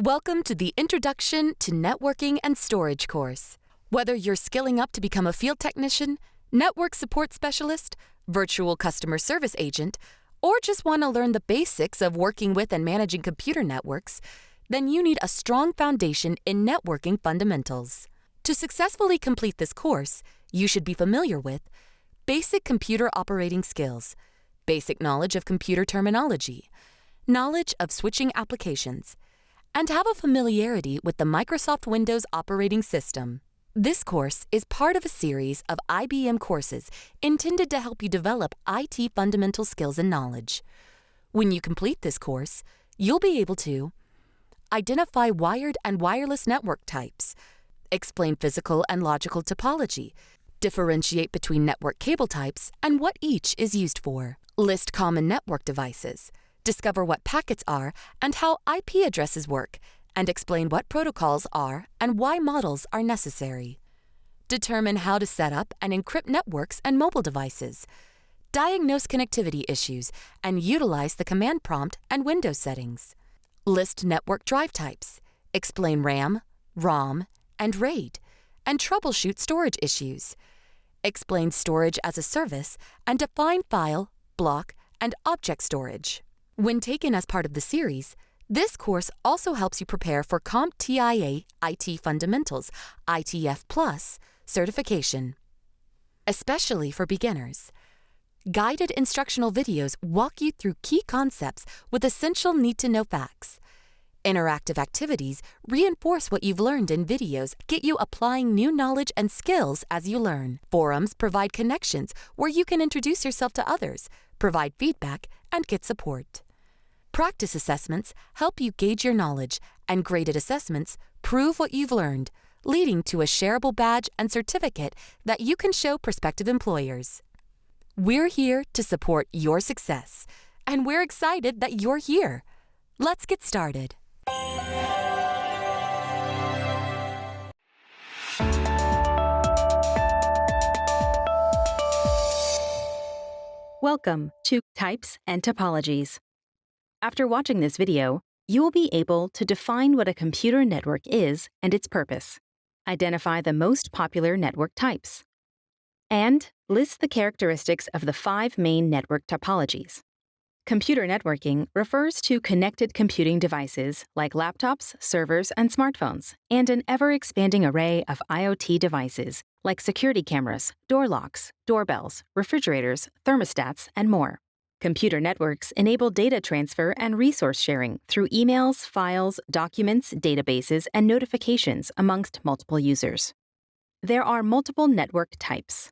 Welcome to the Introduction to Networking and Storage course. Whether you're skilling up to become a field technician, network support specialist, virtual customer service agent, or just want to learn the basics of working with and managing computer networks, then you need a strong foundation in networking fundamentals. To successfully complete this course, you should be familiar with basic computer operating skills, basic knowledge of computer terminology, knowledge of switching applications, and have a familiarity with the Microsoft Windows operating system. This course is part of a series of IBM courses intended to help you develop IT fundamental skills and knowledge. When you complete this course, you'll be able to identify wired and wireless network types, explain physical and logical topology, differentiate between network cable types and what each is used for, list common network devices, discover what packets are and how IP addresses work, and explain what protocols are and why models are necessary. Determine how to set up and encrypt networks and mobile devices. Diagnose connectivity issues and utilize the command prompt and Windows settings. List network drive types. Explain RAM, ROM, and RAID, and troubleshoot storage issues. Explain storage as a service and define file, block, and object storage. When taken as part of the series, this course also helps you prepare for CompTIA IT Fundamentals ITF Plus certification, especially for beginners. Guided instructional videos walk you through key concepts with essential need-to-know facts. Interactive activities reinforce what you've learned in videos, get you applying new knowledge and skills as you learn. Forums provide connections where you can introduce yourself to others, provide feedback, and get support. Practice assessments help you gauge your knowledge, and graded assessments prove what you've learned, leading to a shareable badge and certificate that you can show prospective employers. We're here to support your success, and we're excited that you're here. Let's get started. Welcome to Types and Topologies. After watching this video, you will be able to define what a computer network is and its purpose, identify the most popular network types, and list the characteristics of the 5 main network topologies. Computer networking refers to connected computing devices like laptops, servers, and smartphones, and an ever-expanding array of IoT devices like security cameras, door locks, doorbells, refrigerators, thermostats, and more. Computer networks enable data transfer and resource sharing through emails, files, documents, databases, and notifications amongst multiple users. There are multiple network types: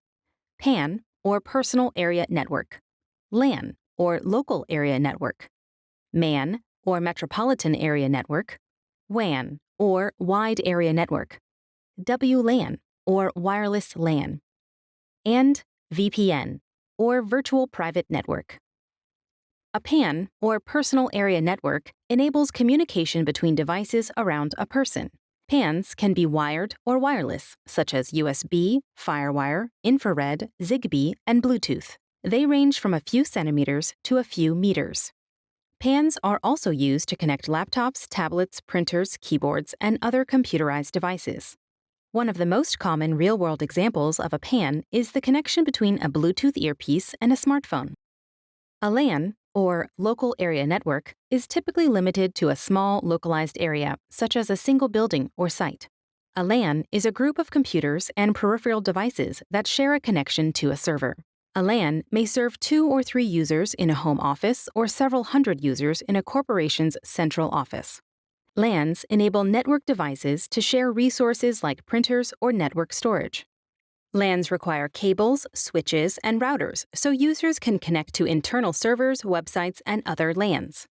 PAN, or Personal Area Network; LAN, or Local Area Network; MAN, or Metropolitan Area Network; WAN, or Wide Area Network; WLAN, or Wireless LAN; and VPN, or Virtual Private Network. A PAN, or Personal Area Network, enables communication between devices around a person. PANs can be wired or wireless, such as USB, Firewire, infrared, Zigbee, and Bluetooth. They range from a few centimeters to a few meters. PANs are also used to connect laptops, tablets, printers, keyboards, and other computerized devices. One of the most common real-world examples of a PAN is the connection between a Bluetooth earpiece and a smartphone. A LAN, or Local Area Network, is typically limited to a small, localized area, such as a single building or site. A LAN is a group of computers and peripheral devices that share a connection to a server. A LAN may serve 2 or 3 users in a home office or several hundred users in a corporation's central office. LANs enable network devices to share resources like printers or network storage. LANs require cables, switches, and routers so users can connect to internal servers, websites, and other LANs.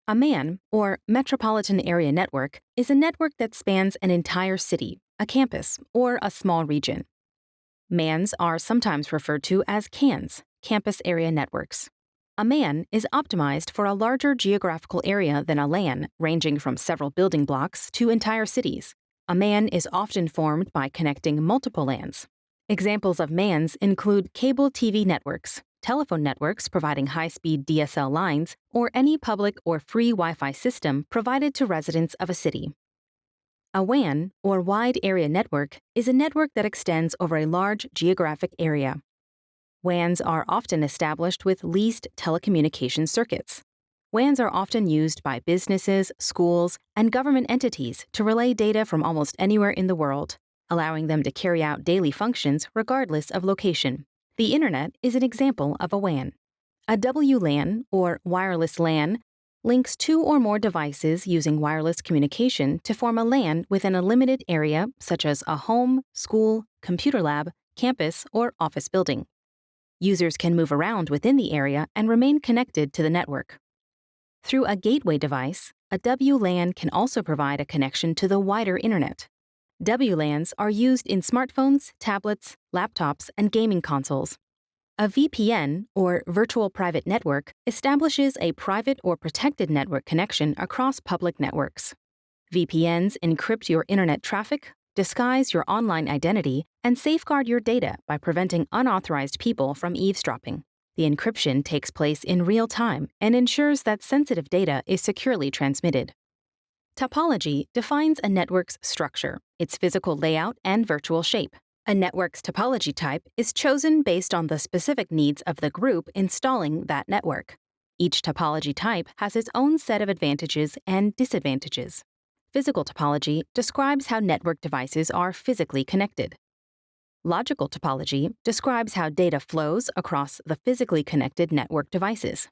A MAN, or Metropolitan Area Network, is a network that spans an entire city, a campus, or a small region. MANs are sometimes referred to as CANs, Campus Area Networks. A MAN is optimized for a larger geographical area than a LAN, ranging from several building blocks to entire cities. A MAN is often formed by connecting multiple LANs. Examples of MANs include cable TV networks, telephone networks providing high-speed DSL lines, or any public or free Wi-Fi system provided to residents of a city. A WAN, or Wide Area Network, is a network that extends over a large geographic area. WANs are often established with leased telecommunication circuits. WANs are often used by businesses, schools, and government entities to relay data from almost anywhere in the world, allowing them to carry out daily functions regardless of location. The Internet is an example of a WAN. A WLAN, or wireless LAN, links two or more devices using wireless communication to form a LAN within a limited area, such as a home, school, computer lab, campus, or office building. Users can move around within the area and remain connected to the network. Through a gateway device, a WLAN can also provide a connection to the wider Internet. WLANs are used in smartphones, tablets, laptops, and gaming consoles. A VPN, or Virtual Private Network, establishes a private or protected network connection across public networks. VPNs encrypt your Internet traffic, disguise your online identity, and safeguard your data by preventing unauthorized people from eavesdropping. The encryption takes place in real time and ensures that sensitive data is securely transmitted. Topology defines a network's structure, its physical layout, and virtual shape. A network's topology type is chosen based on the specific needs of the group installing that network. Each topology type has its own set of advantages and disadvantages. Physical topology describes how network devices are physically connected. Logical topology describes how data flows across the physically connected network devices.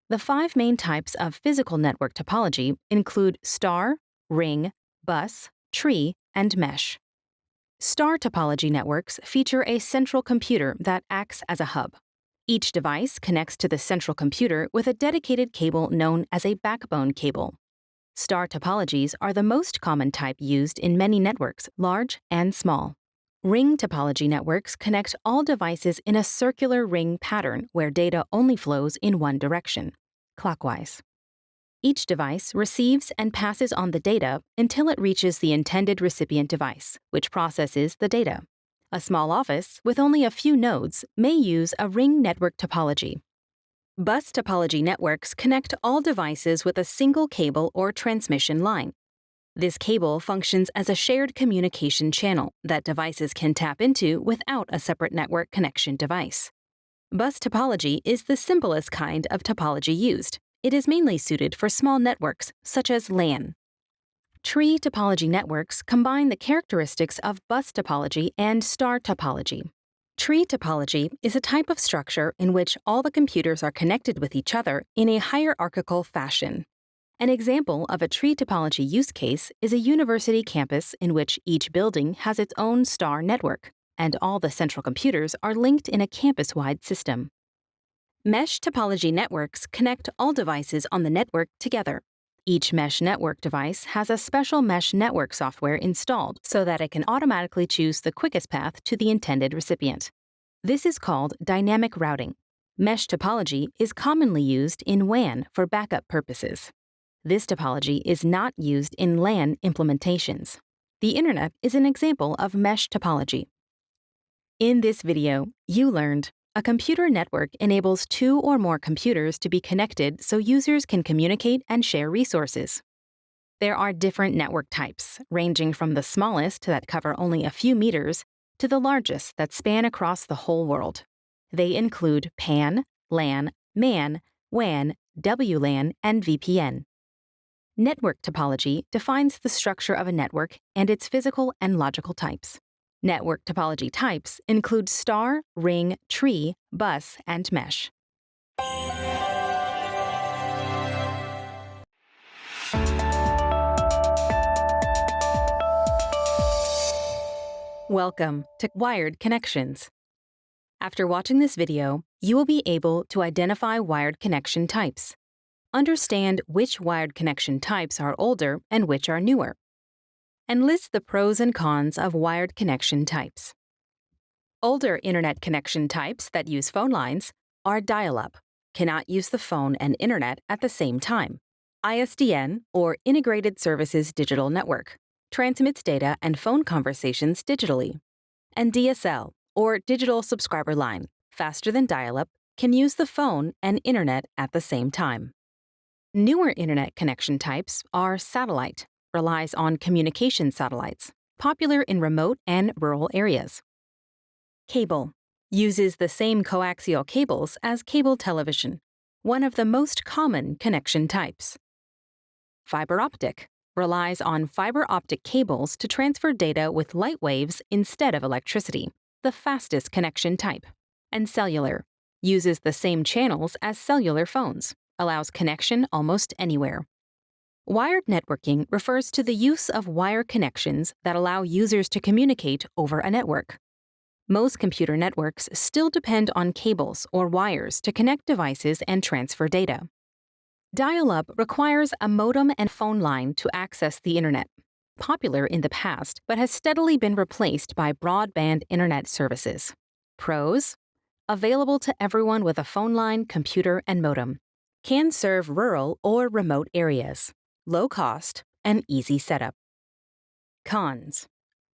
The 5 main types of physical network topology include star, ring, bus, tree, and mesh. Star topology networks feature a central computer that acts as a hub. Each device connects to the central computer with a dedicated cable known as a backbone cable. Star topologies are the most common type used in many networks, large and small. Ring topology networks connect all devices in a circular ring pattern where data only flows in one direction, clockwise. Each device receives and passes on the data until it reaches the intended recipient device, which processes the data. A small office with only a few nodes may use a ring network topology. Bus topology networks connect all devices with a single cable or transmission line. This cable functions as a shared communication channel that devices can tap into without a separate network connection device. Bus topology is the simplest kind of topology used. It is mainly suited for small networks, such as LAN. Tree topology networks combine the characteristics of bus topology and star topology. Tree topology is a type of structure in which all the computers are connected with each other in a hierarchical fashion. An example of a tree topology use case is a university campus in which each building has its own star network, and all the central computers are linked in a campus-wide system. Mesh topology networks connect all devices on the network together. Each mesh network device has a special mesh network software installed so that it can automatically choose the quickest path to the intended recipient. This is called dynamic routing. Mesh topology is commonly used in WAN for backup purposes. This topology is not used in LAN implementations. The Internet is an example of mesh topology. In this video, you learned a computer network enables 2 or more computers to be connected so users can communicate and share resources. There are different network types, ranging from the smallest that cover only a few meters to the largest that span across the whole world. They include PAN, LAN, MAN, WAN, WLAN, and VPN. Network topology defines the structure of a network and its physical and logical types. Network topology types include star, ring, tree, bus, and mesh. Welcome to Wired Connections. After watching this video, you will be able to identify wired connection types. Understand which wired connection types are older and which are newer, and list the pros and cons of wired connection types. Older internet connection types that use phone lines are dial-up, cannot use the phone and internet at the same time. ISDN, or Integrated Services Digital Network, transmits data and phone conversations digitally. And DSL, or Digital Subscriber Line, faster than dial-up, can use the phone and internet at the same time. Newer internet connection types are satellite, relies on communication satellites, popular in remote and rural areas. Cable, uses the same coaxial cables as cable television, one of the most common connection types. Fiber optic, relies on fiber optic cables to transfer data with light waves instead of electricity, the fastest connection type. And cellular, uses the same channels as cellular phones, allows connection almost anywhere. Wired networking refers to the use of wire connections that allow users to communicate over a network. Most computer networks still depend on cables or wires to connect devices and transfer data. Dial-up requires a modem and phone line to access the internet, popular in the past but has steadily been replaced by broadband internet services. Pros: available to everyone with a phone line, computer, and modem. Can serve rural or remote areas. Low cost and easy setup. Cons: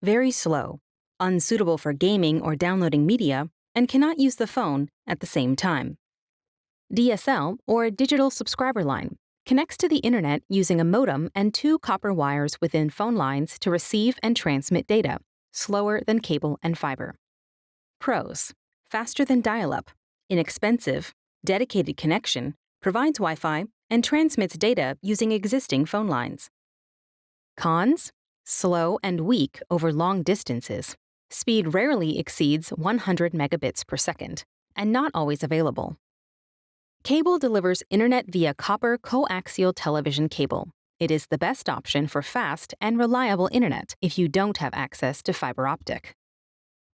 very slow, unsuitable for gaming or downloading media, and cannot use the phone at the same time. DSL, or digital subscriber line, connects to the internet using a modem and 2 copper wires within phone lines to receive and transmit data, slower than cable and fiber. Pros: faster than dial-up, inexpensive, dedicated connection, provides Wi-Fi, and transmits data using existing phone lines. Cons: slow and weak over long distances. Speed rarely exceeds 100 megabits per second, and not always available. Cable delivers internet via copper coaxial television cable. It is the best option for fast and reliable internet if you don't have access to fiber optic.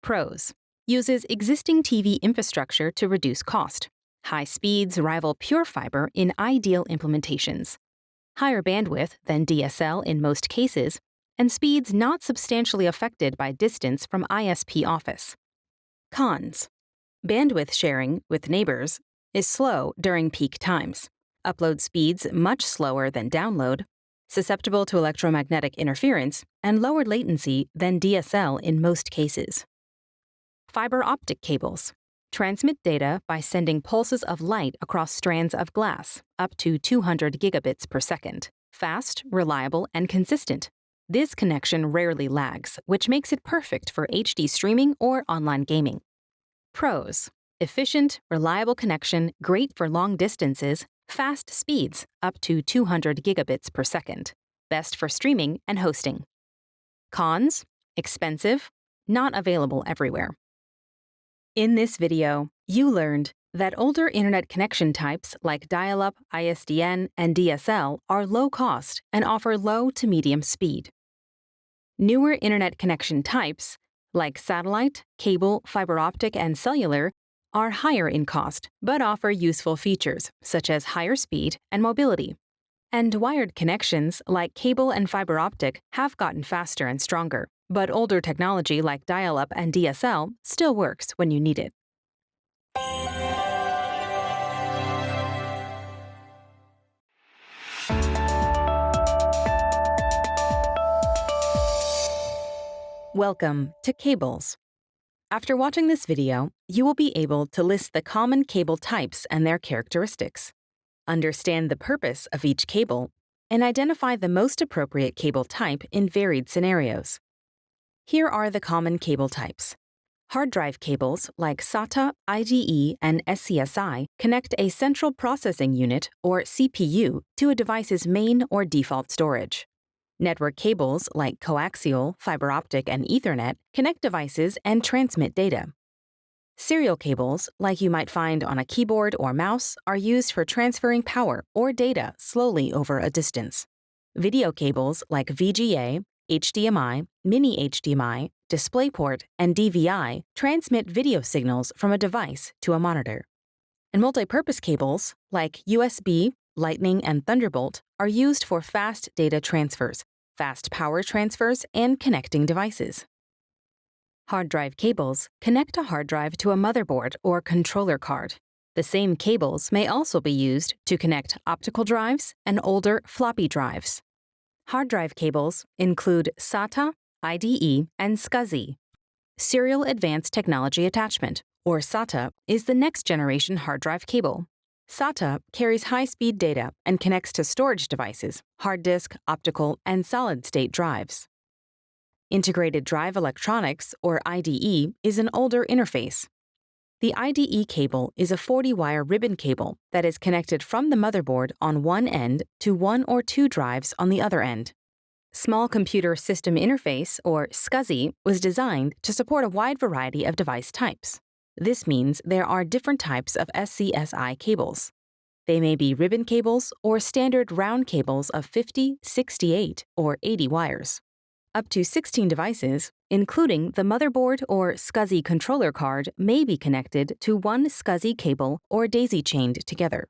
Pros: uses existing TV infrastructure to reduce cost. High speeds rival pure fiber in ideal implementations. Higher bandwidth than DSL in most cases, and speeds not substantially affected by distance from ISP office. Cons: bandwidth sharing with neighbors is slow during peak times. Upload speeds much slower than download, susceptible to electromagnetic interference, and lower latency than DSL in most cases. Fiber optic cables transmit data by sending pulses of light across strands of glass, up to 200 gigabits per second. Fast, reliable, and consistent. This connection rarely lags, which makes it perfect for HD streaming or online gaming. Pros: efficient, reliable connection, great for long distances, fast speeds, up to 200 gigabits per second. Best for streaming and hosting. Cons: expensive, not available everywhere. In this video, you learned that older internet connection types like dial-up, ISDN, and DSL are low cost and offer low to medium speed. Newer internet connection types, like satellite, cable, fiber optic, and cellular, are higher in cost but offer useful features such as higher speed and mobility. And wired connections like cable and fiber optic have gotten faster and stronger, but older technology like dial-up and DSL still works when you need it. Welcome to Cables. After watching this video, you will be able to list the common cable types and their characteristics, understand the purpose of each cable, and identify the most appropriate cable type in varied scenarios. Here are the common cable types. Hard drive cables like SATA, IDE, and SCSI connect a central processing unit, or CPU, to a device's main or default storage. Network cables like coaxial, fiber optic, and Ethernet connect devices and transmit data. Serial cables, like you might find on a keyboard or mouse, are used for transferring power or data slowly over a distance. Video cables like VGA, HDMI, mini HDMI, DisplayPort, and DVI transmit video signals from a device to a monitor. And multipurpose cables, like USB, Lightning, and Thunderbolt, are used for fast data transfers, fast power transfers, and connecting devices. Hard drive cables connect a hard drive to a motherboard or controller card. The same cables may also be used to connect optical drives and older floppy drives. Hard drive cables include SATA, IDE, and SCSI, Serial Advanced Technology Attachment, or SATA, is the next-generation hard drive cable. SATA carries high-speed data and connects to storage devices, hard disk, optical, and solid-state drives. Integrated Drive Electronics, or IDE, is an older interface. The IDE cable is a 40-wire ribbon cable that is connected from the motherboard on one end to one or two drives on the other end. Small Computer System Interface, or SCSI, was designed to support a wide variety of device types. This means there are different types of SCSI cables. They may be ribbon cables or standard round cables of 50, 68, or 80 wires. Up to 16 devices, including the motherboard or SCSI controller card, may be connected to one SCSI cable or daisy-chained together.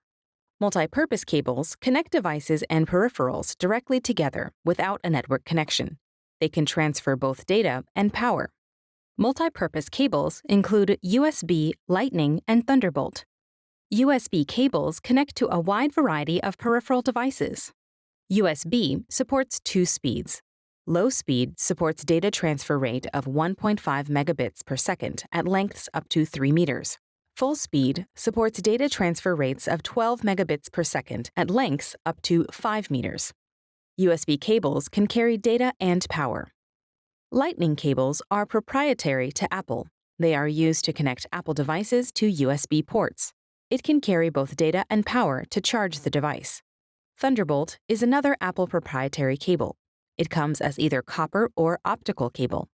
Multi-purpose cables connect devices and peripherals directly together without a network connection. They can transfer both data and power. Multi-purpose cables include USB, Lightning, and Thunderbolt. USB cables connect to a wide variety of peripheral devices. USB supports two speeds. Low speed supports data transfer rate of 1.5 megabits per second at lengths up to 3 meters. Full speed supports data transfer rates of 12 megabits per second at lengths up to 5 meters. USB cables can carry data and power. Lightning cables are proprietary to Apple. They are used to connect Apple devices to USB ports. It can carry both data and power to charge the device. Thunderbolt is another Apple proprietary cable. It comes as either copper or optical cable.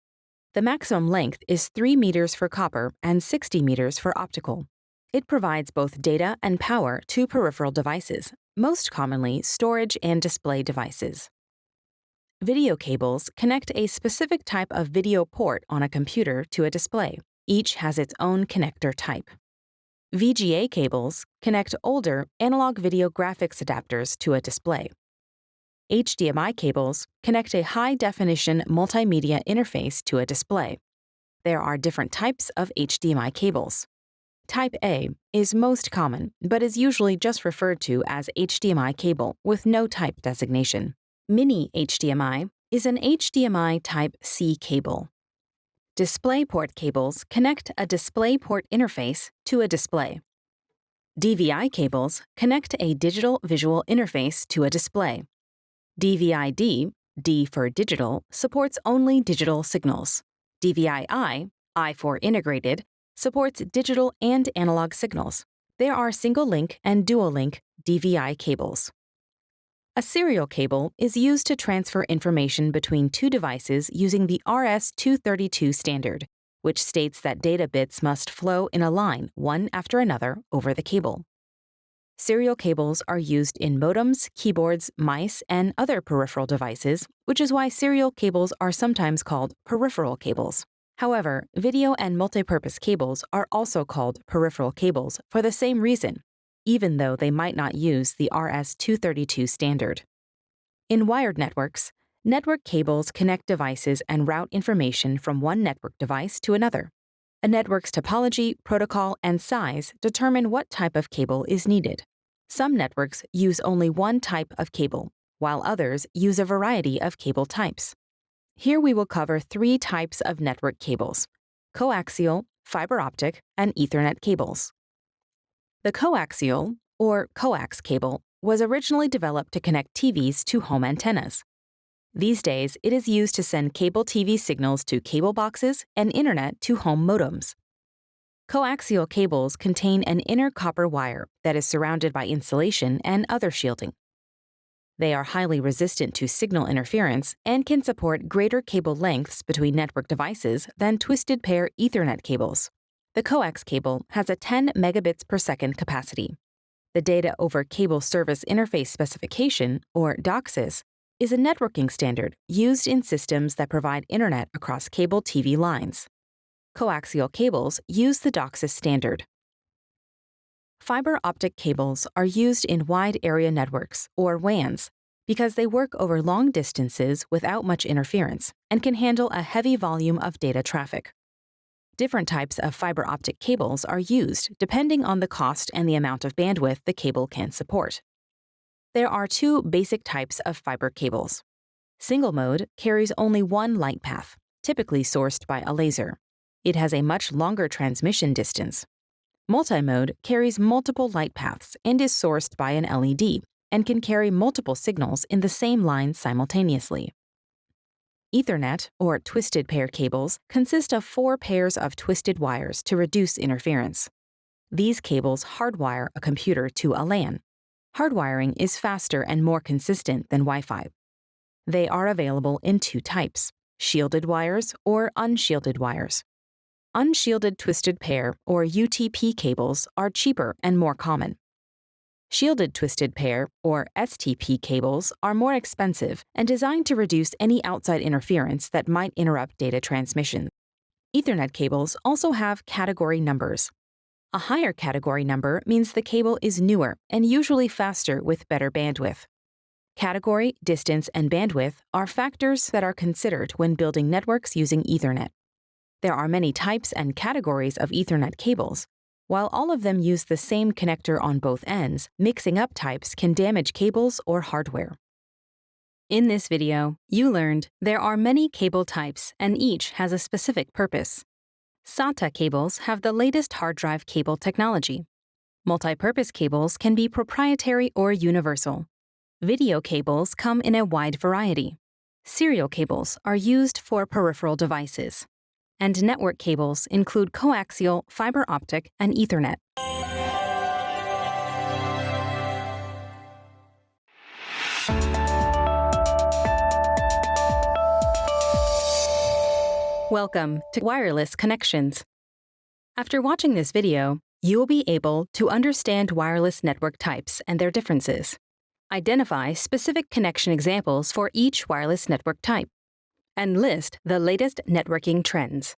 The maximum length is 3 meters for copper and 60 meters for optical. It provides both data and power to peripheral devices, most commonly storage and display devices. Video cables connect a specific type of video port on a computer to a display. Each has its own connector type. VGA cables connect older analog video graphics adapters to a display. HDMI cables connect a high-definition multimedia interface to a display. There are different types of HDMI cables. Type A is most common, but is usually just referred to as HDMI cable with no type designation. Mini HDMI is an HDMI Type C cable. DisplayPort cables connect a DisplayPort interface to a display. DVI cables connect a digital visual interface to a display. DVI-D, D for digital, supports only digital signals. DVI-I, I for integrated, supports digital and analog signals. There are single-link and dual-link DVI cables. A serial cable is used to transfer information between two devices using the RS-232 standard, which states that data bits must flow in a line, one after another, over the cable. Serial cables are used in modems, keyboards, mice, and other peripheral devices, which is why serial cables are sometimes called peripheral cables. However, video and multipurpose cables are also called peripheral cables for the same reason, even though they might not use the RS-232 standard. In wired networks, network cables connect devices and route information from one network device to another. A network's topology, protocol, and size determine what type of cable is needed. Some networks use only one type of cable, while others use a variety of cable types. Here we will cover 3 types of network cables: coaxial, fiber optic, and Ethernet cables. The coaxial, or coax cable, was originally developed to connect TVs to home antennas. These days, it is used to send cable TV signals to cable boxes and internet to home modems. Coaxial cables contain an inner copper wire that is surrounded by insulation and other shielding. They are highly resistant to signal interference and can support greater cable lengths between network devices than twisted pair Ethernet cables. The coax cable has a 10 megabits per second capacity. The Data over Cable Service Interface Specification, or DOCSIS, is a networking standard used in systems that provide internet across cable TV lines. Coaxial cables use the DOCSIS standard. Fiber optic cables are used in wide area networks, or WANs, because they work over long distances without much interference and can handle a heavy volume of data traffic. Different types of fiber optic cables are used depending on the cost and the amount of bandwidth the cable can support. There are 2 basic types of fiber cables. Single mode carries only one light path, typically sourced by a laser. It has a much longer transmission distance. Multimode carries multiple light paths and is sourced by an LED and can carry multiple signals in the same line simultaneously. Ethernet, or twisted pair cables, consist of 4 pairs of twisted wires to reduce interference. These cables hardwire a computer to a LAN. Hardwiring is faster and more consistent than Wi-Fi. They are available in 2 types: shielded wires or unshielded wires. Unshielded twisted pair, or UTP cables, are cheaper and more common. Shielded twisted pair, or STP cables, are more expensive and designed to reduce any outside interference that might interrupt data transmission. Ethernet cables also have category numbers. A higher category number means the cable is newer and usually faster with better bandwidth. Category, distance, and bandwidth are factors that are considered when building networks using Ethernet. There are many types and categories of Ethernet cables. While all of them use the same connector on both ends, mixing up types can damage cables or hardware. In this video, you learned there are many cable types and each has a specific purpose. SATA cables have the latest hard drive cable technology. Multipurpose cables can be proprietary or universal. Video cables come in a wide variety. Serial cables are used for peripheral devices. And network cables include coaxial, fiber optic, and Ethernet. Welcome to Wireless Connections. After watching this video, you will be able to understand wireless network types and their differences. Identify specific connection examples for each wireless network type, and list the latest networking trends.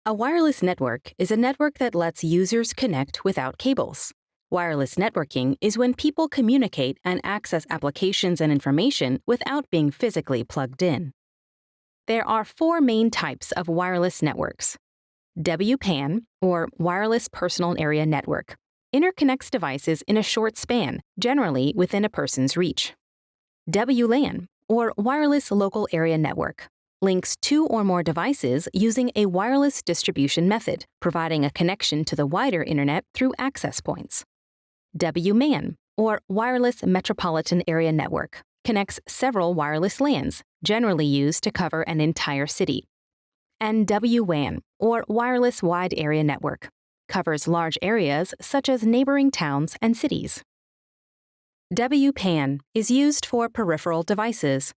A wireless network is a network that lets users connect without cables. Wireless networking is when people communicate and access applications and information without being physically plugged in. There are 4 main types of wireless networks. WPAN, or Wireless Personal Area Network, interconnects devices in a short span, generally within a person's reach. WLAN, or Wireless Local Area Network, links 2 or more devices using a wireless distribution method, providing a connection to the wider internet through access points. WMAN, or Wireless Metropolitan Area Network, connects several wireless LANs, generally used to cover an entire city. And WWAN, or Wireless Wide Area Network, covers large areas such as neighboring towns and cities. WPAN is used for peripheral devices.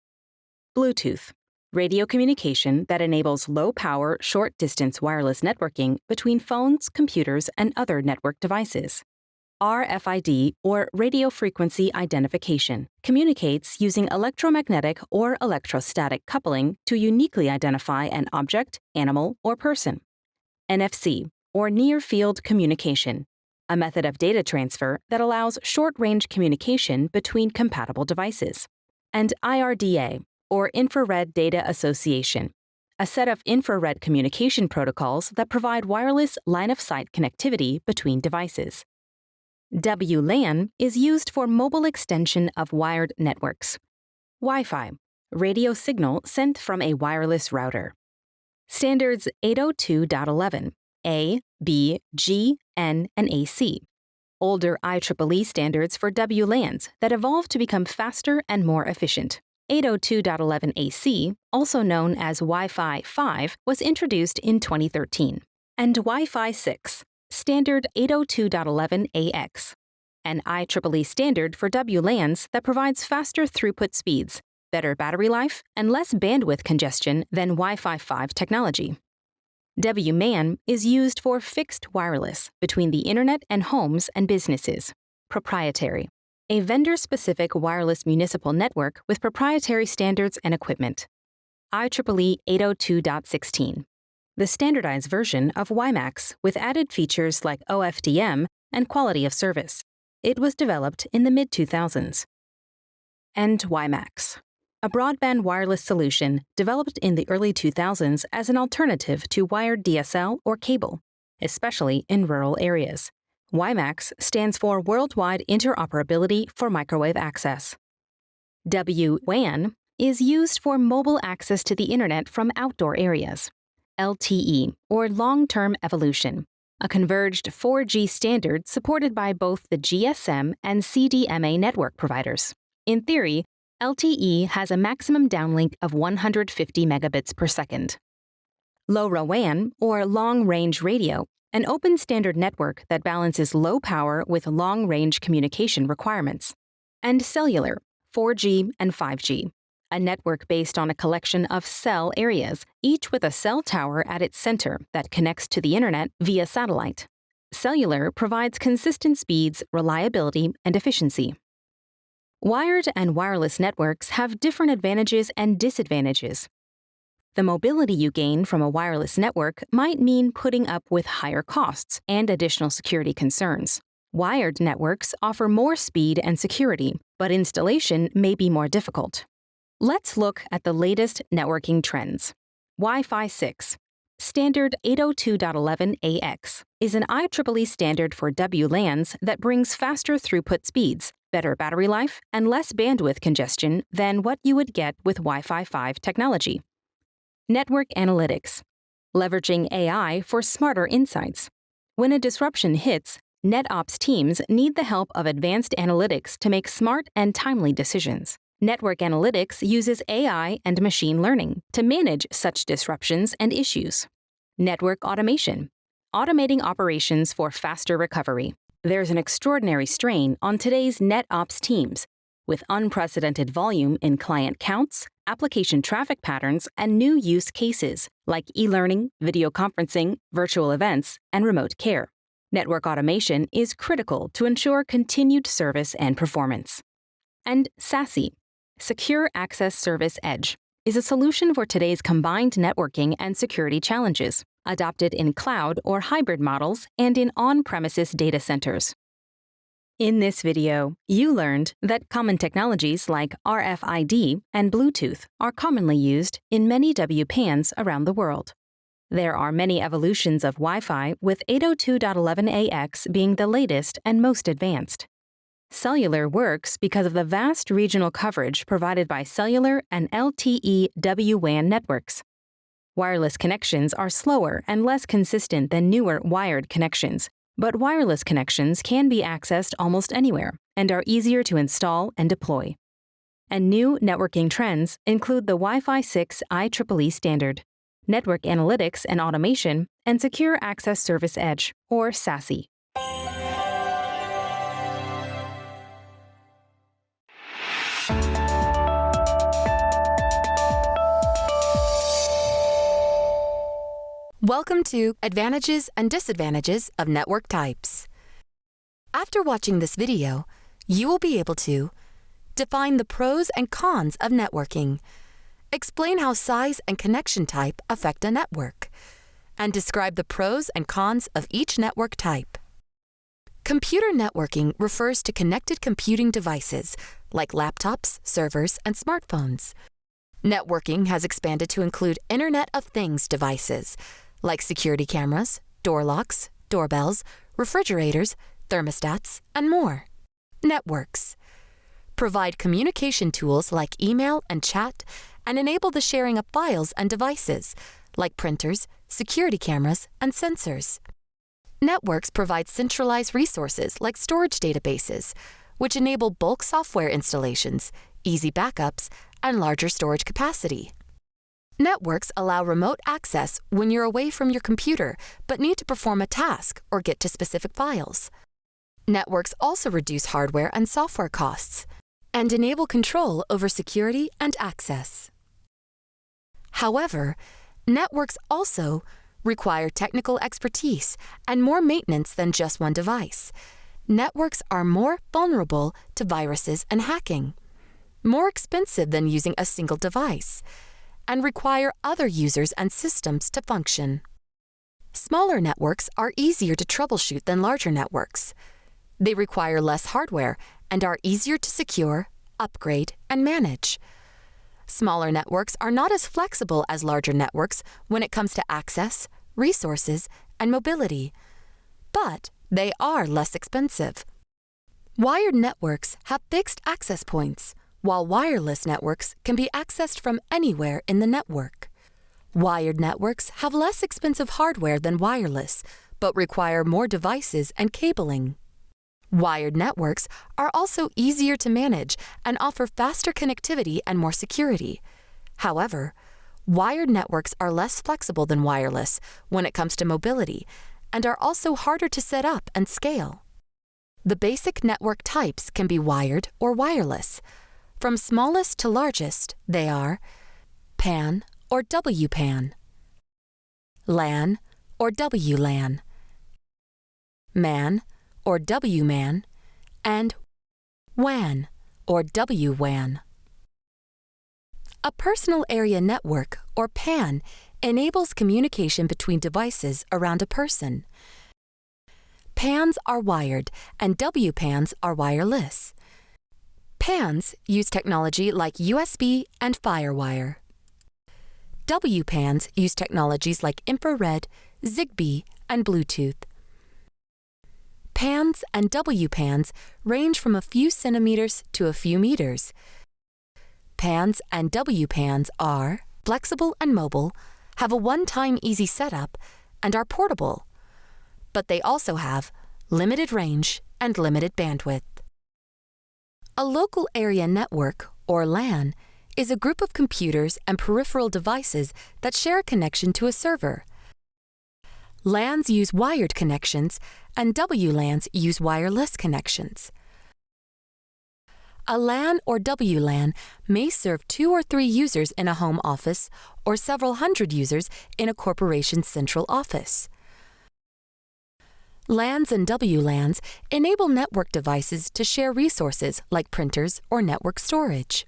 Bluetooth, radio communication that enables low-power, short-distance wireless networking between phones, computers, and other network devices. RFID, or radio frequency identification, communicates using electromagnetic or electrostatic coupling to uniquely identify an object, animal, or person. NFC, or near-field communication, a method of data transfer that allows short-range communication between compatible devices. And IRDA, or Infrared Data Association, a set of infrared communication protocols that provide wireless line-of-sight connectivity between devices. WLAN is used for mobile extension of wired networks. Wi-Fi, radio signal sent from a wireless router. Standards 802.11, A, B, G, N, and AC. Older IEEE standards for WLANs that evolved to become faster and more efficient. 802.11 AC, also known as Wi-Fi 5, was introduced in 2013. And Wi-Fi 6, standard 802.11 AX, an IEEE standard for WLANs that provides faster throughput speeds, better battery life, and less bandwidth congestion than Wi-Fi 5 technology. WMAN is used for fixed wireless between the internet and homes and businesses. Proprietary, a vendor-specific wireless municipal network with proprietary standards and equipment. IEEE 802.16, the standardized version of WiMAX with added features like OFDM and quality of service. It was developed in the mid-2000s. And WiMAX, a broadband wireless solution developed in the early 2000s as an alternative to wired DSL or cable, especially in rural areas. WiMAX stands for Worldwide Interoperability for Microwave Access. WWAN is used for mobile access to the internet from outdoor areas. LTE, or long-term evolution, a converged 4G standard supported by both the GSM and CDMA network providers. In theory, LTE has a maximum downlink of 150 megabits per second. LoRaWAN, or long-range radio, an open standard network that balances low power with long-range communication requirements. And cellular, 4G and 5G, a network based on a collection of cell areas, each with a cell tower at its center that connects to the internet via satellite. Cellular provides consistent speeds, reliability, and efficiency. Wired and wireless networks have different advantages and disadvantages. The mobility you gain from a wireless network might mean putting up with higher costs and additional security concerns. Wired networks offer more speed and security, but installation may be more difficult. Let's look at the latest networking trends. Wi-Fi 6, standard 802.11ax, is an IEEE standard for WLANs that brings faster throughput speeds, better battery life, and less bandwidth congestion than what you would get with Wi-Fi 5 technology. Network analytics, leveraging AI for smarter insights. When a disruption hits, NetOps teams need the help of advanced analytics to make smart and timely decisions. Network analytics uses AI and machine learning to manage such disruptions and issues. Network automation, automating operations for faster recovery. There's an extraordinary strain on today's NetOps teams, with unprecedented volume in client counts, application traffic patterns, and new use cases like e-learning, video conferencing, virtual events, and remote care. Network automation is critical to ensure continued service and performance. And SASE, Secure Access Service Edge, is a solution for today's combined networking and security challenges, adopted in cloud or hybrid models and in on-premises data centers. In this video, you learned that common technologies like RFID and Bluetooth are commonly used in many WPANs around the world. There are many evolutions of Wi-Fi, with 802.11ax being the latest and most advanced. Cellular works because of the vast regional coverage provided by cellular and LTE WWAN networks. Wireless connections are slower and less consistent than newer wired connections, but wireless connections can be accessed almost anywhere and are easier to install and deploy. And new networking trends include the Wi-Fi 6 IEEE standard, network analytics and automation, and Secure Access Service Edge, or SASE. Welcome to Advantages and Disadvantages of Network Types. After watching this video, you will be able to define the pros and cons of networking, explain how size and connection type affect a network, and describe the pros and cons of each network type. Computer networking refers to connected computing devices like laptops, servers, and smartphones. Networking has expanded to include Internet of Things devices like security cameras, door locks, doorbells, refrigerators, thermostats, and more. Networks provide communication tools like email and chat and enable the sharing of files and devices like printers, security cameras, and sensors. Networks provide centralized resources like storage databases, which enable bulk software installations, easy backups, and larger storage capacity. Networks allow remote access when you're away from your computer but need to perform a task or get to specific files. Networks also reduce hardware and software costs and enable control over security and access. However, networks also require technical expertise and more maintenance than just one device. Networks are more vulnerable to viruses and hacking, more expensive than using a single device, and require other users and systems to function. Smaller networks are easier to troubleshoot than larger networks. They require less hardware and are easier to secure, upgrade, and manage. Smaller networks are not as flexible as larger networks when it comes to access, resources, and mobility, but they are less expensive. Wired networks have fixed access points, while wireless networks can be accessed from anywhere in the network. Wired networks have less expensive hardware than wireless, but require more devices and cabling. Wired networks are also easier to manage and offer faster connectivity and more security. However, wired networks are less flexible than wireless when it comes to mobility and are also harder to set up and scale. The basic network types can be wired or wireless. From smallest to largest, they are PAN or WPAN, LAN or WLAN, MAN or WMAN, and WAN or WWAN. A personal area network, or PAN, enables communication between devices around a person. PANs are wired and WPANs are wireless. PANs use technology like USB and FireWire. WPANs use technologies like infrared, Zigbee, and Bluetooth. PANs and WPANs range from a few centimeters to a few meters. PANs and WPANs are flexible and mobile, have a one-time easy setup, and are portable. But they also have limited range and limited bandwidth. A local area network, or LAN, is a group of computers and peripheral devices that share a connection to a server. LANs use wired connections, and WLANs use wireless connections. A LAN or WLAN may serve 2 or 3 users in a home office or several hundred users in a corporation's central office. LANs and WLANs enable network devices to share resources like printers or network storage.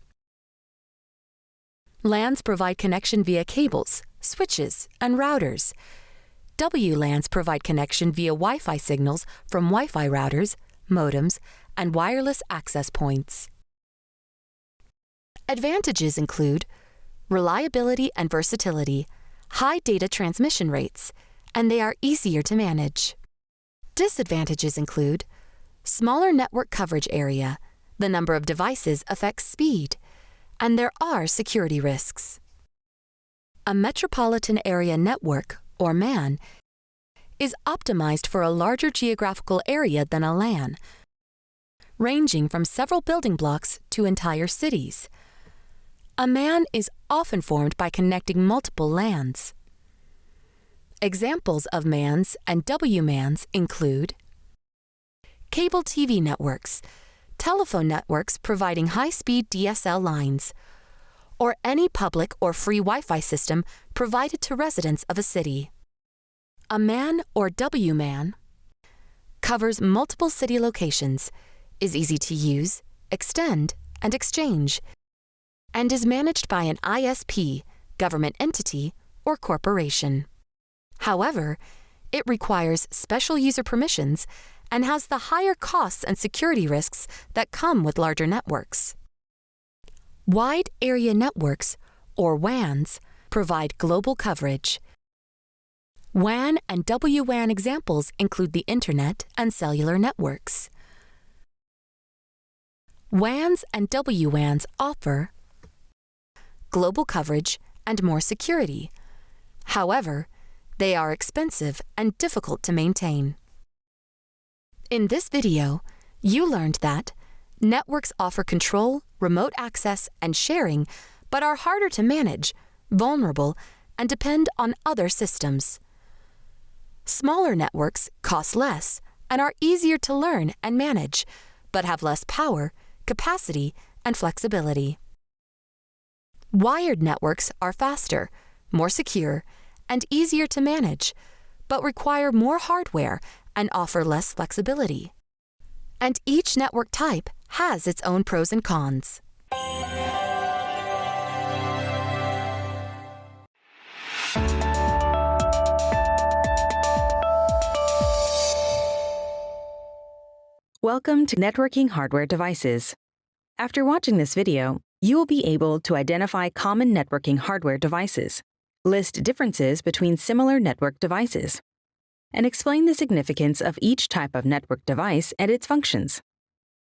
LANs provide connection via cables, switches, and routers. WLANs provide connection via Wi-Fi signals from Wi-Fi routers, modems, and wireless access points. Advantages include reliability and versatility, high data transmission rates, and they are easier to manage. Disadvantages include smaller network coverage area, the number of devices affects speed, and there are security risks. A metropolitan area network, or MAN, is optimized for a larger geographical area than a LAN, ranging from several building blocks to entire cities. A MAN is often formed by connecting multiple LANs. Examples of MANs and WMANs include cable TV networks, telephone networks providing high-speed DSL lines, or any public or free Wi-Fi system provided to residents of a city. A MAN or WMAN covers multiple city locations, is easy to use, extend, and exchange, and is managed by an ISP, government entity, or corporation. However, it requires special user permissions and has the higher costs and security risks that come with larger networks. Wide area networks, or WANs, provide global coverage. WAN and WWAN examples include the Internet and cellular networks. WANs and WWANs offer global coverage and more security. However, they are expensive and difficult to maintain. In this video, you learned that networks offer control, remote access, and sharing, but are harder to manage, vulnerable, and depend on other systems. Smaller networks cost less and are easier to learn and manage, but have less power, capacity, and flexibility. Wired networks are faster, more secure, and easier to manage, but require more hardware and offer less flexibility. And each network type has its own pros and cons. Welcome to Networking Hardware Devices. After watching this video, you will be able to identify common networking hardware devices, list differences between similar network devices, and explain the significance of each type of network device and its functions.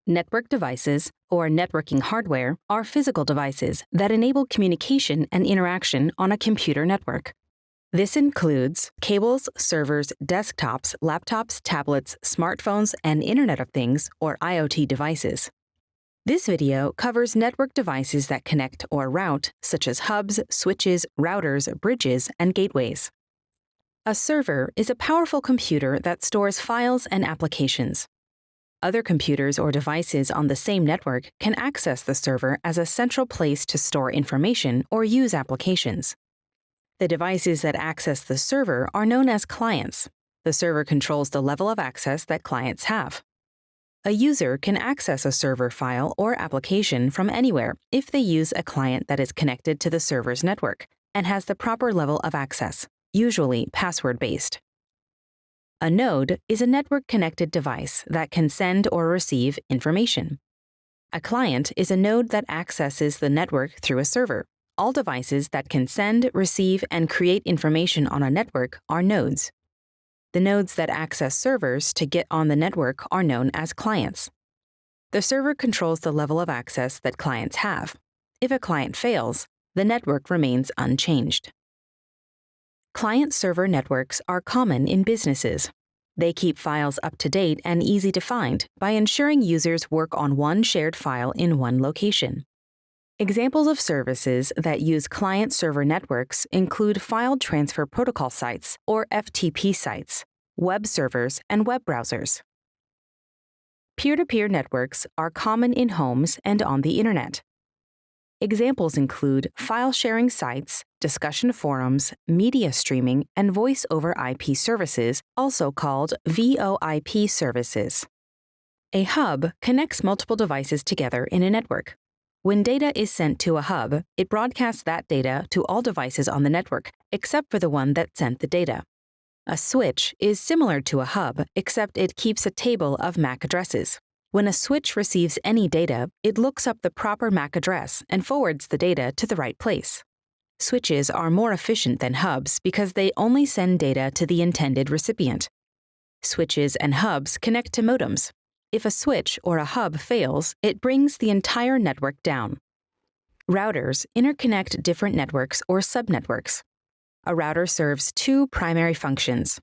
Network devices, or networking hardware, are physical devices that enable communication and interaction on a computer network. This includes cables, servers, desktops, laptops, tablets, smartphones, and Internet of Things, or IoT devices. This video covers network devices that connect or route, such as hubs, switches, routers, bridges, and gateways. A server is a powerful computer that stores files and applications. Other computers or devices on the same network can access the server as a central place to store information or use applications. The devices that access the server are known as clients. The server controls the level of access that clients have. A user can access a server file or application from anywhere if they use a client that is connected to the server's network and has the proper level of access, usually password-based. A node is a network-connected device that can send or receive information. A client is a node that accesses the network through a server. All devices that can send, receive, and create information on a network are nodes. The nodes that access servers to get on the network are known as clients. The server controls the level of access that clients have. If a client fails, the network remains unchanged. Client-server networks are common in businesses. They keep files up to date and easy to find by ensuring users work on one shared file in one location. Examples of services that use client-server networks include file transfer protocol sites, or FTP sites, web servers, and web browsers. Peer-to-peer networks are common in homes and on the Internet. Examples include file-sharing sites, discussion forums, media streaming, and voice-over-IP services, also called VoIP services. A hub connects multiple devices together in a network. When data is sent to a hub, it broadcasts that data to all devices on the network, except for the one that sent the data. A switch is similar to a hub, except it keeps a table of MAC addresses. When a switch receives any data, it looks up the proper MAC address and forwards the data to the right place. Switches are more efficient than hubs because they only send data to the intended recipient. Switches and hubs connect to modems. If a switch or a hub fails, it brings the entire network down. Routers interconnect different networks or subnetworks. A router serves two primary functions.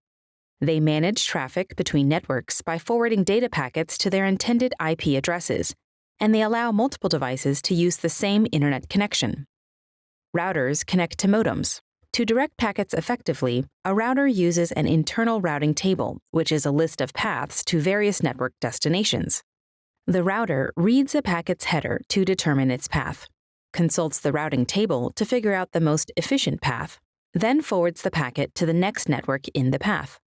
They manage traffic between networks by forwarding data packets to their intended IP addresses, and they allow multiple devices to use the same internet connection. Routers connect to modems. To direct packets effectively, a router uses an internal routing table, which is a list of paths to various network destinations. The router reads a packet's header to determine its path, consults the routing table to figure out the most efficient path, then forwards the packet to the next network in the path.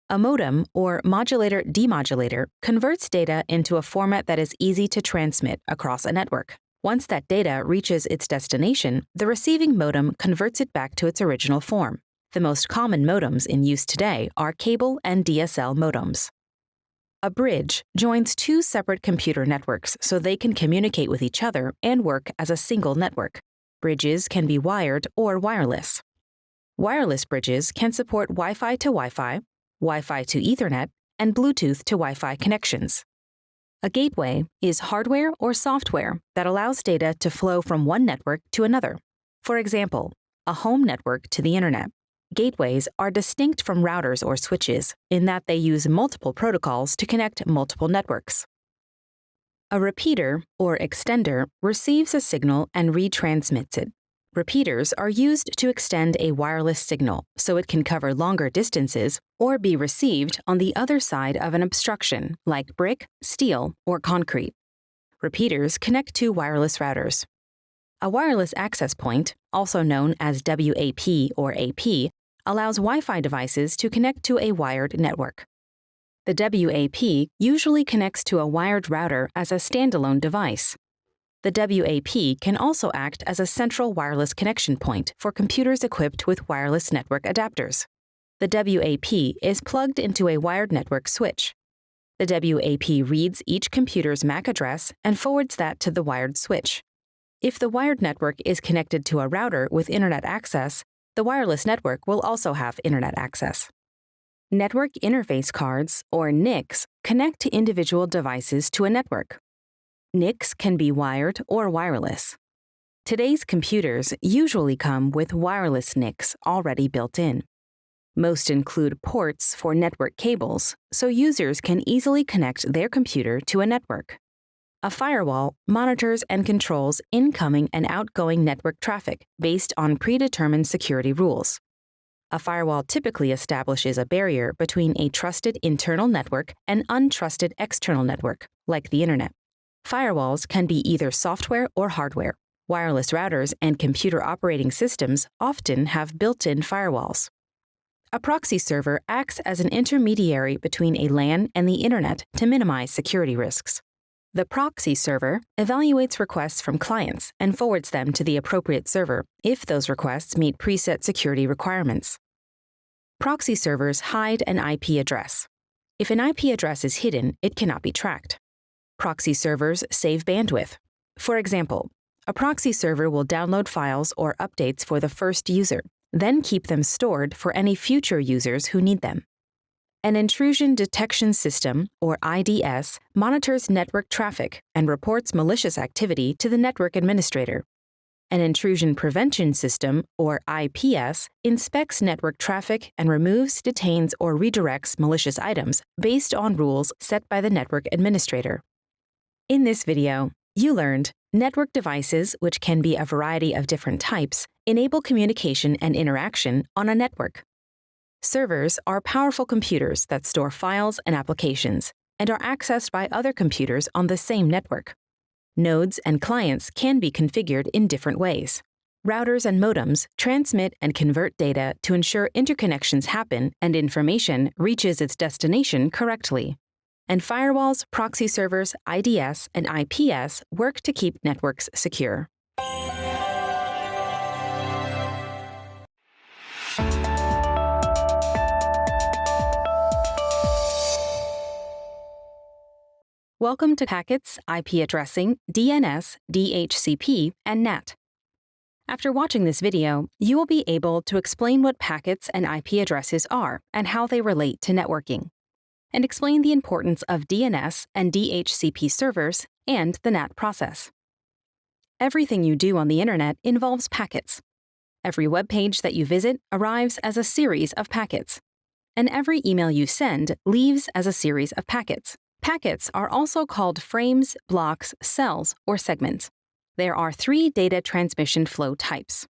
A modem, or modulator-demodulator, converts data into a format that is easy to transmit across a network. Once that data reaches its destination, the receiving modem converts it back to its original form. The most common modems in use today are cable and DSL modems. A bridge joins two separate computer networks so they can communicate with each other and work as a single network. Bridges can be wired or wireless. Wireless bridges can support Wi-Fi to Wi-Fi, Wi-Fi to Ethernet, and Bluetooth to Wi-Fi connections. A gateway is hardware or software that allows data to flow from one network to another. For example, a home network to the Internet. Gateways are distinct from routers or switches in that they use multiple protocols to connect multiple networks. A repeater, or extender, receives a signal and retransmits it. Repeaters are used to extend a wireless signal so it can cover longer distances or be received on the other side of an obstruction like brick, steel, or concrete. Repeaters connect to wireless routers. A wireless access point, also known as WAP or AP, allows Wi-Fi devices to connect to a wired network. The WAP usually connects to a wired router as a standalone device. The WAP can also act as a central wireless connection point for computers equipped with wireless network adapters. The WAP is plugged into a wired network switch. The WAP reads each computer's MAC address and forwards that to the wired switch. If the wired network is connected to a router with internet access, the wireless network will also have internet access. Network interface cards, or NICs, connect to individual devices to a network. NICs can be wired or wireless. Today's computers usually come with wireless NICs already built in. Most include ports for network cables, so users can easily connect their computer to a network. A firewall monitors and controls incoming and outgoing network traffic based on predetermined security rules. A firewall typically establishes a barrier between a trusted internal network and untrusted external network, like the Internet. Firewalls can be either software or hardware. Wireless routers and computer operating systems often have built-in firewalls. A proxy server acts as an intermediary between a LAN and the Internet to minimize security risks. The proxy server evaluates requests from clients and forwards them to the appropriate server if those requests meet preset security requirements. Proxy servers hide an IP address. If an IP address is hidden, it cannot be tracked. Proxy servers save bandwidth. For example, a proxy server will download files or updates for the first user, then keep them stored for any future users who need them. An intrusion detection system, or IDS, monitors network traffic and reports malicious activity to the network administrator. An intrusion prevention system, or IPS, inspects network traffic and removes, detains, or redirects malicious items based on rules set by the network administrator. In this video, you learned network devices, which can be a variety of different types, enable communication and interaction on a network. Servers are powerful computers that store files and applications and are accessed by other computers on the same network. Nodes and clients can be configured in different ways. Routers and modems transmit and convert data to ensure interconnections happen and information reaches its destination correctly. And firewalls, proxy servers, IDS, and IPS work to keep networks secure. Welcome to Packets, IP Addressing, DNS, DHCP, and NAT. After watching this video, you will be able to explain what packets and IP addresses are and how they relate to networking, and explain the importance of DNS and DHCP servers and the NAT process. Everything you do on the Internet involves packets. Every web page that you visit arrives as a series of packets, and every email you send leaves as a series of packets. Packets are also called frames, blocks, cells, or segments. There are 3 data transmission flow types.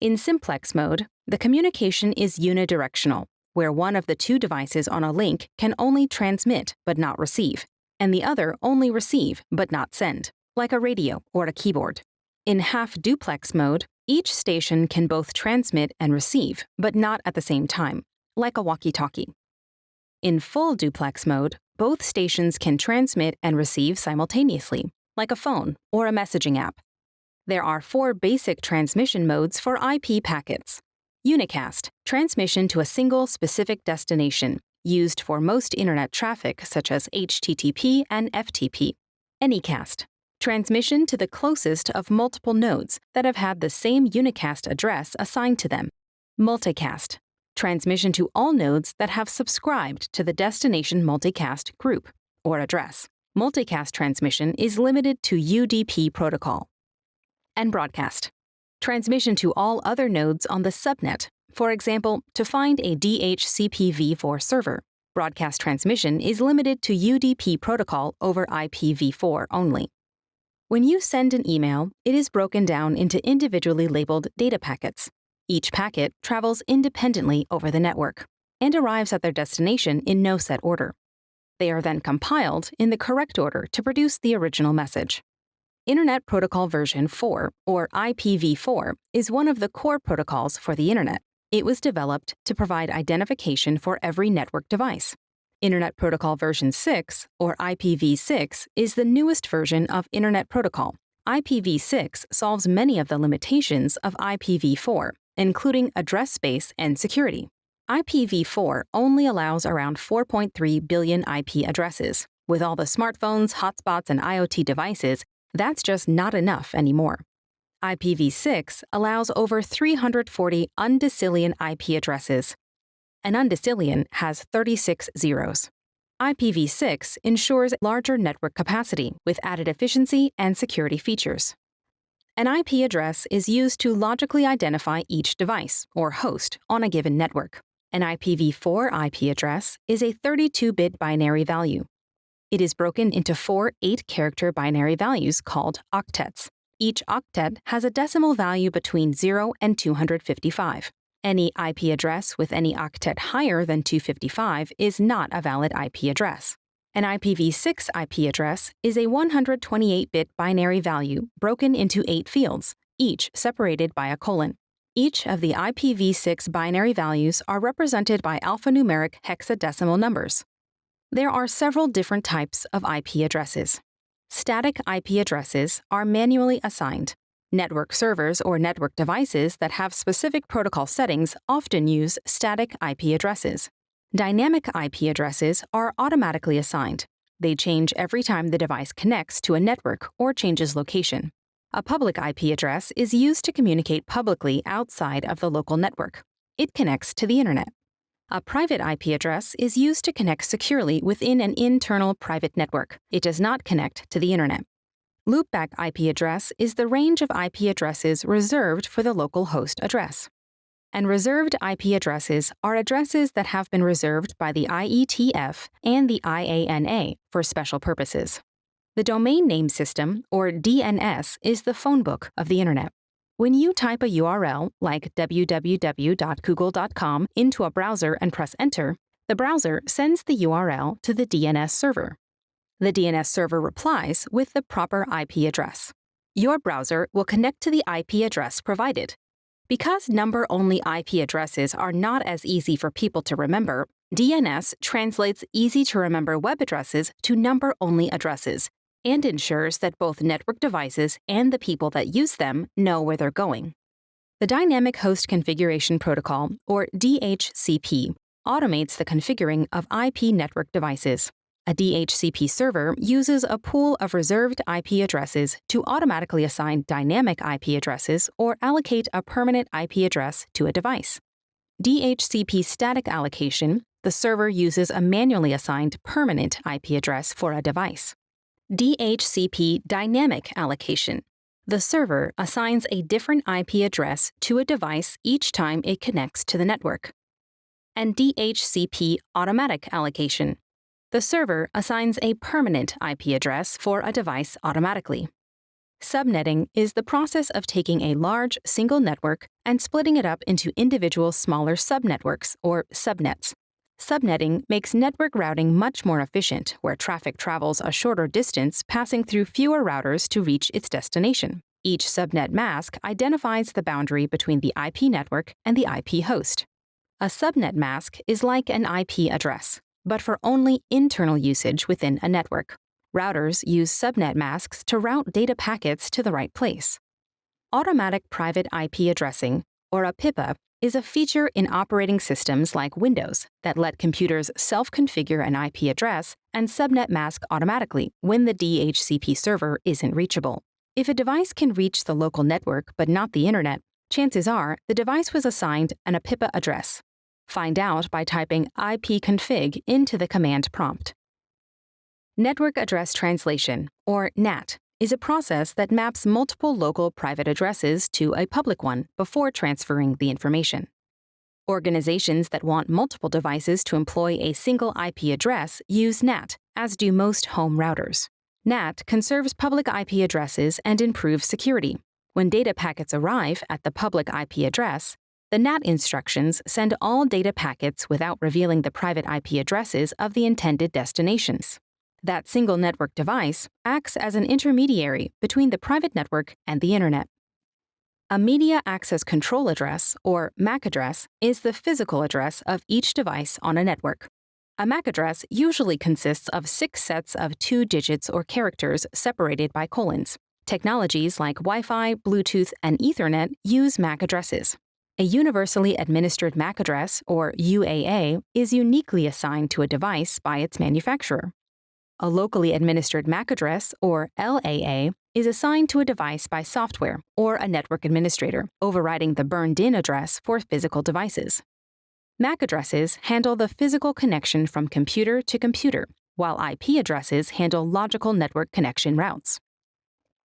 In simplex mode, the communication is unidirectional, where one of the 2 devices on a link can only transmit but not receive, and the other only receive but not send, like a radio or a keyboard. In half-duplex mode, each station can both transmit and receive, but not at the same time, like a walkie-talkie. In full duplex mode, both stations can transmit and receive simultaneously, like a phone or a messaging app. There are 4 basic transmission modes for IP packets. Unicast, transmission to a single specific destination, used for most Internet traffic such as HTTP and FTP. Anycast, transmission to the closest of multiple nodes that have had the same unicast address assigned to them. Multicast, transmission to all nodes that have subscribed to the destination multicast group or address. Multicast transmission is limited to UDP protocol. And broadcast, transmission to all other nodes on the subnet, for example, to find a DHCP-v4 server. Broadcast transmission is limited to UDP protocol over IPv4 only. When you send an email, it is broken down into individually labeled data packets. Each packet travels independently over the network and arrives at their destination in no set order. They are then compiled in the correct order to produce the original message. Internet Protocol version 4, or IPv4, is one of the core protocols for the Internet. It was developed to provide identification for every network device. Internet Protocol version 6, or IPv6, is the newest version of Internet Protocol. IPv6 solves many of the limitations of IPv4, including address space and security. IPv4 only allows around 4.3 billion IP addresses. With all the smartphones, hotspots, and IoT devices, that's just not enough anymore. IPv6 allows over 340 undecillion IP addresses. An undecillion has 36 zeros. IPv6 ensures larger network capacity with added efficiency and security features. An IP address is used to logically identify each device, or host, on a given network. An IPv4 IP address is a 32-bit binary value. It is broken into 4 8-character binary values called octets. Each octet has a decimal value between 0 and 255. Any IP address with any octet higher than 255 is not a valid IP address. An IPv6 IP address is a 128-bit binary value broken into 8 fields, each separated by a colon. Each of the IPv6 binary values are represented by alphanumeric hexadecimal numbers. There are several different types of IP addresses. Static IP addresses are manually assigned. Network servers or network devices that have specific protocol settings often use static IP addresses. Dynamic IP addresses are automatically assigned. They change every time the device connects to a network or changes location. A public IP address is used to communicate publicly outside of the local network. It connects to the internet. A private IP address is used to connect securely within an internal private network. It does not connect to the internet. Loopback IP address is the range of IP addresses reserved for the local host address. And reserved IP addresses are addresses that have been reserved by the IETF and the IANA for special purposes. The Domain Name System, or DNS, is the phone book of the internet. When you type a URL like www.google.com into a browser and press enter, the browser sends the URL to the DNS server. The DNS server replies with the proper IP address. Your browser will connect to the IP address provided. Because number-only IP addresses are not as easy for people to remember, DNS translates easy-to-remember web addresses to number-only addresses and ensures that both network devices and the people that use them know where they're going. The Dynamic Host Configuration Protocol, or DHCP, automates the configuring of IP network devices. A DHCP server uses a pool of reserved IP addresses to automatically assign dynamic IP addresses or allocate a permanent IP address to a device. DHCP static allocation, the server uses a manually assigned permanent IP address for a device. DHCP dynamic allocation, the server assigns a different IP address to a device each time it connects to the network. And DHCP automatic allocation, the server assigns a permanent IP address for a device automatically. Subnetting is the process of taking a large single network and splitting it up into individual smaller subnetworks, or subnets. Subnetting makes network routing much more efficient, where traffic travels a shorter distance passing through fewer routers to reach its destination. Each subnet mask identifies the boundary between the IP network and the IP host. A subnet mask is like an IP address, but for only internal usage within a network. Routers use subnet masks to route data packets to the right place. Automatic Private IP Addressing, or a PIPA, is a feature in operating systems like Windows that let computers self-configure an IP address and subnet mask automatically when the DHCP server isn't reachable. If a device can reach the local network but not the internet, chances are the device was assigned an APIPA address. Find out by typing ipconfig into the command prompt. Network Address Translation, or NAT, is a process that maps multiple local private addresses to a public one before transferring the information. Organizations that want multiple devices to employ a single IP address use NAT, as do most home routers. NAT conserves public IP addresses and improves security. When data packets arrive at the public IP address, the NAT instructions send all data packets without revealing the private IP addresses of the intended destinations. That single network device acts as an intermediary between the private network and the internet. A Media Access Control Address, or MAC address, is the physical address of each device on a network. A MAC address usually consists of 6 sets of 2 digits or characters separated by colons. Technologies like Wi-Fi, Bluetooth, and Ethernet use MAC addresses. A Universally Administered MAC address, or UAA, is uniquely assigned to a device by its manufacturer. A Locally Administered MAC address, or LAA, is assigned to a device by software or a network administrator, overriding the burned-in address for physical devices. MAC addresses handle the physical connection from computer to computer, while IP addresses handle logical network connection routes.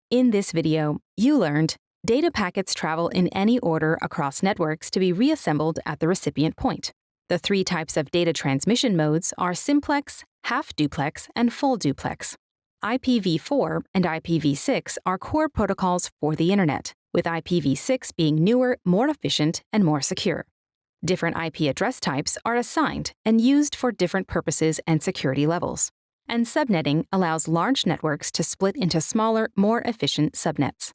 In this video, you learned data packets travel in any order across networks to be reassembled at the recipient point. The three types of data transmission modes are simplex, half-duplex, and full duplex. IPv4 and IPv6 are core protocols for the Internet, with IPv6 being newer, more efficient, and more secure. Different IP address types are assigned and used for different purposes and security levels. And subnetting allows large networks to split into smaller, more efficient subnets.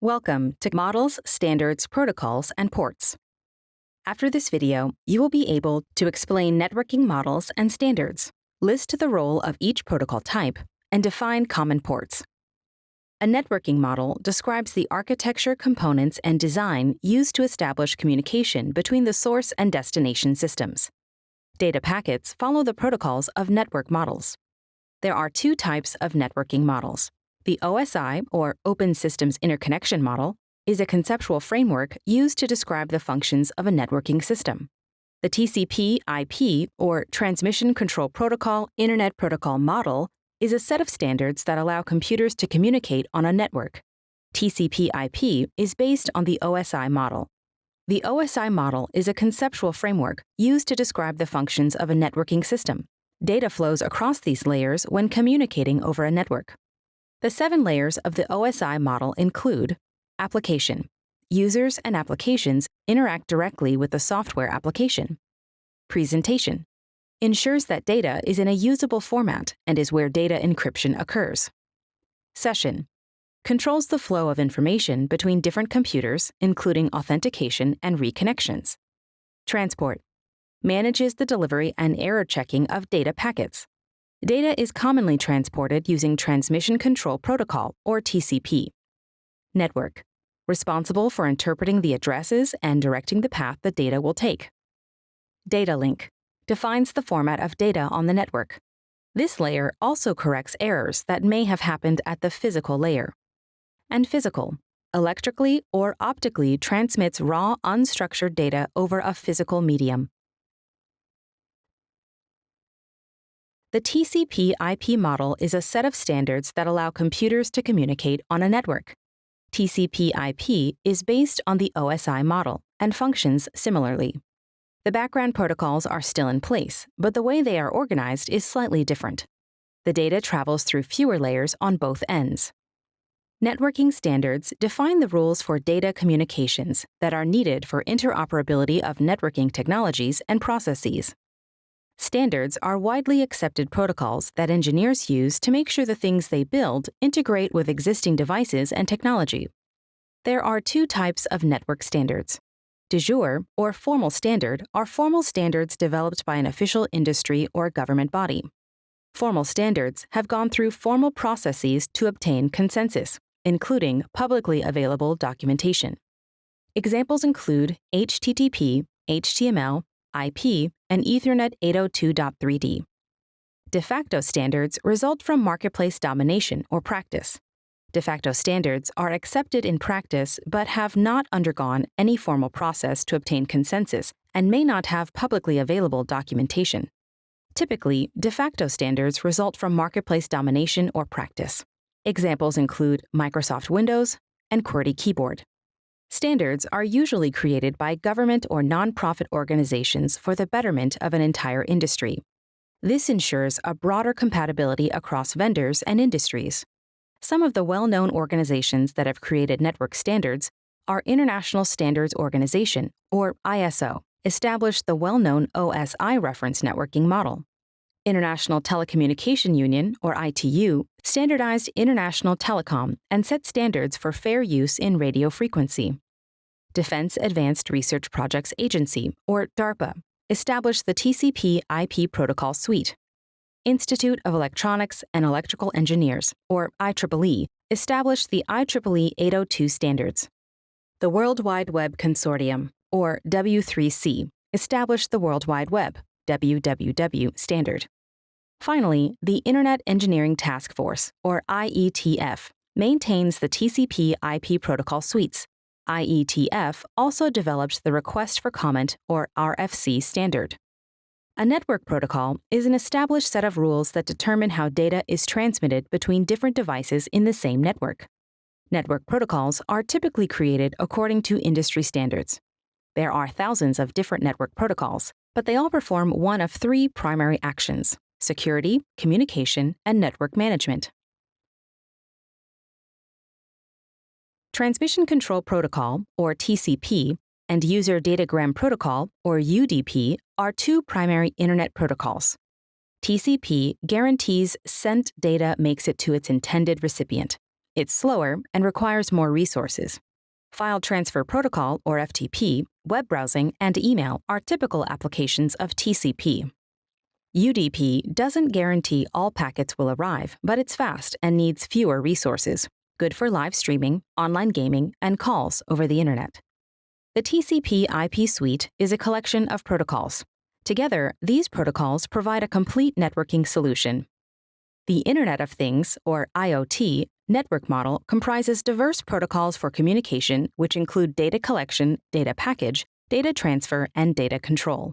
Welcome to Models, Standards, Protocols, and Ports. After this video, you will be able to explain networking models and standards, list the role of each protocol type, and define common ports. A networking model describes the architecture, components, and design used to establish communication between the source and destination systems. Data packets follow the protocols of network models. There are two types of networking models. The OSI, or Open Systems Interconnection Model, is a conceptual framework used to describe the functions of a networking system. The TCP/IP, or Transmission Control Protocol Internet Protocol Model, is a set of standards that allow computers to communicate on a network. TCP/IP is based on the OSI model. The OSI model is a conceptual framework used to describe the functions of a networking system. Data flows across these layers when communicating over a network. The 7 layers of the OSI model include application. Users and applications interact directly with the software application. Presentation. Ensures that data is in a usable format and is where data encryption occurs. Session. Controls the flow of information between different computers, including authentication and reconnections. Transport. Manages the delivery and error checking of data packets. Data is commonly transported using Transmission Control Protocol, or TCP. Network. Responsible for interpreting the addresses and directing the path the data will take. Data link. Defines the format of data on the network. This layer also corrects errors that may have happened at the physical layer. And physical. Electrically or optically transmits raw, unstructured data over a physical medium. The TCP/IP model is a set of standards that allow computers to communicate on a network. TCP/IP is based on the OSI model and functions similarly. The background protocols are still in place, but the way they are organized is slightly different. The data travels through fewer layers on both ends. Networking standards define the rules for data communications that are needed for interoperability of networking technologies and processes. Standards are widely accepted protocols that engineers use to make sure the things they build integrate with existing devices and technology. There are 2 types of network standards. De jure, or formal standard, are formal standards developed by an official industry or government body. Formal standards have gone through formal processes to obtain consensus, including publicly available documentation. Examples include HTTP, HTML, IP, and Ethernet 802.3d. De facto standards result from marketplace domination or practice. De facto standards are accepted in practice but have not undergone any formal process to obtain consensus and may not have publicly available documentation. Typically, de facto standards result from marketplace domination or practice. Examples include Microsoft Windows and QWERTY keyboard. Standards are usually created by government or nonprofit organizations for the betterment of an entire industry. This ensures a broader compatibility across vendors and industries. Some of the well-known organizations that have created network standards are International Standards Organization, or ISO, established the well-known OSI reference networking model. International Telecommunication Union, or ITU, standardized international telecom and set standards for fair use in radio frequency. Defense Advanced Research Projects Agency, or DARPA, established the TCP/IP protocol suite. Institute of Electronics and Electrical Engineers, or IEEE, established the IEEE 802 standards. The World Wide Web Consortium, or W3C, established the World Wide Web, WWW, standard. Finally, the Internet Engineering Task Force, or IETF, maintains the TCP/IP protocol suites. IETF also developed the Request for Comment, or RFC, standard. A network protocol is an established set of rules that determine how data is transmitted between different devices in the same network. Network protocols are typically created according to industry standards. There are thousands of different network protocols, but they all perform one of three primary actions: security, communication, and network management. Transmission Control Protocol, or TCP, and User Datagram Protocol, or UDP, are two primary Internet protocols. TCP guarantees sent data makes it to its intended recipient. It's slower and requires more resources. File Transfer Protocol, or FTP, web browsing, and email are typical applications of TCP. UDP doesn't guarantee all packets will arrive, but it's fast and needs fewer resources, good for live streaming, online gaming, and calls over the Internet. The TCP/IP suite is a collection of protocols. Together, these protocols provide a complete networking solution. The Internet of Things, or IoT, network model comprises diverse protocols for communication, which include data collection, data package, data transfer, and data control.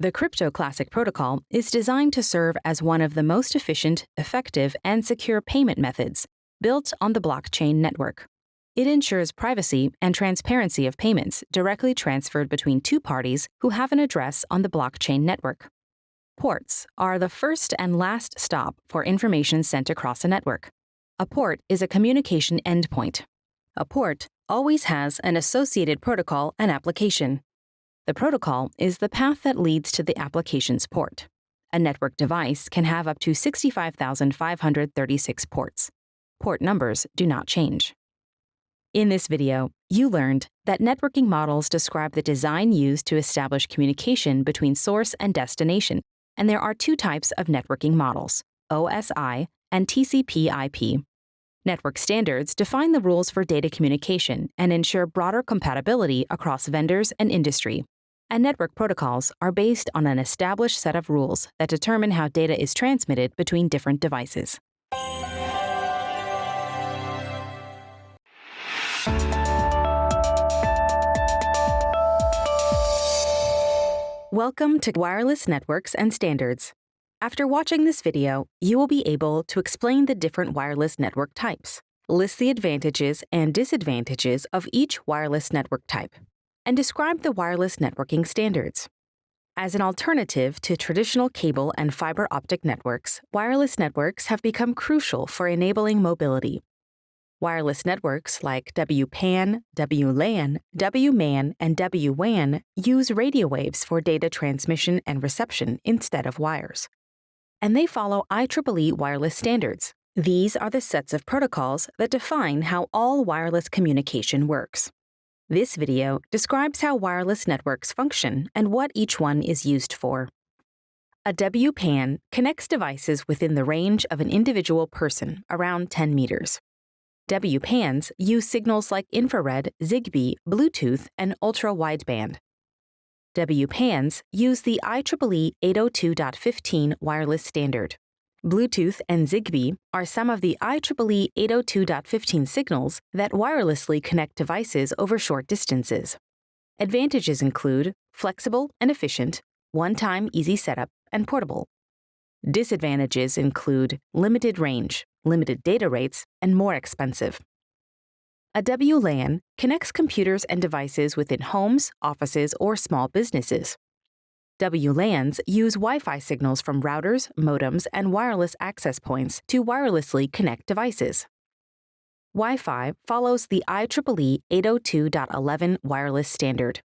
The Crypto Classic protocol is designed to serve as one of the most efficient, effective, and secure payment methods, built on the blockchain network. It ensures privacy and transparency of payments directly transferred between two parties who have an address on the blockchain network. Ports are the first and last stop for information sent across a network. A port is a communication endpoint. A port always has an associated protocol and application. The protocol is the path that leads to the application's port. A network device can have up to 65,536 ports. Port numbers do not change. In this video, you learned that networking models describe the design used to establish communication between source and destination, and there are two types of networking models, OSI and TCP/IP. Network standards define the rules for data communication and ensure broader compatibility across vendors and industry. And network protocols are based on an established set of rules that determine how data is transmitted between different devices. Welcome to Wireless Networks and Standards. After watching this video, you will be able to explain the different wireless network types, list the advantages and disadvantages of each wireless network type, and describe the wireless networking standards. As an alternative to traditional cable and fiber optic networks, wireless networks have become crucial for enabling mobility. Wireless networks like WPAN, WLAN, WMAN, and WWAN use radio waves for data transmission and reception instead of wires. And they follow IEEE wireless standards. These are the sets of protocols that define how all wireless communication works. This video describes how wireless networks function and what each one is used for. A WPAN connects devices within the range of an individual person, around 10 meters. WPANs use signals like infrared, Zigbee, Bluetooth, and ultra-wideband. WPANs use the IEEE 802.15 wireless standard. Bluetooth and Zigbee are some of the IEEE 802.15 signals that wirelessly connect devices over short distances. Advantages include flexible and efficient, one-time easy setup, and portable. Disadvantages include limited range, limited data rates, and more expensive. A WLAN connects computers and devices within homes, offices, or small businesses. WLANs use Wi-Fi signals from routers, modems, and wireless access points to wirelessly connect devices. Wi-Fi follows the IEEE 802.11 wireless standard.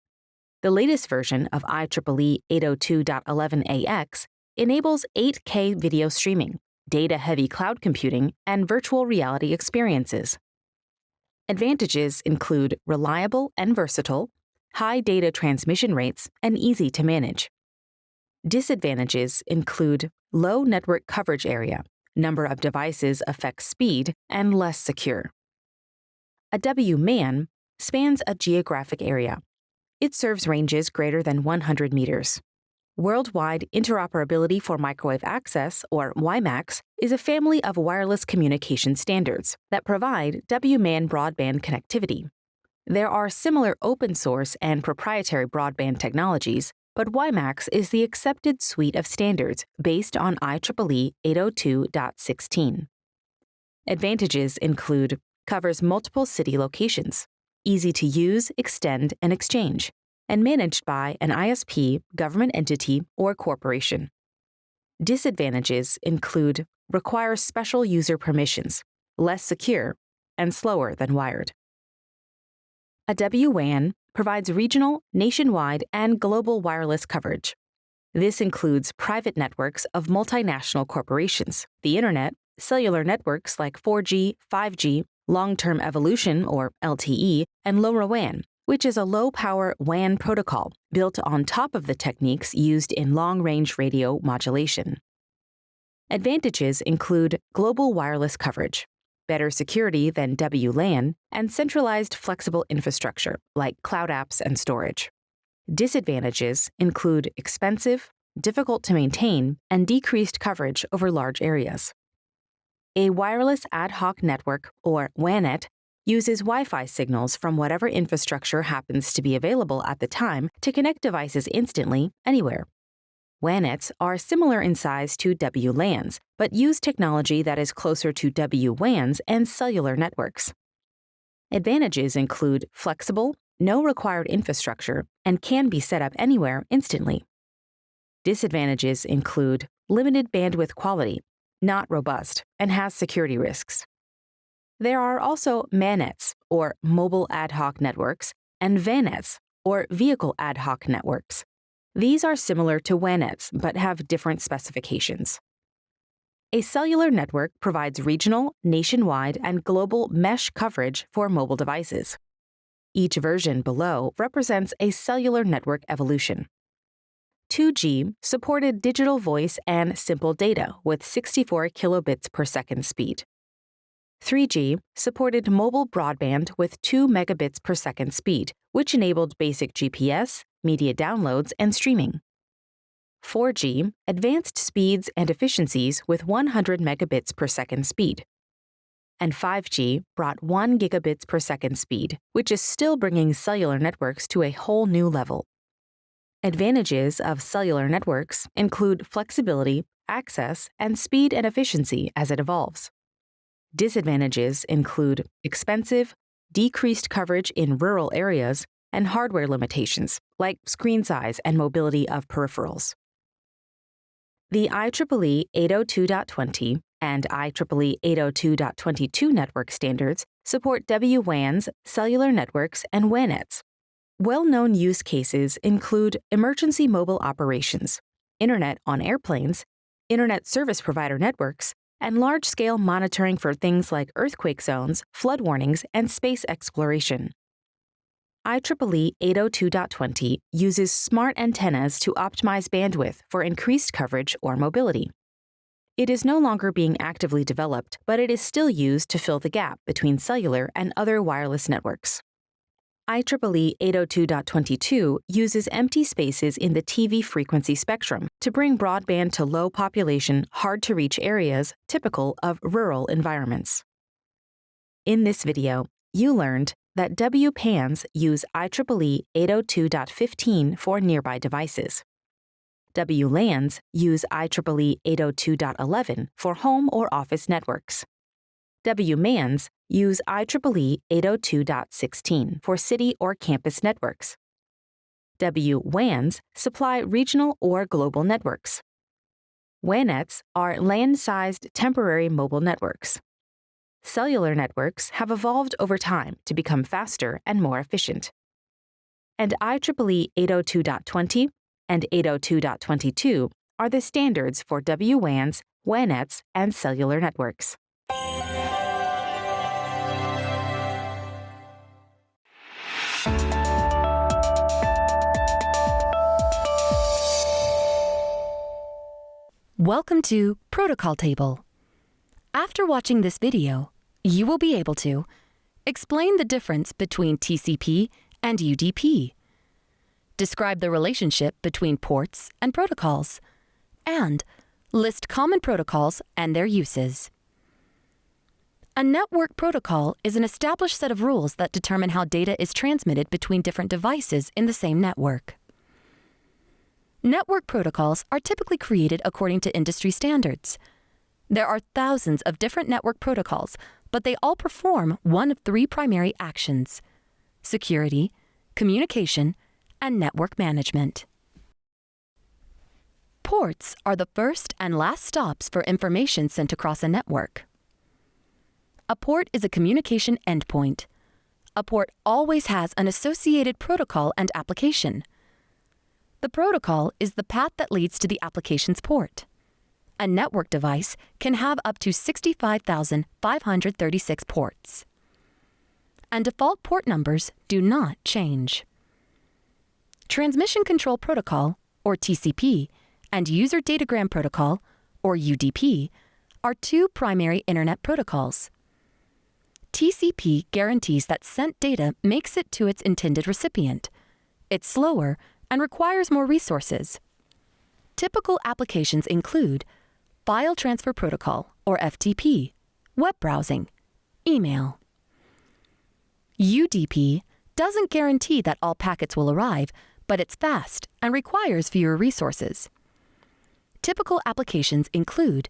The latest version of IEEE 802.11ax enables 8K video streaming, data-heavy cloud computing, and virtual reality experiences. Advantages include reliable and versatile, high data transmission rates, and easy to manage. Disadvantages include low network coverage area, number of devices affects speed, and less secure. A WMAN spans a geographic area. It serves ranges greater than 100 meters. Worldwide Interoperability for Microwave Access, or WiMAX, is a family of wireless communication standards that provide WMAN broadband connectivity. There are similar open-source and proprietary broadband technologies, but WiMAX is the accepted suite of standards based on IEEE 802.16. Advantages include covers multiple city locations, easy to use, extend, and exchange, and managed by an ISP, government entity, or corporation. Disadvantages include require special user permissions, less secure, and slower than wired. A WWAN provides regional, nationwide, and global wireless coverage. This includes private networks of multinational corporations, the Internet, cellular networks like 4G, 5G, long-term evolution, or LTE, and LoRaWAN, which is a low-power WAN protocol built on top of the techniques used in long-range radio modulation. Advantages include global wireless coverage, better security than WLAN, and centralized flexible infrastructure like cloud apps and storage. Disadvantages include expensive, difficult to maintain, and decreased coverage over large areas. A wireless ad hoc network, or WANET, uses Wi-Fi signals from whatever infrastructure happens to be available at the time to connect devices instantly, anywhere. WANETs are similar in size to WLANs, but use technology that is closer to WWANs and cellular networks. Advantages include flexible, no required infrastructure, and can be set up anywhere instantly. Disadvantages include limited bandwidth quality, not robust, and has security risks. There are also MANETs, or mobile ad hoc networks, and VANETs, or vehicle ad hoc networks. These are similar to WANETs but have different specifications. A cellular network provides regional, nationwide, and global mesh coverage for mobile devices. Each version below represents a cellular network evolution. 2G supported digital voice and simple data with 64 kilobits per second speed. 3G supported mobile broadband with 2 megabits per second speed, which enabled basic GPS, media downloads, and streaming. 4G advanced speeds and efficiencies with 100 megabits per second speed. And 5G brought 1 gigabits per second speed, which is still bringing cellular networks to a whole new level. Advantages of cellular networks include flexibility, access, and speed and efficiency as it evolves. Disadvantages include expensive, decreased coverage in rural areas, and hardware limitations, like screen size and mobility of peripherals. The IEEE 802.20 and IEEE 802.22 network standards support WWANs, cellular networks, and WANETs. Well-known use cases include emergency mobile operations, internet on airplanes, internet service provider networks, and large-scale monitoring for things like earthquake zones, flood warnings, and space exploration. IEEE 802.20 uses smart antennas to optimize bandwidth for increased coverage or mobility. It is no longer being actively developed, but it is still used to fill the gap between cellular and other wireless networks. IEEE 802.22 uses empty spaces in the TV frequency spectrum to bring broadband to low-population, hard-to-reach areas typical of rural environments. In this video, you learned that WPANs use IEEE 802.15 for nearby devices. WLANs use IEEE 802.11 for home or office networks. WMANs use IEEE 802.16 for city or campus networks. WWANs supply regional or global networks. WANETs are land-sized temporary mobile networks. Cellular networks have evolved over time to become faster and more efficient. And IEEE 802.20 and 802.22 are the standards for WWANs, WANETs, and cellular networks. Welcome to Protocol Table. After watching this video, you will be able to explain the difference between TCP and UDP, describe the relationship between ports and protocols, and list common protocols and their uses. A network protocol is an established set of rules that determine how data is transmitted between different devices in the same network. Network protocols are typically created according to industry standards. There are thousands of different network protocols, but they all perform one of three primary actions: security, communication, and network management. Ports are the first and last stops for information sent across a network. A port is a communication endpoint. A port always has an associated protocol and application. The protocol is the path that leads to the application's port. A network device can have up to 65,536 ports. And default port numbers do not change. Transmission Control Protocol, or TCP, and User Datagram Protocol, or UDP, are two primary Internet protocols. TCP guarantees that sent data makes it to its intended recipient. It's slower and requires more resources. Typical applications include File Transfer Protocol, or FTP, web browsing, email. UDP doesn't guarantee that all packets will arrive, but it's fast and requires fewer resources. Typical applications include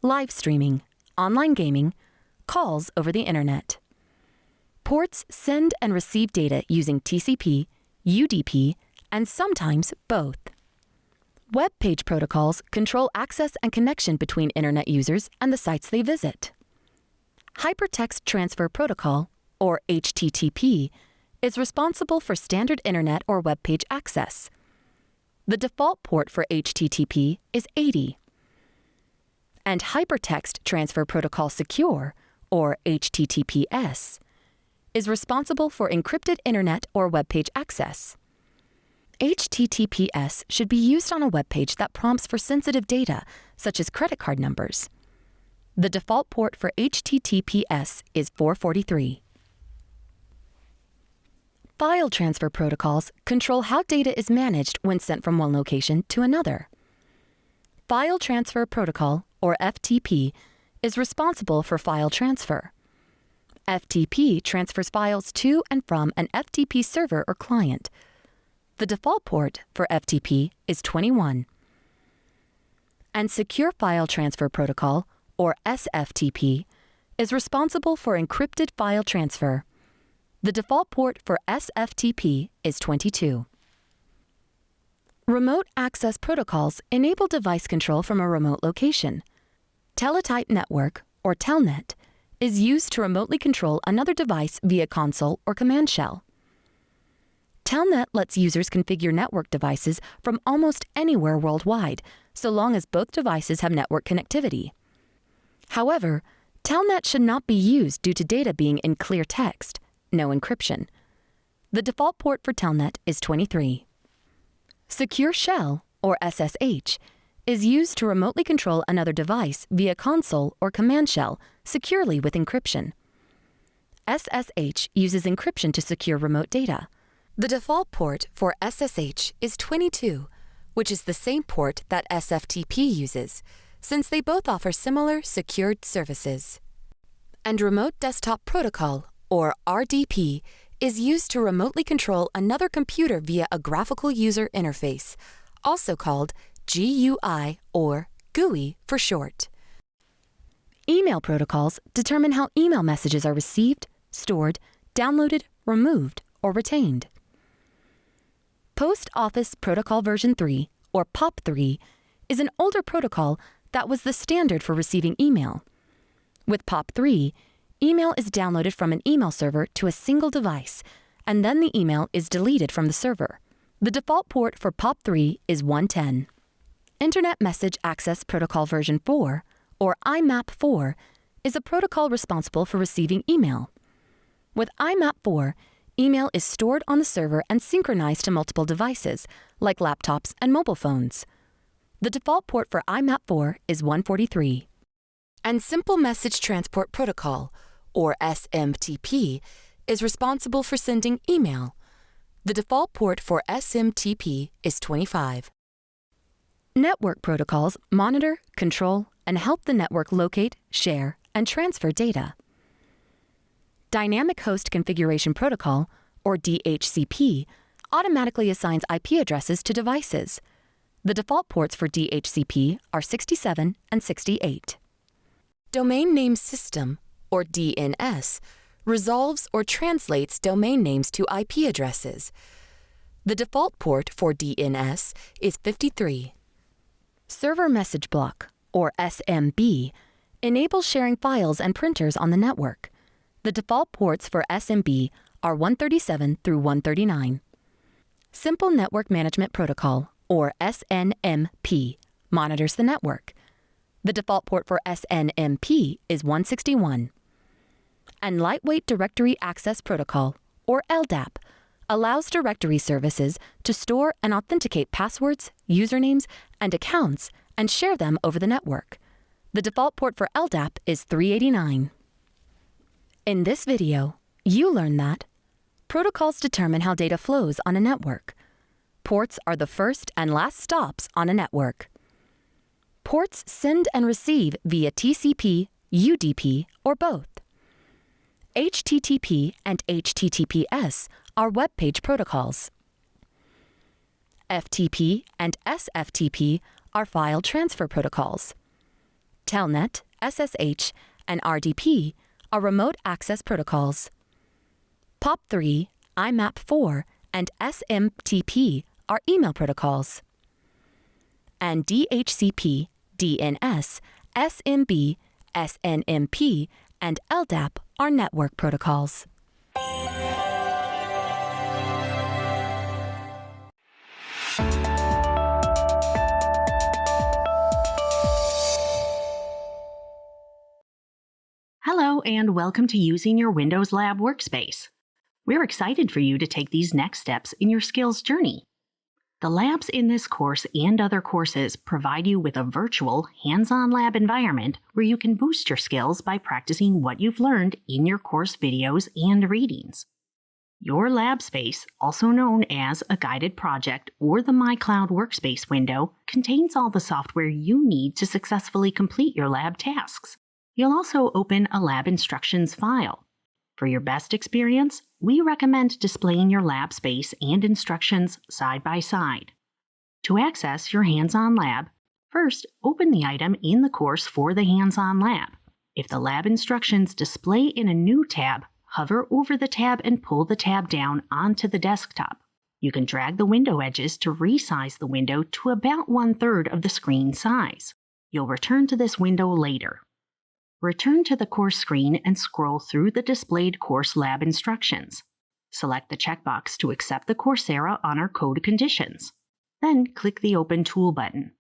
live streaming, online gaming, calls over the internet. Ports send and receive data using TCP, UDP, and sometimes both. Web page protocols control access and connection between internet users and the sites they visit. Hypertext Transfer Protocol, or HTTP, is responsible for standard internet or web page access. The default port for HTTP is 80. And Hypertext Transfer Protocol Secure, or HTTPS, is responsible for encrypted internet or web page access. HTTPS should be used on a web page that prompts for sensitive data, such as credit card numbers. The default port for HTTPS is 443. File transfer protocols control how data is managed when sent from one location to another. File Transfer Protocol, or FTP, is responsible for file transfer. FTP transfers files to and from an FTP server or client. The default port for FTP is 21. And Secure File Transfer Protocol, or SFTP, is responsible for encrypted file transfer. The default port for SFTP is 22. Remote access protocols enable device control from a remote location. Teletype network, or Telnet, is used to remotely control another device via console or command shell. Telnet lets users configure network devices from almost anywhere worldwide, so long as both devices have network connectivity. However, Telnet should not be used due to data being in clear text, no encryption. The default port for Telnet is 23. Secure Shell, or SSH, is used to remotely control another device via console or command shell securely with encryption. SSH uses encryption to secure remote data. The default port for SSH is 22, which is the same port that SFTP uses, since they both offer similar secured services. And Remote Desktop Protocol, or RDP, is used to remotely control another computer via a graphical user interface, also called GUI or GUI for short. Email protocols determine how email messages are received, stored, downloaded, removed, or retained. Post Office Protocol version 3, or POP3, is an older protocol that was the standard for receiving email. With POP3, email is downloaded from an email server to a single device, and then the email is deleted from the server. The default port for POP3 is 110. Internet Message Access Protocol version 4, or IMAP4, is a protocol responsible for receiving email. With IMAP4, email is stored on the server and synchronized to multiple devices, like laptops and mobile phones. The default port for IMAP4 is 143. And Simple Message Transport Protocol, or SMTP, is responsible for sending email. The default port for SMTP is 25. Network protocols monitor, control, and help the network locate, share, and transfer data. Dynamic Host Configuration Protocol, or DHCP, automatically assigns IP addresses to devices. The default ports for DHCP are 67 and 68. Domain Name System, or DNS, resolves or translates domain names to IP addresses. The default port for DNS is 53. Server Message Block, or SMB, enables sharing files and printers on the network. The default ports for SMB are 137 through 139. Simple Network Management Protocol, or SNMP, monitors the network. The default port for SNMP is 161. And Lightweight Directory Access Protocol, or LDAP, allows directory services to store and authenticate passwords, usernames, and accounts and share them over the network. The default port for LDAP is 389. In this video, you learn that protocols determine how data flows on a network. Ports are the first and last stops on a network. Ports send and receive via TCP, UDP, or both. HTTP and HTTPS are web page protocols. FTP and SFTP are file transfer protocols. Telnet, SSH, and RDP are remote access protocols. POP3, IMAP4, and SMTP are email protocols. And DHCP, DNS, SMB, SNMP, and LDAP are network protocols. Hello and welcome to Using Your Windows Lab Workspace. We're excited for you to take these next steps in your skills journey. The labs in this course and other courses provide you with a virtual, hands-on lab environment where you can boost your skills by practicing what you've learned in your course videos and readings. Your lab space, also known as a guided project or the My Cloud Workspace window, contains all the software you need to successfully complete your lab tasks. You'll also open a lab instructions file. For your best experience, we recommend displaying your lab space and instructions side by side. To access your hands-on lab, first open the item in the course for the hands-on lab. If the lab instructions display in a new tab, hover over the tab and pull the tab down onto the desktop. You can drag the window edges to resize the window to about 1/3 of the screen size. You'll return to this window later. Return to the course screen and scroll through the displayed course lab instructions. Select the checkbox to accept the Coursera Honor Code conditions. Then click the Open Tool button.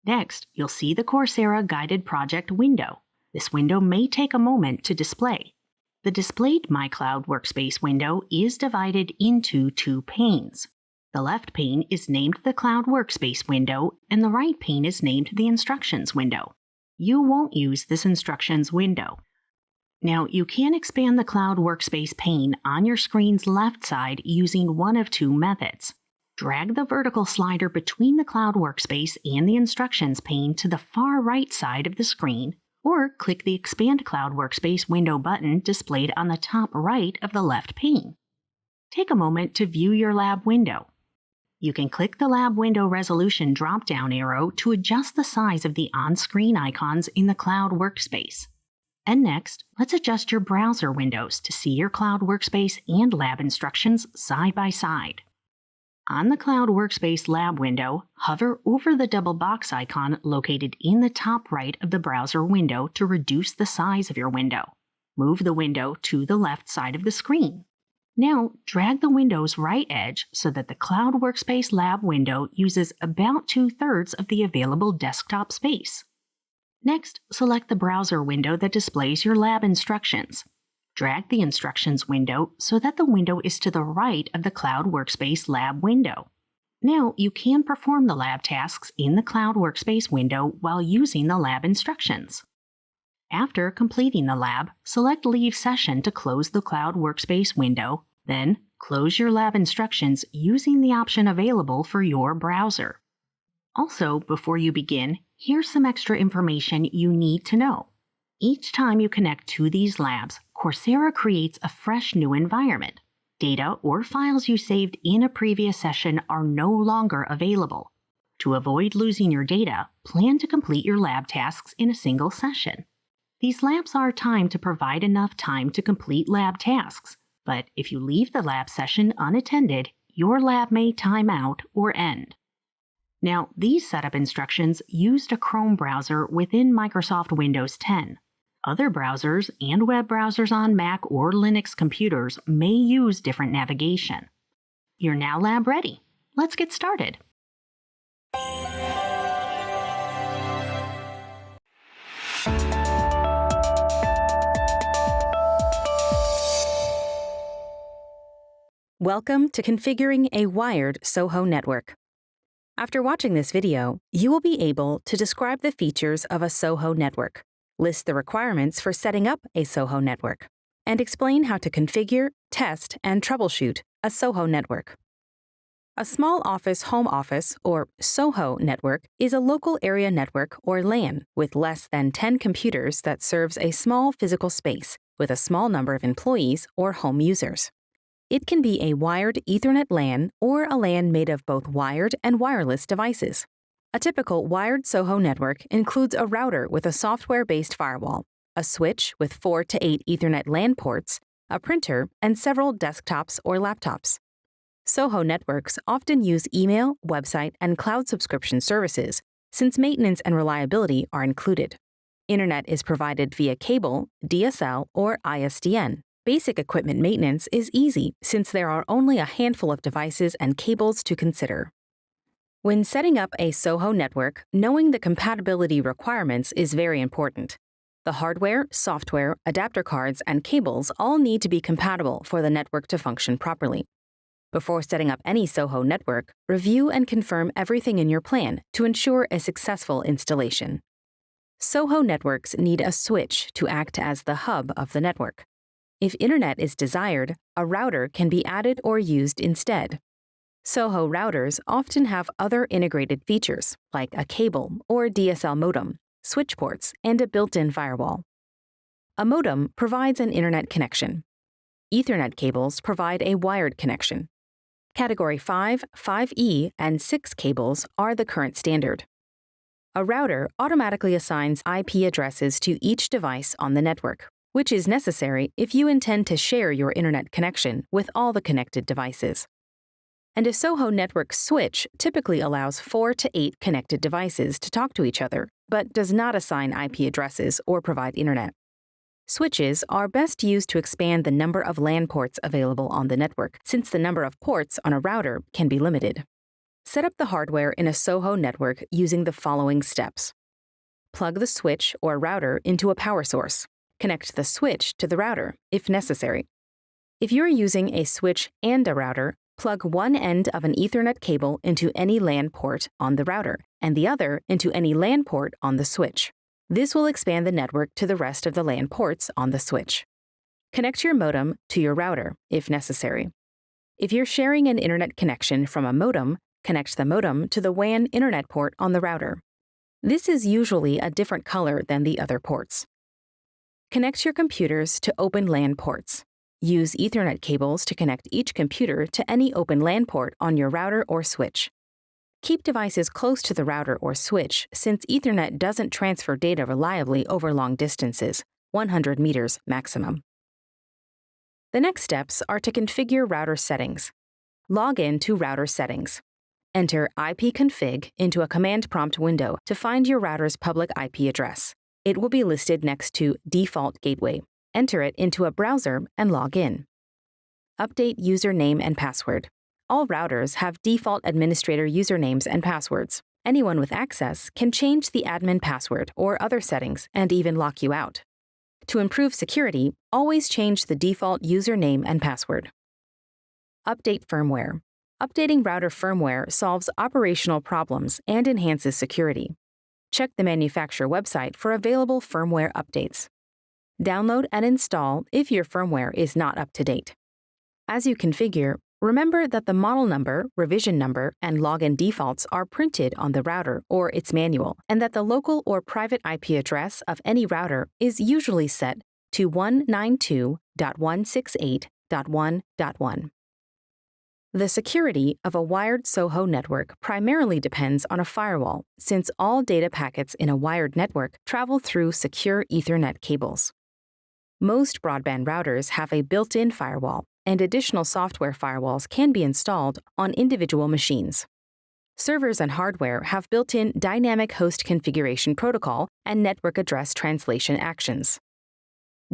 Next, you'll see the Coursera Guided Project window. This window may take a moment to display. The displayed My Cloud Workspace window is divided into two panes. The left pane is named the Cloud Workspace window, and the right pane is named the Instructions window. You won't use this Instructions window. Now, you can expand the Cloud Workspace pane on your screen's left side using one of two methods. Drag the vertical slider between the Cloud Workspace and the Instructions pane to the far right side of the screen, or click the Expand Cloud Workspace window button displayed on the top right of the left pane. Take a moment to view your lab window. You can click the lab window resolution drop-down arrow to adjust the size of the on-screen icons in the Cloud Workspace. And next, let's adjust your browser windows to see your Cloud Workspace and lab instructions side by side. On the Cloud Workspace lab window, hover over the double box icon located in the top right of the browser window to reduce the size of your window. Move the window to the left side of the screen. Now, drag the window's right edge so that the Cloud Workspace lab window uses about 2/3 of the available desktop space. Next, select the browser window that displays your lab instructions. Drag the Instructions window so that the window is to the right of the Cloud Workspace lab window. Now, you can perform the lab tasks in the Cloud Workspace window while using the lab instructions. After completing the lab, select Leave Session to close the Cloud Workspace window, then close your lab instructions using the option available for your browser. Also, before you begin, here's some extra information you need to know. Each time you connect to these labs, Coursera creates a fresh new environment. Data or files you saved in a previous session are no longer available. To avoid losing your data, plan to complete your lab tasks in a single session. These labs are timed to provide enough time to complete lab tasks, but if you leave the lab session unattended, your lab may time out or end. Now, these setup instructions used a Chrome browser within Microsoft Windows 10. Other browsers and web browsers on Mac or Linux computers may use different navigation. You're now lab ready. Let's get started. Welcome to configuring a wired SOHO network. After watching this video, you will be able to describe the features of a SOHO network, list the requirements for setting up a SOHO network, and explain how to configure, test, and troubleshoot a SOHO network. A small office home office, or SOHO network, is a local area network or LAN with less than 10 computers that serves a small physical space with a small number of employees or home users. It can be a wired Ethernet LAN or a LAN made of both wired and wireless devices. A typical wired SOHO network includes a router with a software-based firewall, a switch with 4 to 8 Ethernet LAN ports, a printer, and several desktops or laptops. SOHO networks often use email, website, and cloud subscription services, since maintenance and reliability are included. Internet is provided via cable, DSL, or ISDN. Basic equipment maintenance is easy since there are only a handful of devices and cables to consider. When setting up a SOHO network, knowing the compatibility requirements is very important. The hardware, software, adapter cards, and cables all need to be compatible for the network to function properly. Before setting up any SOHO network, review and confirm everything in your plan to ensure a successful installation. SOHO networks need a switch to act as the hub of the network. If internet is desired, a router can be added or used instead. SOHO routers often have other integrated features, like a cable or DSL modem, switch ports, and a built-in firewall. A modem provides an internet connection. Ethernet cables provide a wired connection. Category 5, 5E, and 6 cables are the current standard. A router automatically assigns IP addresses to each device on the network, which is necessary if you intend to share your internet connection with all the connected devices. And a SOHO network switch typically allows 4 to 8 connected devices to talk to each other, but does not assign IP addresses or provide internet. Switches are best used to expand the number of LAN ports available on the network, since the number of ports on a router can be limited. Set up the hardware in a SOHO network using the following steps. Plug the switch or router into a power source. Connect the switch to the router, if necessary. If you're using a switch and a router, plug one end of an Ethernet cable into any LAN port on the router, and the other into any LAN port on the switch. This will expand the network to the rest of the LAN ports on the switch. Connect your modem to your router, if necessary. If you're sharing an internet connection from a modem, connect the modem to the WAN internet port on the router. This is usually a different color than the other ports. Connect your computers to open LAN ports. Use Ethernet cables to connect each computer to any open LAN port on your router or switch. Keep devices close to the router or switch since Ethernet doesn't transfer data reliably over long distances, 100 meters maximum. The next steps are to configure router settings. Log in to Router Settings. Enter ipconfig into a command prompt window to find your router's public IP address. It will be listed next to Default Gateway. Enter it into a browser and log in. Update username and password. All routers have default administrator usernames and passwords. Anyone with access can change the admin password or other settings and even lock you out. To improve security, always change the default username and password. Update firmware. Updating router firmware solves operational problems and enhances security. Check the manufacturer website for available firmware updates. Download and install if your firmware is not up to date. As you configure, remember that the model number, revision number, and login defaults are printed on the router or its manual, and that the local or private IP address of any router is usually set to 192.168.1.1. The security of a wired SOHO network primarily depends on a firewall, since all data packets in a wired network travel through secure Ethernet cables. Most broadband routers have a built-in firewall, and additional software firewalls can be installed on individual machines. Servers and hardware have built-in dynamic host configuration protocol and network address translation actions.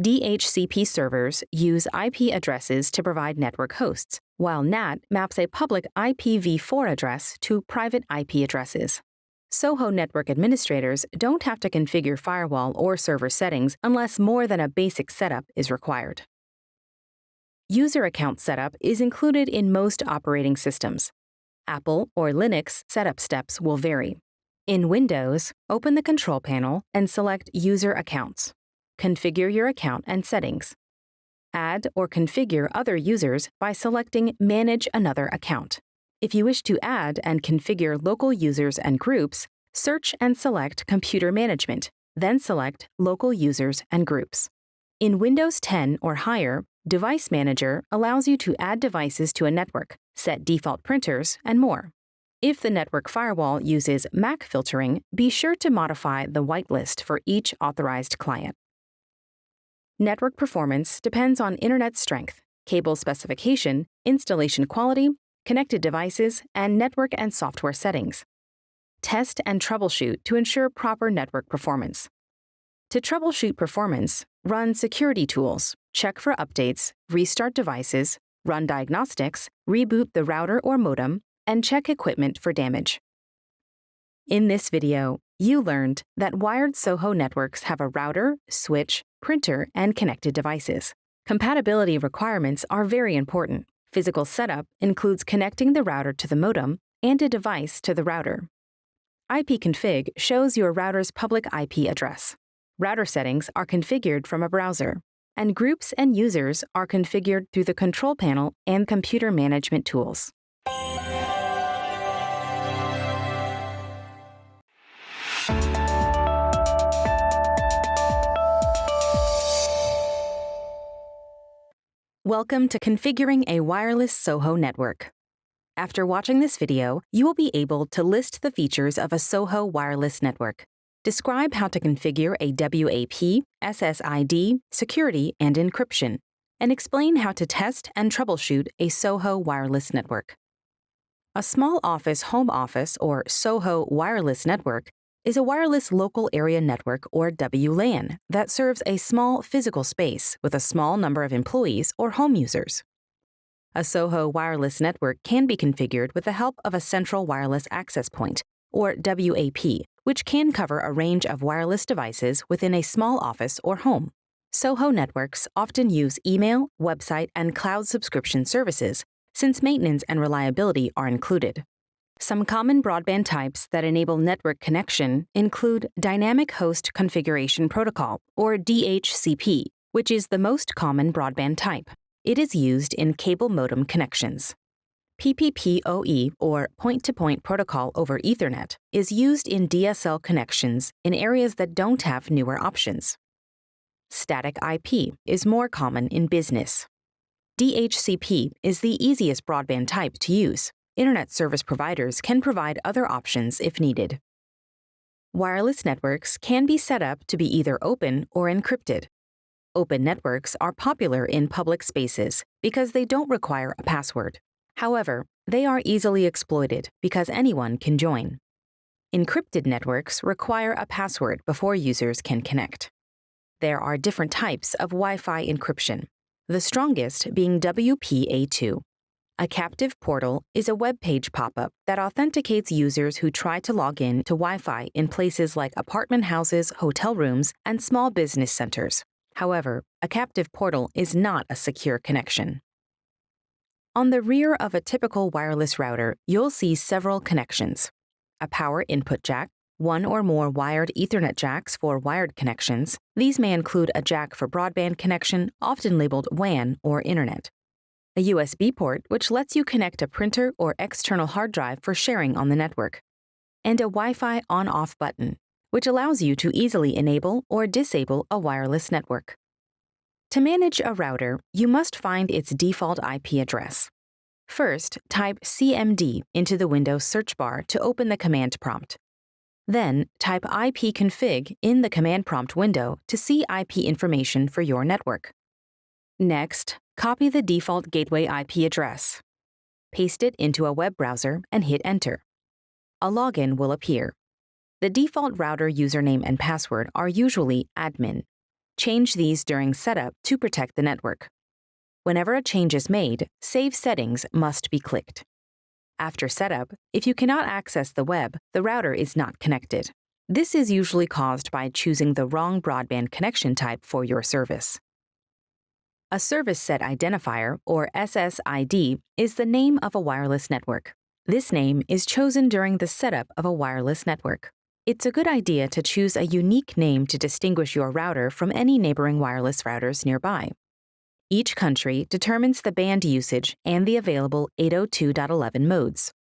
DHCP servers use IP addresses to provide network hosts, while NAT maps a public IPv4 address to private IP addresses. SOHO network administrators don't have to configure firewall or server settings unless more than a basic setup is required. User account setup is included in most operating systems. Apple or Linux setup steps will vary. In Windows, open the control panel and select User Accounts. Configure your account and settings. Add or configure other users by selecting Manage Another Account. If you wish to add and configure local users and groups, search and select Computer Management, then select Local Users and Groups. In Windows 10 or higher, Device Manager allows you to add devices to a network, set default printers, and more. If the network firewall uses MAC filtering, be sure to modify the whitelist for each authorized client. Network performance depends on internet strength, cable specification, installation quality, connected devices, and network and software settings. Test and troubleshoot to ensure proper network performance. To troubleshoot performance, run security tools, check for updates, restart devices, run diagnostics, reboot the router or modem, and check equipment for damage. In this video, you learned that wired SOHO networks have a router, switch, printer, and connected devices. Compatibility requirements are very important. Physical setup includes connecting the router to the modem and a device to the router. ipconfig shows your router's public IP address. Router settings are configured from a browser, and groups and users are configured through the control panel and computer management tools. Welcome to configuring a wireless SOHO network. After watching this video, you will be able to list the features of a SOHO wireless network, describe how to configure a WAP, SSID, security, and encryption, and explain how to test and troubleshoot a SOHO wireless network. A small office home office or SOHO wireless network is a wireless local area network or WLAN that serves a small physical space with a small number of employees or home users. A SOHO wireless network can be configured with the help of a central wireless access point, or WAP, which can cover a range of wireless devices within a small office or home. SOHO networks often use email, website, and cloud subscription services, since maintenance and reliability are included. Some common broadband types that enable network connection include Dynamic Host Configuration Protocol, or DHCP, which is the most common broadband type. It is used in cable modem connections. PPPoE, or Point-to-Point Protocol over Ethernet, is used in DSL connections in areas that don't have newer options. Static IP is more common in business. DHCP is the easiest broadband type to use. Internet service providers can provide other options if needed. Wireless networks can be set up to be either open or encrypted. Open networks are popular in public spaces because they don't require a password. However, they are easily exploited because anyone can join. Encrypted networks require a password before users can connect. There are different types of Wi-Fi encryption, the strongest being WPA2. A captive portal is a web page pop-up that authenticates users who try to log in to Wi-Fi in places like apartment houses, hotel rooms, and small business centers. However, a captive portal is not a secure connection. On the rear of a typical wireless router, you'll see several connections: a power input jack, one or more wired Ethernet jacks for wired connections. These may include a jack for broadband connection, often labeled WAN or Internet. a USB port which lets you connect a printer or external hard drive for sharing on the network, and a Wi-Fi on-off button, which allows you to easily enable or disable a wireless network. To manage a router, you must find its default IP address. First, type CMD into the Windows search bar to open the command prompt. Then, type ipconfig in the command prompt window to see IP information for your network. Next, copy the default gateway IP address. Paste it into a web browser and hit Enter. A login will appear. The default router username and password are usually admin. Change these during setup to protect the network. Whenever a change is made, Save Settings must be clicked. After setup, if you cannot access the web, the router is not connected. This is usually caused by choosing the wrong broadband connection type for your service. A Service Set Identifier, or SSID, is the name of a wireless network. This name is chosen during the setup of a wireless network. It's a good idea to choose a unique name to distinguish your router from any neighboring wireless routers nearby. Each country determines the band usage and the available 802.11 modes.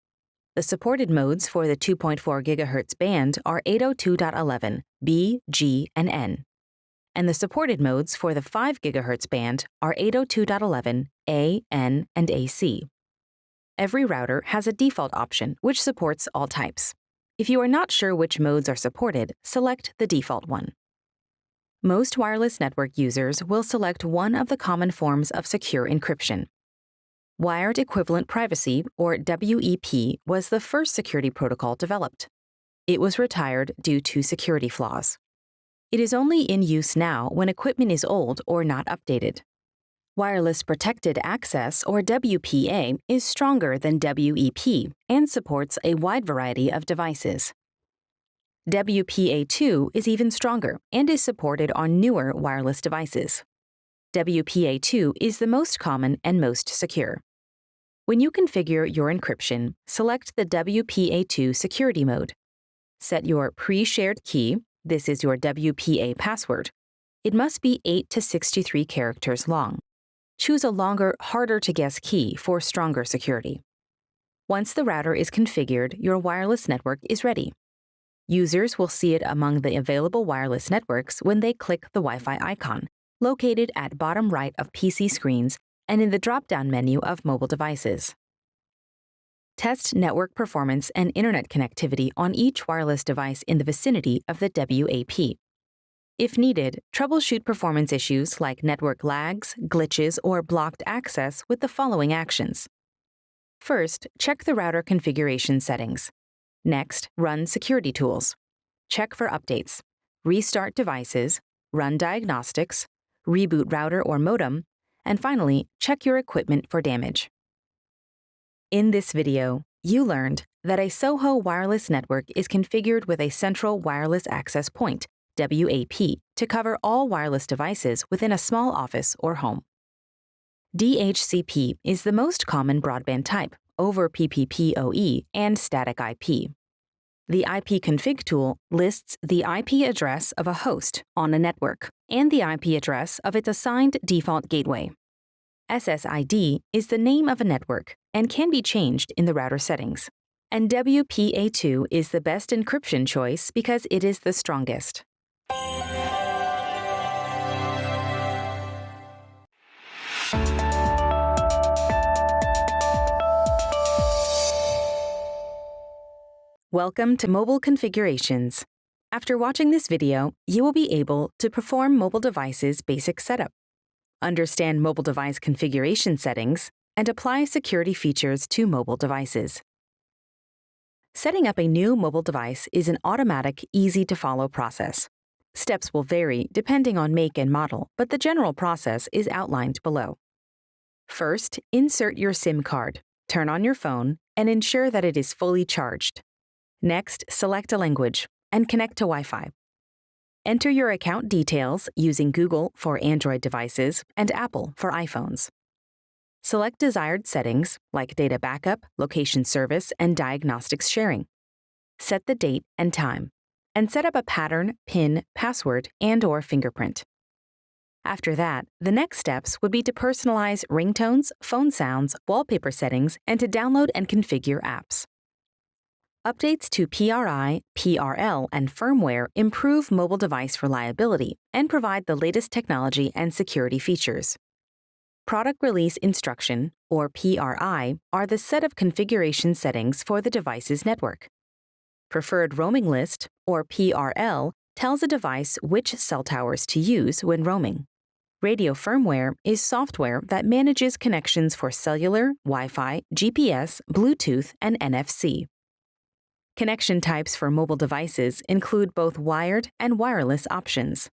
The supported modes for the 2.4 GHz band are 802.11 B, G, and N. And the supported modes for the 5 GHz band are 802.11 A, N, and AC. Every router has a default option which supports all types. If you are not sure which modes are supported, select the default one. Most wireless network users will select one of the common forms of secure encryption. Wired Equivalent Privacy, or WEP, was the first security protocol developed. It was retired due to security flaws. It is only in use now when equipment is old or not updated. Wireless Protected Access, or WPA, is stronger than WEP and supports a wide variety of devices. WPA2 is even stronger and is supported on newer wireless devices. WPA2 is the most common and most secure. When you configure your encryption, select the WPA2 security mode. Set your pre-shared key, this is your WPA password. It must be 8 to 63 characters long. Choose a longer, harder-to-guess key for stronger security. Once the router is configured, your wireless network is ready. Users will see it among the available wireless networks when they click the Wi-Fi icon, located at bottom right of PC screens and in the drop-down menu of mobile devices. Test network performance and internet connectivity on each wireless device in the vicinity of the WAP. If needed, troubleshoot performance issues like network lags, glitches, or blocked access with the following actions. First, check the router configuration settings. Next, run security tools. Check for updates. Restart devices, run diagnostics, reboot router or modem, and finally, check your equipment for damage. In this video, you learned that a SOHO wireless network is configured with a Central Wireless Access Point, WAP, to cover all wireless devices within a small office or home. DHCP is the most common broadband type, over PPPoE and static IP. The ipconfig tool lists the IP address of a host on a network and the IP address of its assigned default gateway. SSID is the name of a network and can be changed in the router settings. And WPA2 is the best encryption choice because it is the strongest. Welcome to Mobile Configurations. After watching this video, you will be able to perform mobile devices basic setup, understand mobile device configuration settings, and apply security features to mobile devices. Setting up a new mobile device is an automatic, easy-to-follow process. Steps will vary depending on make and model, but the general process is outlined below. First, insert your SIM card, turn on your phone, and ensure that it is fully charged. Next, select a language and connect to Wi-Fi. Enter your account details using Google for Android devices and Apple for iPhones. Select desired settings like data backup, location service, and diagnostics sharing. Set the date and time, and set up a pattern, PIN, password, and/or fingerprint. After that, the next steps would be to personalize ringtones, phone sounds, wallpaper settings, and to download and configure apps. Updates to PRI, PRL, and firmware improve mobile device reliability and provide the latest technology and security features. Product Release Instruction, or PRI, are the set of configuration settings for the device's network. Preferred Roaming List, or PRL, tells a device which cell towers to use when roaming. Radio firmware is software that manages connections for cellular, Wi-Fi, GPS, Bluetooth, and NFC. Connection types for mobile devices include both wired and wireless options.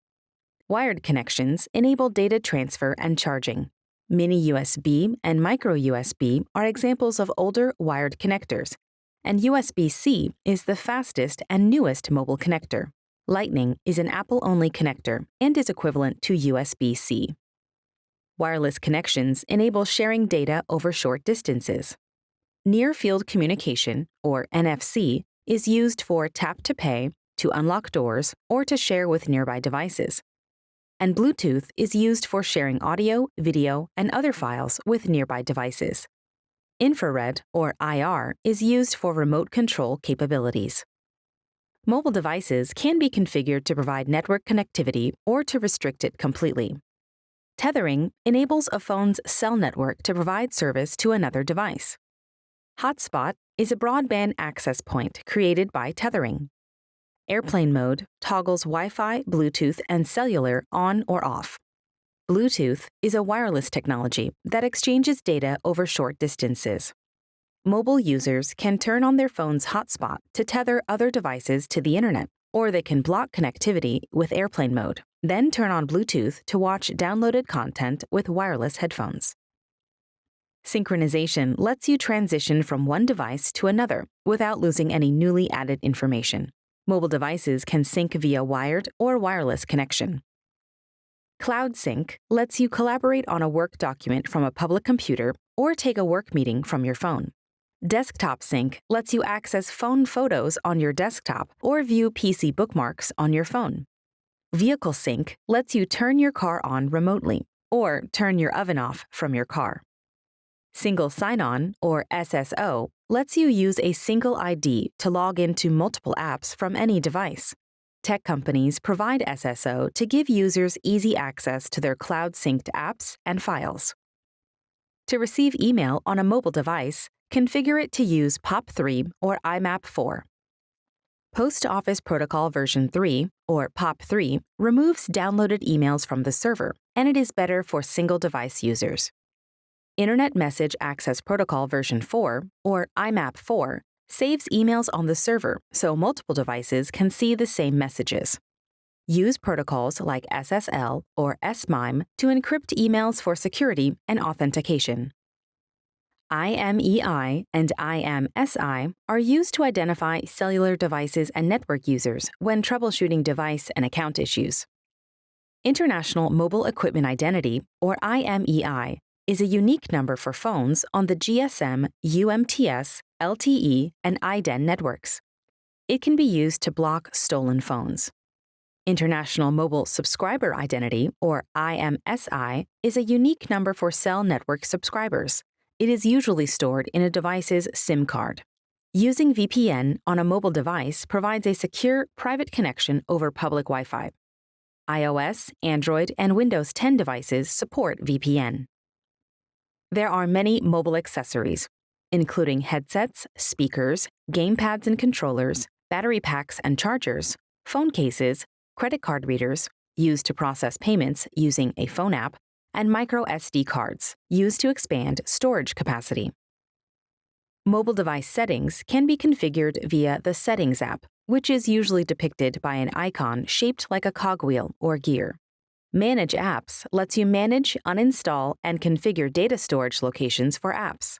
Wired connections enable data transfer and charging. Mini USB and micro USB are examples of older wired connectors, and USB-C is the fastest and newest mobile connector. Lightning is an Apple-only connector and is equivalent to USB-C. Wireless connections enable sharing data over short distances. Near-field communication, or NFC, is used for tap-to-pay, to unlock doors, or to share with nearby devices. And Bluetooth is used for sharing audio, video, and other files with nearby devices. Infrared, or IR, is used for remote control capabilities. Mobile devices can be configured to provide network connectivity or to restrict it completely. Tethering enables a phone's cell network to provide service to another device. Hotspot is a broadband access point created by tethering. Airplane mode toggles Wi-Fi, Bluetooth, and cellular on or off. Bluetooth is a wireless technology that exchanges data over short distances. Mobile users can turn on their phone's hotspot to tether other devices to the internet, or they can block connectivity with airplane mode, then turn on Bluetooth to watch downloaded content with wireless headphones. Synchronization lets you transition from one device to another without losing any newly added information. Mobile devices can sync via wired or wireless connection. Cloud Sync lets you collaborate on a work document from a public computer or take a work meeting from your phone. Desktop Sync lets you access phone photos on your desktop or view PC bookmarks on your phone. Vehicle Sync lets you turn your car on remotely or turn your oven off from your car. Single Sign-On, or SSO, lets you use a single ID to log into multiple apps from any device. Tech companies provide SSO to give users easy access to their cloud-synced apps and files. To receive email on a mobile device, configure it to use POP3 or IMAP4. Post Office Protocol version 3, or POP3, removes downloaded emails from the server, and it is better for single-device users. Internet Message Access Protocol version 4, or IMAP4, saves emails on the server so multiple devices can see the same messages. Use protocols like SSL or SMIME to encrypt emails for security and authentication. IMEI and IMSI are used to identify cellular devices and network users when troubleshooting device and account issues. International Mobile Equipment Identity, or IMEI, is a unique number for phones on the GSM, UMTS, LTE, and IDEN networks. It can be used to block stolen phones. International Mobile Subscriber Identity, or IMSI, is a unique number for cell network subscribers. It is usually stored in a device's SIM card. Using VPN on a mobile device provides a secure, private connection over public Wi-Fi. iOS, Android, and Windows 10 devices support VPN. There are many mobile accessories, including headsets, speakers, gamepads and controllers, battery packs and chargers, phone cases, credit card readers, used to process payments using a phone app, and micro SD cards, used to expand storage capacity. Mobile device settings can be configured via the Settings app, which is usually depicted by an icon shaped like a cogwheel or gear. Manage Apps lets you manage, uninstall, and configure data storage locations for apps.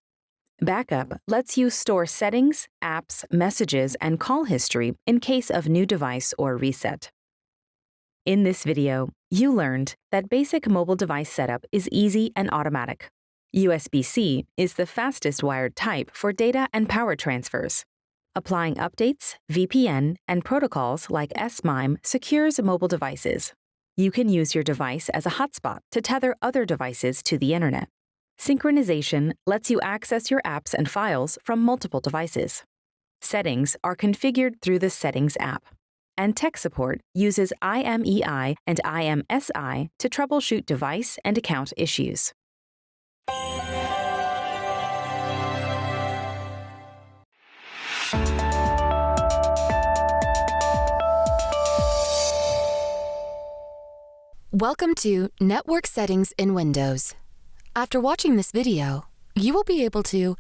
Backup lets you store settings, apps, messages, and call history in case of new device or reset. In this video, you learned that basic mobile device setup is easy and automatic. USB-C is the fastest wired type for data and power transfers. Applying updates, VPN, and protocols like SMIME secures mobile devices. You can use your device as a hotspot to tether other devices to the internet. Synchronization lets you access your apps and files from multiple devices. Settings are configured through the Settings app. And tech support uses IMEI and IMSI to troubleshoot device and account issues. Welcome to Network Settings in Windows. After watching this video, you will be able to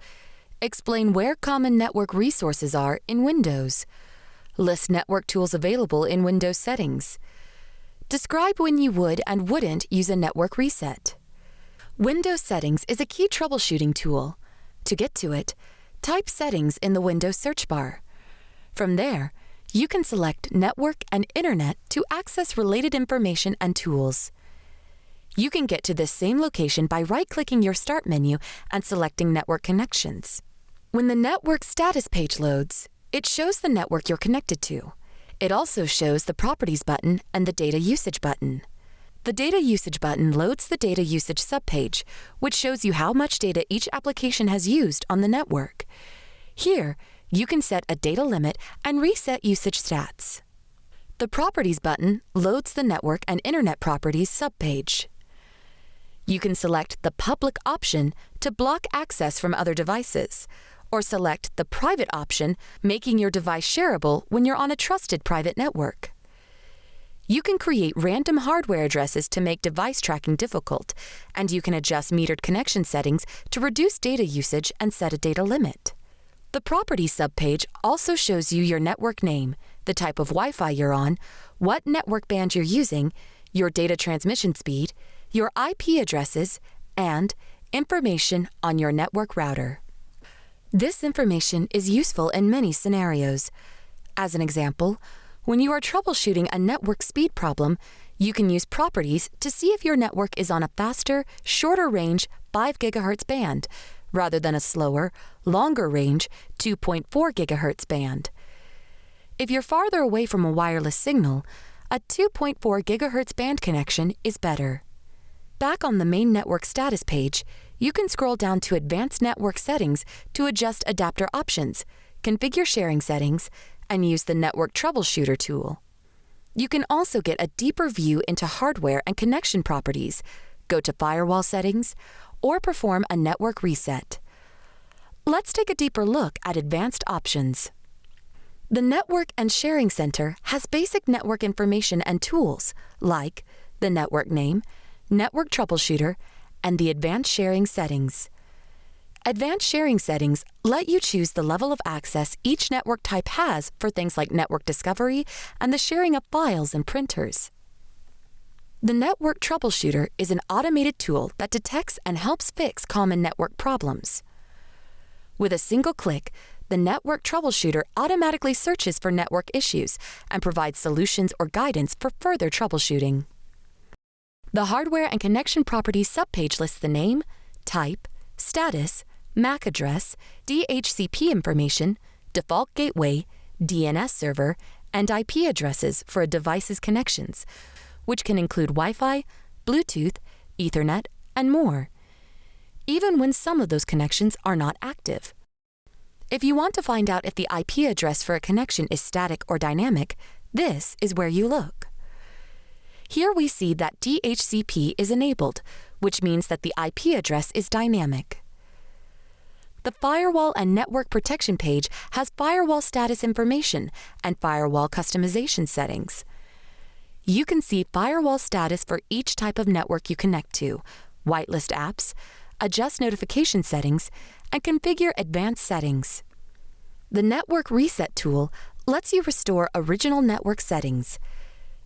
explain where common network resources are in Windows, list network tools available in Windows settings, describe when you would and wouldn't use a network reset. Windows Settings is a key troubleshooting tool. To get to it, type Settings in the Windows search bar. From there, you can select Network and Internet to access related information and tools. You can get to this same location by right-clicking your Start menu and selecting Network Connections. When the network status page loads, it shows the network you're connected to. It also shows the Properties button and the Data Usage button. The Data Usage button loads the Data Usage subpage, which shows you how much data each application has used on the network. Here, you can set a data limit and reset usage stats. The Properties button loads the Network and Internet Properties subpage. You can select the Public option to block access from other devices, or select the Private option, making your device shareable when you're on a trusted private network. You can create random hardware addresses to make device tracking difficult, and you can adjust metered connection settings to reduce data usage and set a data limit. The Properties subpage also shows you your network name, the type of Wi-Fi you're on, what network band you're using, your data transmission speed, your IP addresses, and information on your network router. This information is useful in many scenarios. As an example, when you are troubleshooting a network speed problem, you can use Properties to see if your network is on a faster, shorter range 5 GHz band, rather than a slower, longer range 2.4 GHz band. If you're farther away from a wireless signal, a 2.4 GHz band connection is better. Back on the main network status page, you can scroll down to Advanced Network Settings to adjust adapter options, configure sharing settings, and use the Network Troubleshooter tool. You can also get a deeper view into hardware and connection properties, go to Firewall Settings, or perform a network reset. Let's take a deeper look at advanced options. The Network and Sharing Center has basic network information and tools like the network name, Network Troubleshooter, and the Advanced Sharing Settings. Advanced Sharing Settings let you choose the level of access each network type has for things like network discovery and the sharing of files and printers. The Network Troubleshooter is an automated tool that detects and helps fix common network problems. With a single click, the Network Troubleshooter automatically searches for network issues and provides solutions or guidance for further troubleshooting. The Hardware and Connection Properties subpage lists the name, type, status, MAC address, DHCP information, default gateway, DNS server, and IP addresses for a device's connections, which can include Wi-Fi, Bluetooth, Ethernet, and more, even when some of those connections are not active. If you want to find out if the IP address for a connection is static or dynamic, this is where you look. Here we see that DHCP is enabled, which means that the IP address is dynamic. The Firewall and Network Protection page has firewall status information and firewall customization settings. You can see firewall status for each type of network you connect to, whitelist apps, adjust notification settings, and configure advanced settings. The Network Reset tool lets you restore original network settings.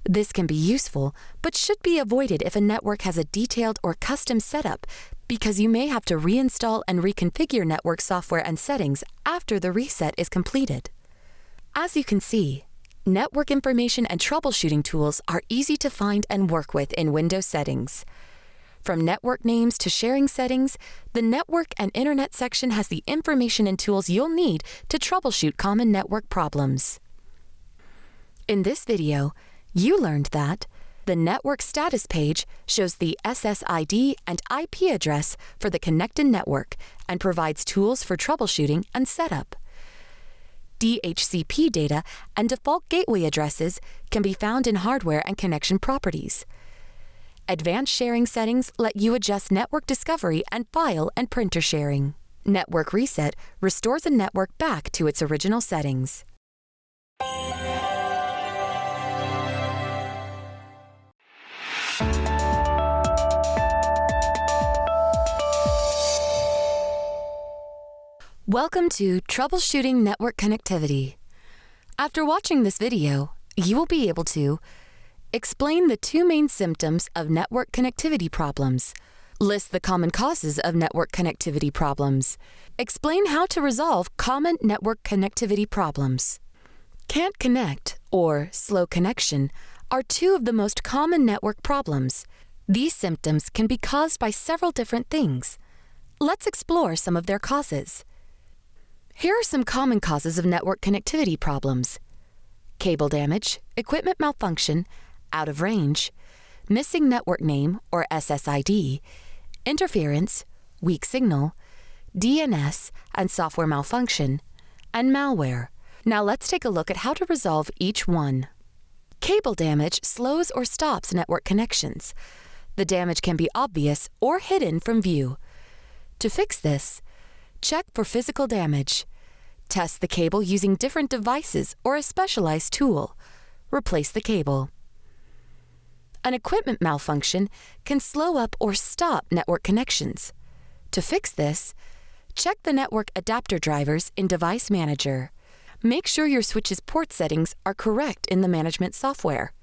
This can be useful, but should be avoided if a network has a detailed or custom setup, because you may have to reinstall and reconfigure network software and settings after the reset is completed. As you can see, network information and troubleshooting tools are easy to find and work with in Windows settings. From network names to sharing settings, the Network and Internet section has the information and tools you'll need to troubleshoot common network problems. In this video, you learned that The network status page shows the SSID and IP address for the connected network and provides tools for troubleshooting and setup. DHCP data and default gateway addresses can be found in hardware and connection properties. Advanced sharing settings let you adjust network discovery and file and printer sharing. Network reset restores a network back to its original settings. Welcome to Troubleshooting Network Connectivity. After watching this video, you will be able to explain the two main symptoms of network connectivity problems, list the common causes of network connectivity problems, explain how to resolve common network connectivity problems. Can't connect or slow connection are two of the most common network problems. These symptoms can be caused by several different things. Let's explore some of their causes. Here are some common causes of network connectivity problems: cable damage, equipment malfunction, out of range, missing network name or SSID, interference, weak signal, DNS and software malfunction, and malware. Now let's take a look at how to resolve each one. Cable damage slows or stops network connections. The damage can be obvious or hidden from view. To fix this, check for physical damage. Test the cable using different devices or a specialized tool. Replace the cable. An equipment malfunction can slow up or stop network connections. To fix this, check the network adapter drivers in Device Manager. Make sure your switch's port settings are correct in the management software.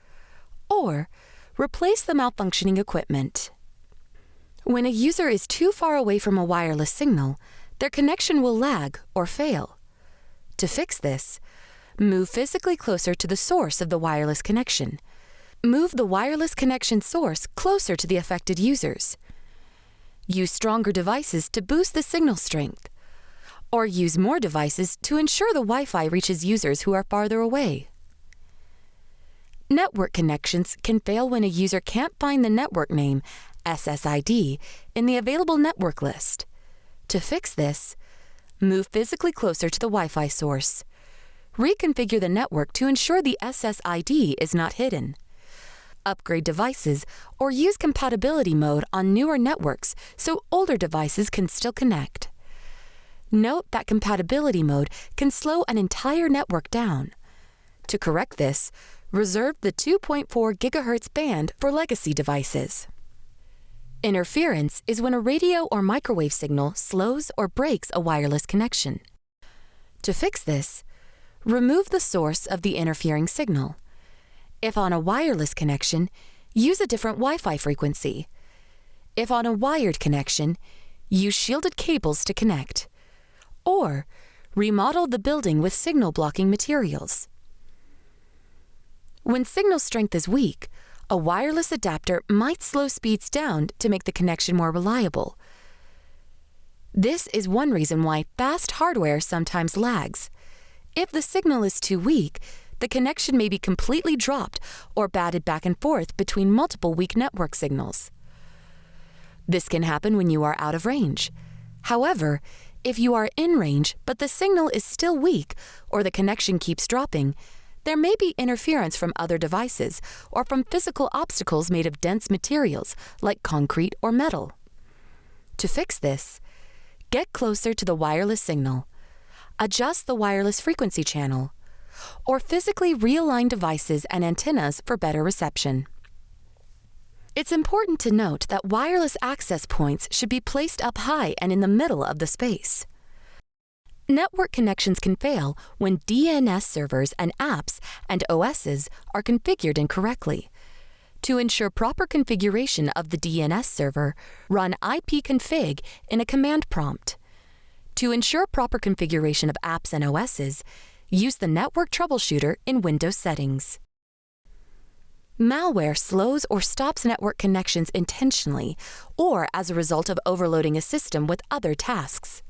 Or, replace the malfunctioning equipment. When a user is too far away from a wireless signal, their connection will lag or fail. To fix this, move physically closer to the source of the wireless connection. Move the wireless connection source closer to the affected users. Use stronger devices to boost the signal strength. Or use more devices to ensure the Wi-Fi reaches users who are farther away. Network connections can fail when a user can't find the network name, SSID, in the available network list. To fix this, move physically closer to the Wi-Fi source. Reconfigure the network to ensure the SSID is not hidden. Upgrade devices or use compatibility mode on newer networks so older devices can still connect. Note that compatibility mode can slow an entire network down. To correct this, reserve the 2.4 GHz band for legacy devices. Interference is when a radio or microwave signal slows or breaks a wireless connection. To fix this, remove the source of the interfering signal. If on a wireless connection, use a different Wi-Fi frequency. If on a wired connection, use shielded cables to connect. Or, remodel the building with signal blocking materials. When signal strength is weak, a wireless adapter might slow speeds down to make the connection more reliable. This is one reason why fast hardware sometimes lags. If the signal is too weak, the connection may be completely dropped or batted back and forth between multiple weak network signals. This can happen when you are out of range. However, if you are in range but the signal is still weak or the connection keeps dropping, there may be interference from other devices or from physical obstacles made of dense materials like concrete or metal. To fix this, get closer to the wireless signal, adjust the wireless frequency channel, or physically realign devices and antennas for better reception. It's important to note that wireless access points should be placed up high and in the middle of the space. Network connections can fail when DNS servers and apps and OSs are configured incorrectly. To ensure proper configuration of the DNS server, run ipconfig in a command prompt. To ensure proper configuration of apps and OSs, use the Network Troubleshooter in Windows Settings. Malware slows or stops network connections intentionally or as a result of overloading a system with other tasks.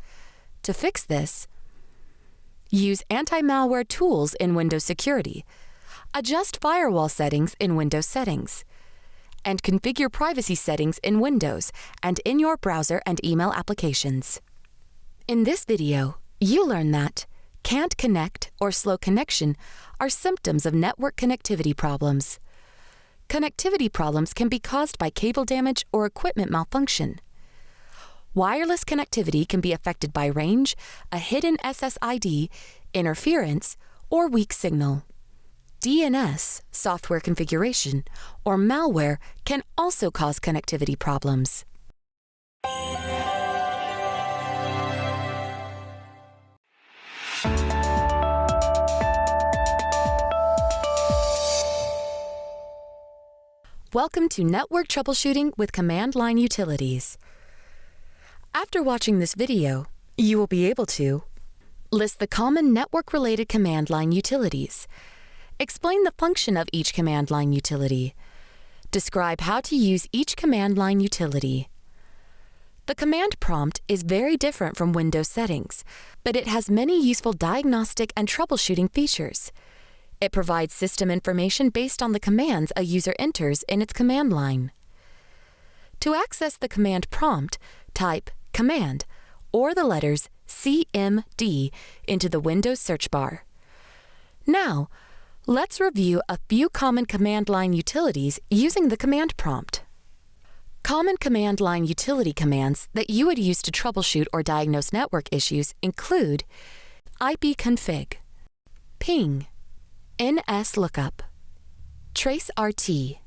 To fix this, use anti-malware tools in Windows Security. Adjust firewall settings in Windows Settings. and configure privacy settings in Windows and in your browser and email applications. In this video, you learn that can't connect or slow connection are symptoms of network connectivity problems. Connectivity problems can be caused by cable damage or equipment malfunction. Wireless connectivity can be affected by range, a hidden SSID, interference, or weak signal. DNS, software configuration, or malware can also cause connectivity problems. Welcome to Network Troubleshooting with Command Line Utilities. After watching this video, you will be able to list the common network-related command line utilities, explain the function of each command line utility, describe how to use each command line utility. The command prompt is very different from Windows settings, but it has many useful diagnostic and troubleshooting features. It provides system information based on the commands a user enters in its command line. To access the command prompt, type Command or the letters CMD into the Windows search bar. Now, let's review a few common command line utilities using the command prompt. Common command line utility commands that you would use to troubleshoot or diagnose network issues include ipconfig, ping, nslookup, traceRT,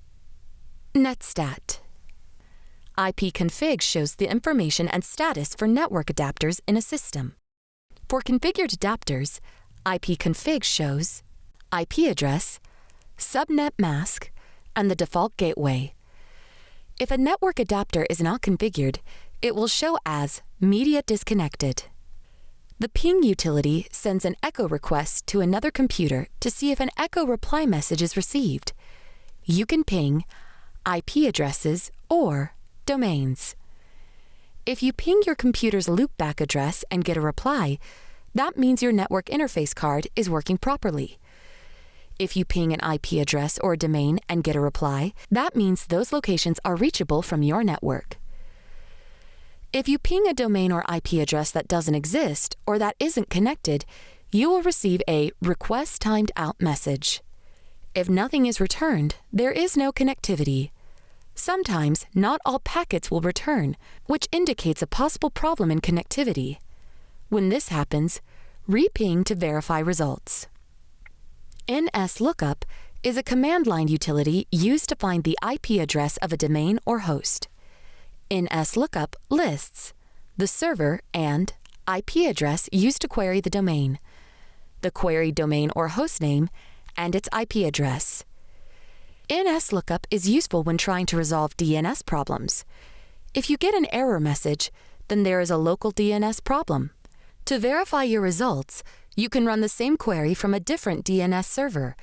netstat. ipconfig shows the information and status for network adapters in a system. For configured adapters, ipconfig shows IP address, subnet mask, and the default gateway. If a network adapter is not configured, it will show as media disconnected. The ping utility sends an echo request to another computer to see if an echo reply message is received. You can ping IP addresses or domains. If you ping your computer's loopback address and get a reply, that means your network interface card is working properly. If you ping an IP address or domain and get a reply, that means those locations are reachable from your network. If you ping a domain or IP address that doesn't exist or that isn't connected, you will receive a request timed out message. If nothing is returned, there is no connectivity. Sometimes, not all packets will return, which indicates a possible problem in connectivity. When this happens, re-ping to verify results. nslookup is a command line utility used to find the IP address of a domain or host. nslookup lists the server and IP address used to query the domain, the query domain or host name, and its IP address. nslookup is useful when trying to resolve DNS problems. If you get an error message, then there is a local DNS problem. To verify your results, you can run the same query from a different DNS server.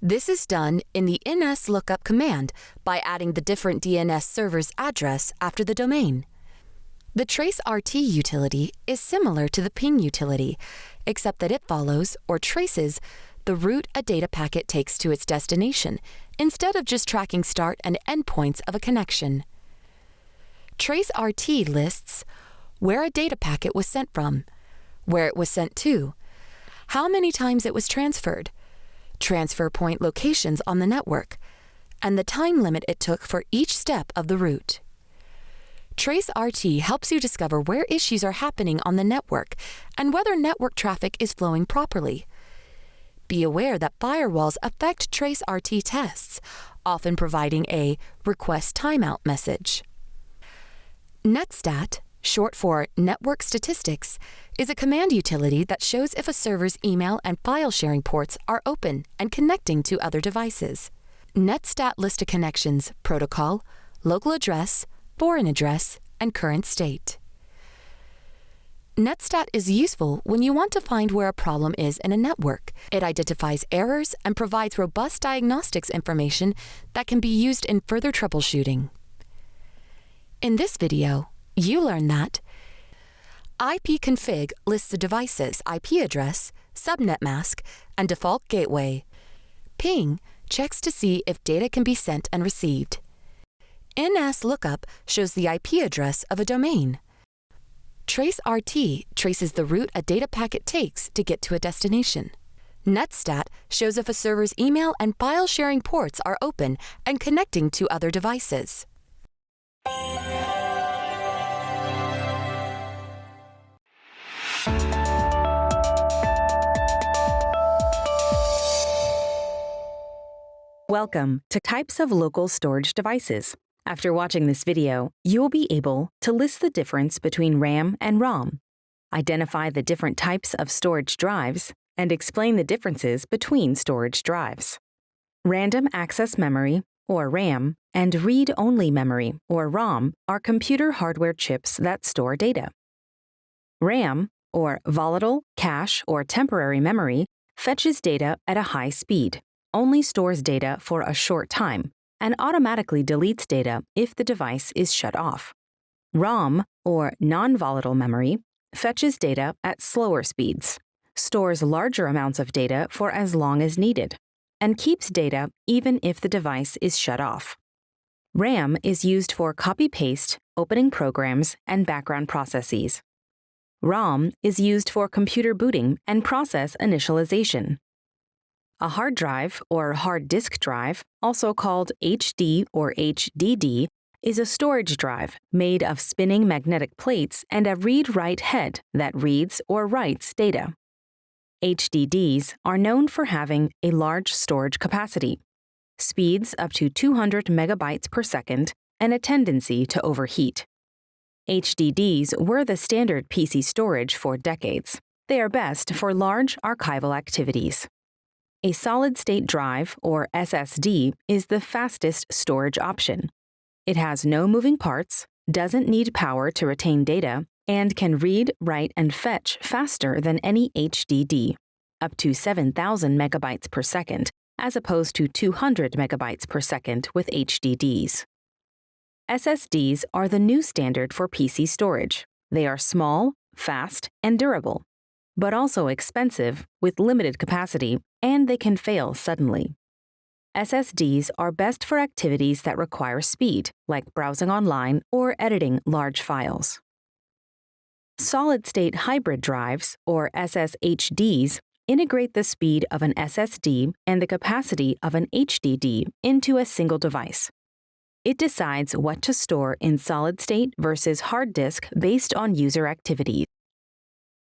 This is done in the nslookup command by adding the different DNS server's address after the domain. The traceRT utility is similar to the ping utility, except that it follows or traces the route a data packet takes to its destination, instead of just tracking start and end points of a connection. traceRT lists where a data packet was sent from, where it was sent to, how many times it was transferred, transfer point locations on the network, and the time limit it took for each step of the route. traceRT helps you discover where issues are happening on the network and whether network traffic is flowing properly. Be aware that firewalls affect traceRT tests, often providing a request timeout message. Netstat, short for Network Statistics, is a command utility that shows if a server's email and file sharing ports are open and connecting to other devices. Netstat lists a connection's protocol, local address, foreign address, and current state. Netstat is useful when you want to find where a problem is in a network. It identifies errors and provides robust diagnostics information that can be used in further troubleshooting. In this video, you learn that ipconfig lists the device's IP address, subnet mask, and default gateway. Ping checks to see if data can be sent and received. NSLOOKUP shows the IP address of a domain. TraceRT traces the route a data packet takes to get to a destination. Netstat shows if a server's email and file sharing ports are open and connecting to other devices. Welcome to Types of Local Storage Devices. After watching this video, you will be able to list the difference between RAM and ROM, identify the different types of storage drives, and explain the differences between storage drives. Random access memory, or RAM, and read-only memory, or ROM, are computer hardware chips that store data. RAM, or volatile, cache, or temporary memory, fetches data at a high speed, only stores data for a short time, and automatically deletes data if the device is shut off. ROM, or non-volatile memory, fetches data at slower speeds, stores larger amounts of data for as long as needed, and keeps data even if the device is shut off. RAM is used for copy-paste, opening programs, and background processes. ROM is used for computer booting and process initialization. A hard drive, or hard disk drive, also called HD or HDD, is a storage drive made of spinning magnetic plates and a read-write head that reads or writes data. HDDs are known for having a large storage capacity, speeds up to 200 megabytes per second, and a tendency to overheat. HDDs were the standard PC storage for decades. They are best for large archival activities. A solid-state drive, or SSD, is the fastest storage option. It has no moving parts, doesn't need power to retain data, and can read, write, and fetch faster than any HDD, up to 7,000 megabytes per second, as opposed to 200 megabytes per second with HDDs. SSDs are the new standard for PC storage. They are small, fast, and durable, but also expensive with limited capacity, and they can fail suddenly. SSDs are best for activities that require speed, like browsing online or editing large files. Solid-state hybrid drives, or SSHDs, integrate the speed of an SSD and the capacity of an HDD into a single device. It decides what to store in solid-state versus hard disk based on user activities.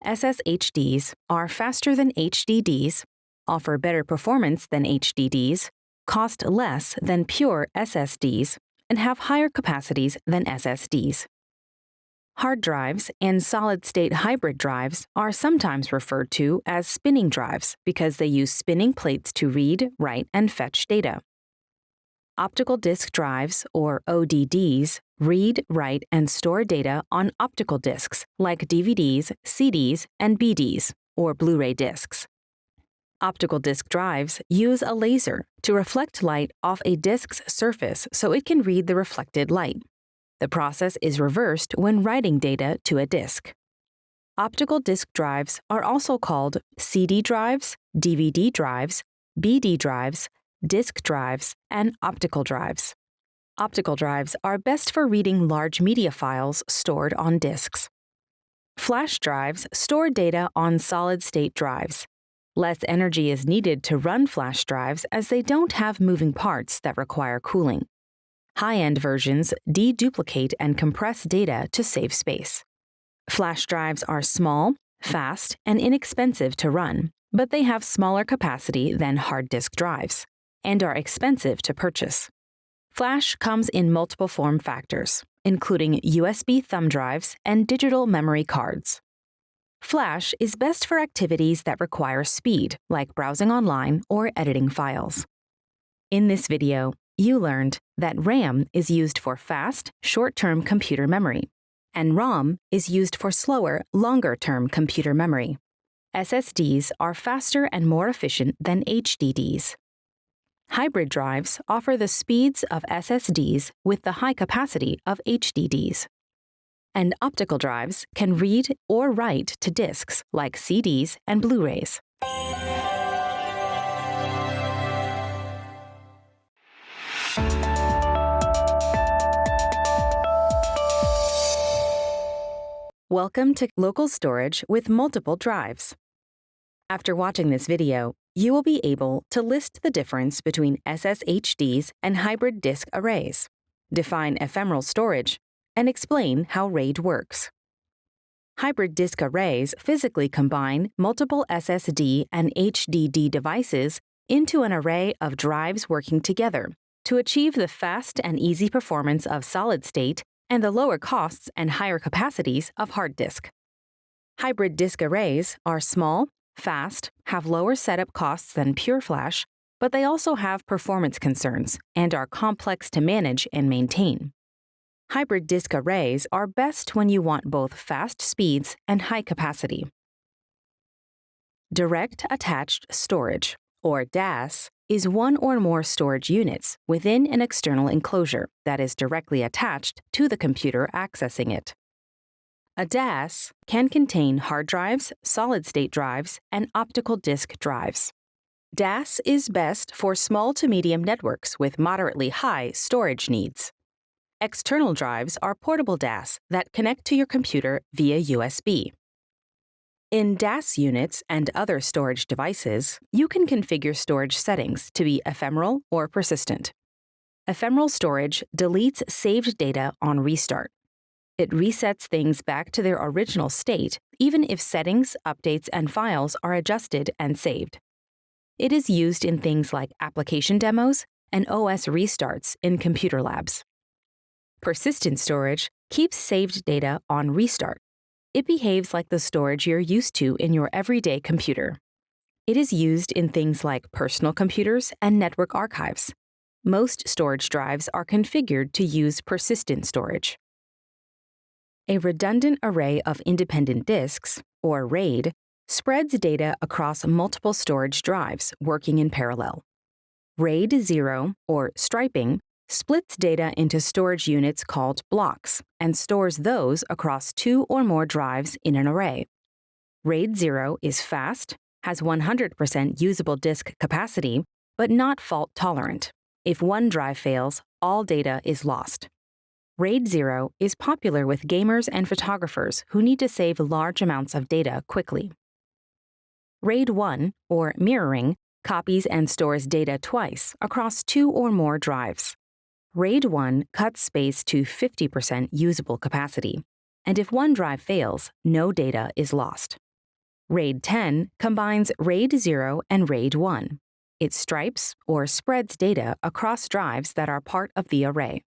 SSHDs are faster than HDDs, offer better performance than HDDs, cost less than pure SSDs, and have higher capacities than SSDs. Hard drives and solid-state hybrid drives are sometimes referred to as spinning drives because they use spinning plates to read, write, and fetch data. Optical disc drives, or ODDs, read, write, and store data on optical discs like DVDs, CDs, and BDs, or Blu-ray discs. Optical disc drives use a laser to reflect light off a disc's surface so it can read the reflected light. The process is reversed when writing data to a disc. Optical disc drives are also called CD drives, DVD drives, BD drives, disk drives, and optical drives. Optical drives are best for reading large media files stored on disks. Flash drives store data on solid-state drives. Less energy is needed to run flash drives as they don't have moving parts that require cooling. High-end versions deduplicate and compress data to save space. Flash drives are small, fast, and inexpensive to run, but they have smaller capacity than hard disk drives and are expensive to purchase. Flash comes in multiple form factors, including USB thumb drives and digital memory cards. Flash is best for activities that require speed, like browsing online or editing files. In this video, you learned that RAM is used for fast, short-term computer memory, and ROM is used for slower, longer-term computer memory. SSDs are faster and more efficient than HDDs. Hybrid drives offer the speeds of SSDs with the high capacity of HDDs. And optical drives can read or write to disks like CDs and Blu-rays. Welcome to local storage with multiple drives. After watching this video, you will be able to list the difference between SSHDs and hybrid disk arrays, define ephemeral storage, and explain how RAID works. Hybrid disk arrays physically combine multiple SSD and HDD devices into an array of drives working together to achieve the fast and easy performance of solid-state and the lower costs and higher capacities of hard disk. Hybrid disk arrays are small, fast, have lower setup costs than pure flash, but they also have performance concerns and are complex to manage and maintain. Hybrid disk arrays are best when you want both fast speeds and high capacity. Direct Attached Storage, or DAS, is one or more storage units within an external enclosure that is directly attached to the computer accessing it. A DAS can contain hard drives, solid-state drives, and optical disk drives. DAS is best for small to medium networks with moderately high storage needs. External drives are portable DAS that connect to your computer via USB. In DAS units and other storage devices, you can configure storage settings to be ephemeral or persistent. Ephemeral storage deletes saved data on restart. It resets things back to their original state, even if settings, updates, and files are adjusted and saved. It is used in things like application demos and OS restarts in computer labs. Persistent storage keeps saved data on restart. It behaves like the storage you're used to in your everyday computer. It is used in things like personal computers and network archives. Most storage drives are configured to use persistent storage. A redundant array of independent disks, or RAID, spreads data across multiple storage drives working in parallel. RAID 0, or striping, splits data into storage units called blocks and stores those across two or more drives in an array. RAID 0 is fast, has 100% usable disk capacity, but not fault-tolerant. If one drive fails, all data is lost. RAID 0 is popular with gamers and photographers who need to save large amounts of data quickly. RAID 1, or mirroring, copies and stores data twice across two or more drives. RAID 1 cuts space to 50% usable capacity, and if one drive fails, no data is lost. RAID 10 combines RAID 0 and RAID 1. It stripes or spreads data across drives that are part of the array.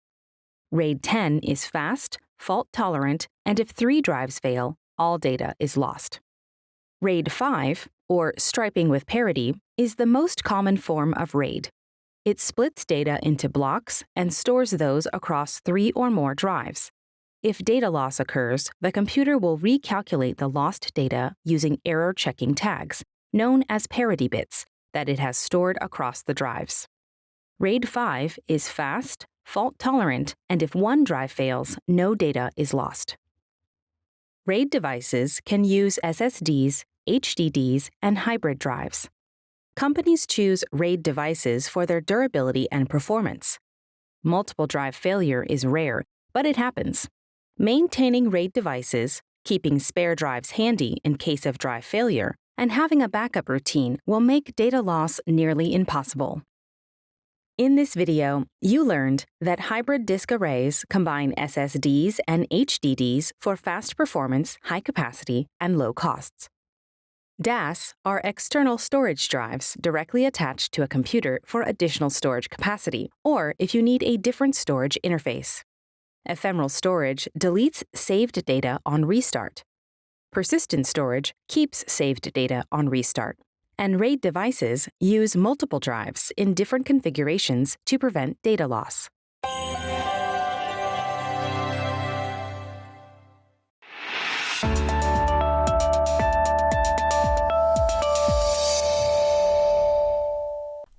RAID 10 is fast, fault-tolerant, and if 3 drives fail, all data is lost. RAID 5, or striping with parity, is the most common form of RAID. It splits data into blocks and stores those across 3 or more drives. If data loss occurs, the computer will recalculate the lost data using error-checking tags, known as parity bits, that it has stored across the drives. RAID 5 is fast, fault-tolerant, and if one drive fails, no data is lost. RAID devices can use SSDs, HDDs, and hybrid drives. Companies choose RAID devices for their durability and performance. Multiple drive failure is rare, but it happens. Maintaining RAID devices, keeping spare drives handy in case of drive failure, and having a backup routine will make data loss nearly impossible. In this video, you learned that hybrid disk arrays combine SSDs and HDDs for fast performance, high capacity, and low costs. DAS are external storage drives directly attached to a computer for additional storage capacity, or if you need a different storage interface. Ephemeral storage deletes saved data on restart. Persistent storage keeps saved data on restart. And RAID devices use multiple drives in different configurations to prevent data loss.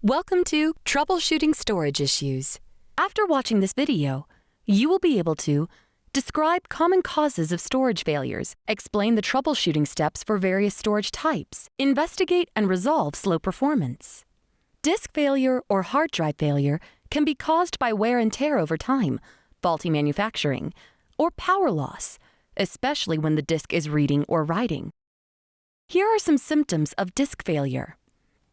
Welcome to Troubleshooting Storage Issues. After watching this video, you will be able to describe common causes of storage failures, explain the troubleshooting steps for various storage types, investigate and resolve slow performance. Disk failure or hard drive failure can be caused by wear and tear over time, faulty manufacturing, or power loss, especially when the disk is reading or writing. Here are some symptoms of disk failure.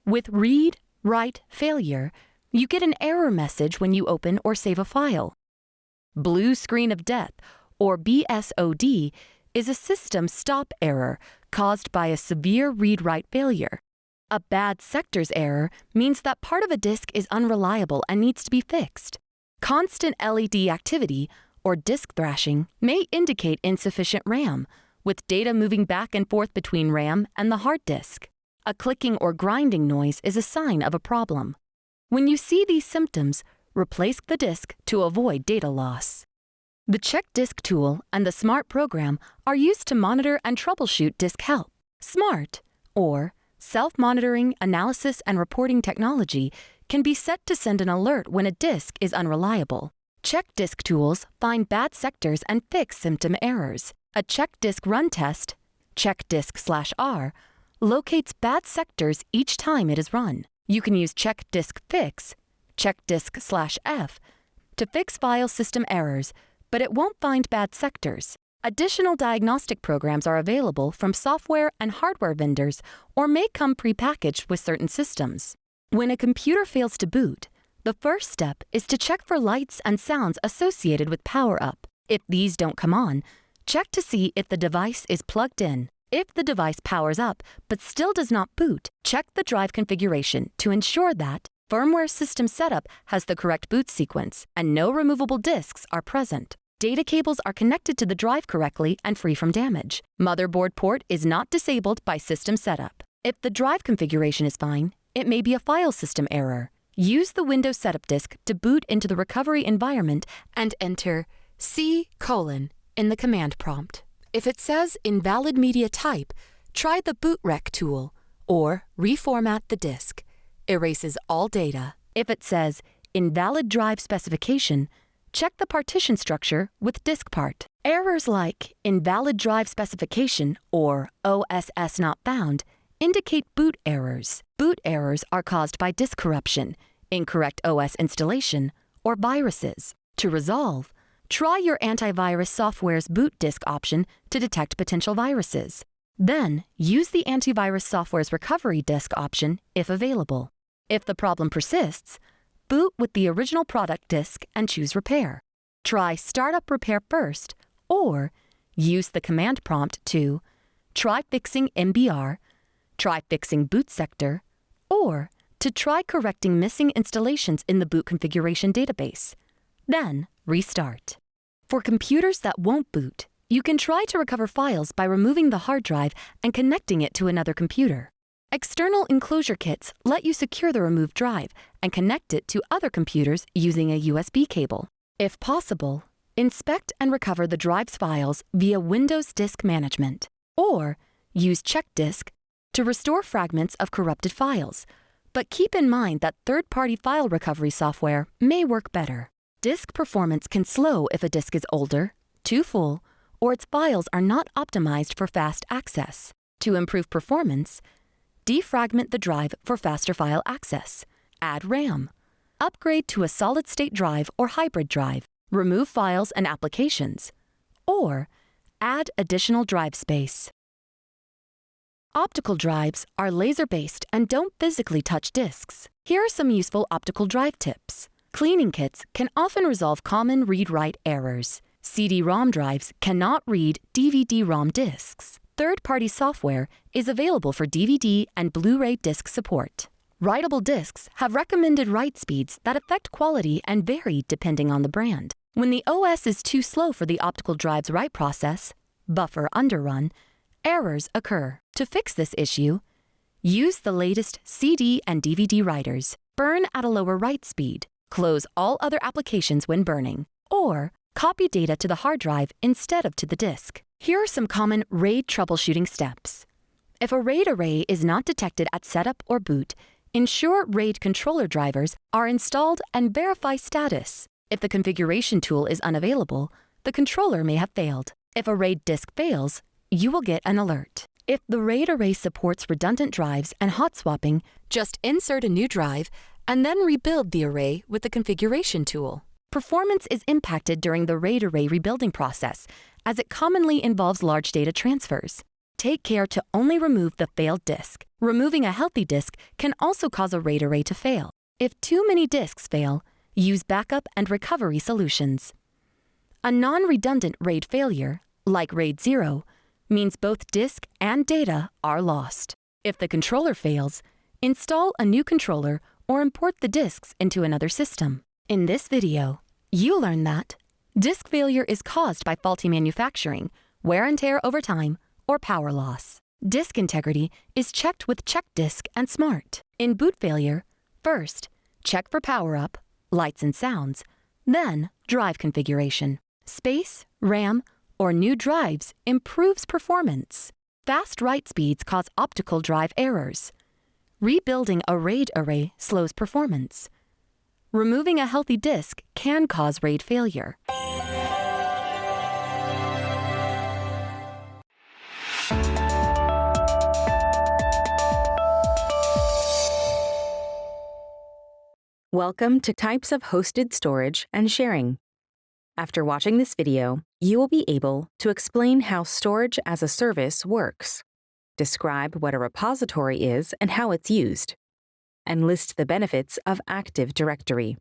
With read-write failure, you get an error message when you open or save a file. Blue screen of death, or BSOD, is a system stop error caused by a severe read-write failure. A bad sectors error means that part of a disk is unreliable and needs to be fixed. Constant LED activity, or disk thrashing, may indicate insufficient RAM, with data moving back and forth between RAM and the hard disk. A clicking or grinding noise is a sign of a problem. When you see these symptoms, replace the disk to avoid data loss. The Check Disk tool and the SMART program are used to monitor and troubleshoot disk health. SMART, or Self-Monitoring Analysis and Reporting Technology, can be set to send an alert when a disk is unreliable. Check Disk tools find bad sectors and fix symptom errors. A Check Disk run test, checkdisk/r, locates bad sectors each time it is run. You can use Check Disk Fix, checkdisk/f, to fix file system errors, but it won't find bad sectors. Additional diagnostic programs are available from software and hardware vendors or may come prepackaged with certain systems. When a computer fails to boot, the first step is to check for lights and sounds associated with power up. If these don't come on, check to see if the device is plugged in. If the device powers up but still does not boot, check the drive configuration to ensure that firmware system setup has the correct boot sequence and no removable disks are present. Data cables are connected to the drive correctly and free from damage. Motherboard port is not disabled by system setup. If the drive configuration is fine, it may be a file system error. Use the Windows setup disk to boot into the recovery environment and enter C: in the command prompt. If it says invalid media type, try the bootrec tool or reformat the disk. Erases all data. If it says invalid drive specification, check the partition structure with diskpart. Errors like invalid drive specification or OSS not found indicate boot errors. Boot errors are caused by disk corruption, incorrect OS installation, or viruses. To resolve, try your antivirus software's boot disk option to detect potential viruses. Then, use the antivirus software's recovery disk option if available. If the problem persists, boot with the original product disk and choose Repair. Try Startup Repair first, or use the command prompt to try fixing MBR, try fixing boot sector, or to try correcting missing installations in the boot configuration database. Then, restart. For computers that won't boot, you can try to recover files by removing the hard drive and connecting it to another computer. External enclosure kits let you secure the removed drive and connect it to other computers using a USB cable. If possible, inspect and recover the drive's files via Windows Disk Management, or use Check Disk to restore fragments of corrupted files. But keep in mind that third-party file recovery software may work better. Disk performance can slow if a disk is older, too full, or its files are not optimized for fast access. To improve performance, defragment the drive for faster file access. Add RAM. Upgrade to a solid-state drive or hybrid drive. Remove files and applications. Or add additional drive space. Optical drives are laser-based and don't physically touch disks. Here are some useful optical drive tips. Cleaning kits can often resolve common read-write errors. CD-ROM drives cannot read DVD-ROM disks. Third-party software is available for DVD and Blu-ray disc support. Writable disks have recommended write speeds that affect quality and vary depending on the brand. When the OS is too slow for the optical drive's write process, buffer underrun, errors occur. To fix this issue, use the latest CD and DVD writers. Burn at a lower write speed. Close all other applications when burning. Or copy data to the hard drive instead of to the disk. Here are some common RAID troubleshooting steps. If a RAID array is not detected at setup or boot, ensure RAID controller drivers are installed and verify status. If the configuration tool is unavailable, the controller may have failed. If a RAID disk fails, you will get an alert. If the RAID array supports redundant drives and hot swapping, just insert a new drive and then rebuild the array with the configuration tool. Performance is impacted during the RAID array rebuilding process, as it commonly involves large data transfers. Take care to only remove the failed disk. Removing a healthy disk can also cause a RAID array to fail. If too many disks fail, use backup and recovery solutions. A non-redundant RAID failure, like RAID 0, means both disk and data are lost. If the controller fails, install a new controller or import the disks into another system. In this video, you learn that disk failure is caused by faulty manufacturing, wear and tear over time, or power loss. Disk integrity is checked with Check Disk and Smart. In boot failure, first, check for power-up, lights and sounds, then drive configuration. Space, RAM, or new drives improves performance. Fast write speeds cause optical drive errors. Rebuilding a RAID array slows performance. Removing a healthy disk can cause RAID failure. Welcome to Types of Hosted Storage and Sharing. After watching this video, you will be able to explain how storage as a service works, describe what a repository is and how it's used, and list the benefits of Active Directory.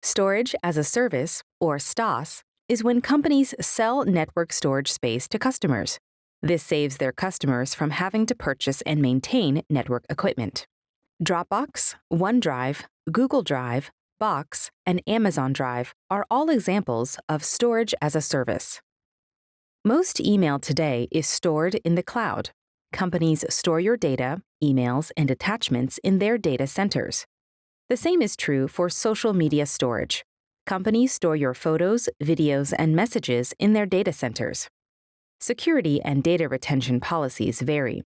Storage as a service, or SaaS, is when companies sell network storage space to customers. This saves their customers from having to purchase and maintain network equipment. Dropbox, OneDrive, Google Drive, Box, and Amazon Drive are all examples of storage as a service. Most email today is stored in the cloud. Companies store your data, emails, and attachments in their data centers. The same is true for social media storage. Companies store your photos, videos, and messages in their data centers. Security and data retention policies vary.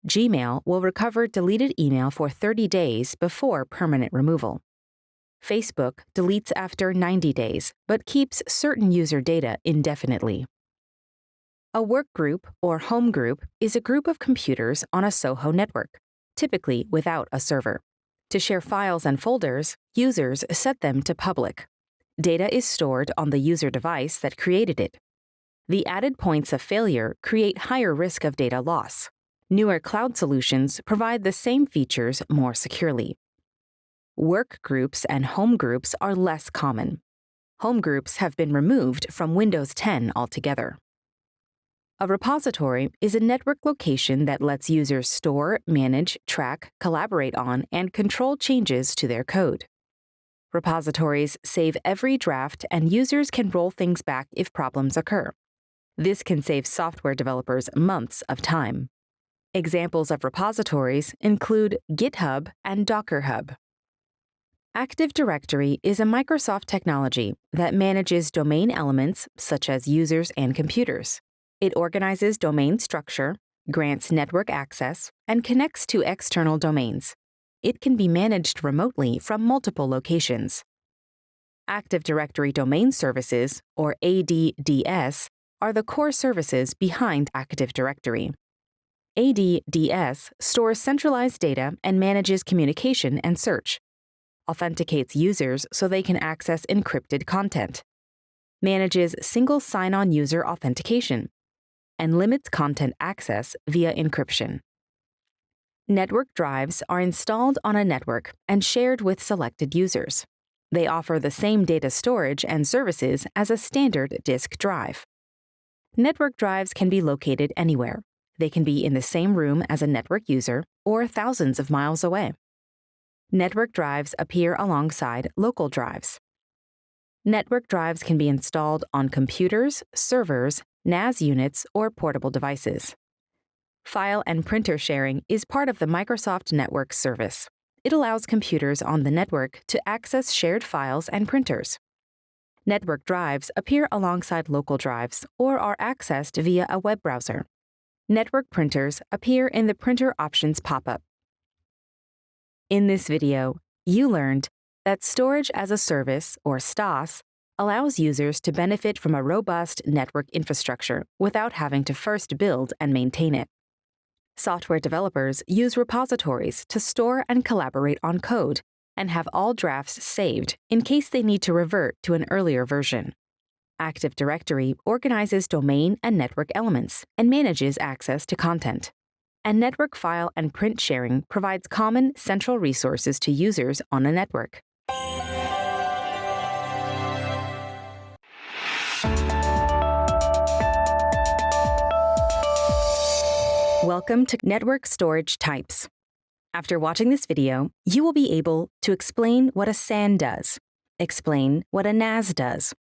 Gmail will recover deleted email for 30 days before permanent removal. Facebook deletes after 90 days, but keeps certain user data indefinitely. A work group or home group is a group of computers on a Soho network, typically without a server. To share files and folders, users set them to public. Data is stored on the user device that created it. The added points of failure create higher risk of data loss. Newer cloud solutions provide the same features more securely. Work groups and home groups are less common. Home groups have been removed from Windows 10 altogether. A repository is a network location that lets users store, manage, track, collaborate on, and control changes to their code. Repositories save every draft, and users can roll things back if problems occur. This can save software developers months of time. Examples of repositories include GitHub and Docker Hub. Active Directory is a Microsoft technology that manages domain elements such as users and computers. It organizes domain structure, grants network access, and connects to external domains. It can be managed remotely from multiple locations. Active Directory Domain Services, or ADDS, are the core services behind Active Directory. ADDS stores centralized data and manages communication and search, authenticates users so they can access encrypted content, manages single sign-on user authentication, and limits content access via encryption. Network drives are installed on a network and shared with selected users. They offer the same data storage and services as a standard disk drive. Network drives can be located anywhere. They can be in the same room as a network user or thousands of miles away. Network drives appear alongside local drives. Network drives can be installed on computers, servers, NAS units, or portable devices. File and printer sharing is part of the Microsoft Network service. It allows computers on the network to access shared files and printers. Network drives appear alongside local drives or are accessed via a web browser. Network printers appear in the Printer Options pop-up. In this video, you learned that Storage as a Service, or SaaS, allows users to benefit from a robust network infrastructure without having to first build and maintain it. Software developers use repositories to store and collaborate on code and have all drafts saved in case they need to revert to an earlier version. Active Directory organizes domain and network elements and manages access to content. And network file and print sharing provides common central resources to users on a network. Welcome to Network Storage Types. After watching this video, you will be able to explain what a SAN does, explain what a NAS does,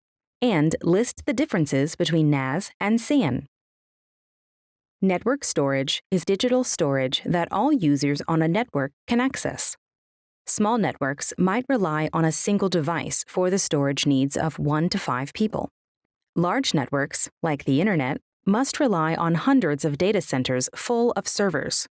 and list the differences between NAS and SAN. Network storage is digital storage that all users on a network can access. Small networks might rely on a single device for the storage needs of 1 to 5 people. Large networks, like the Internet, must rely on hundreds of data centers full of servers.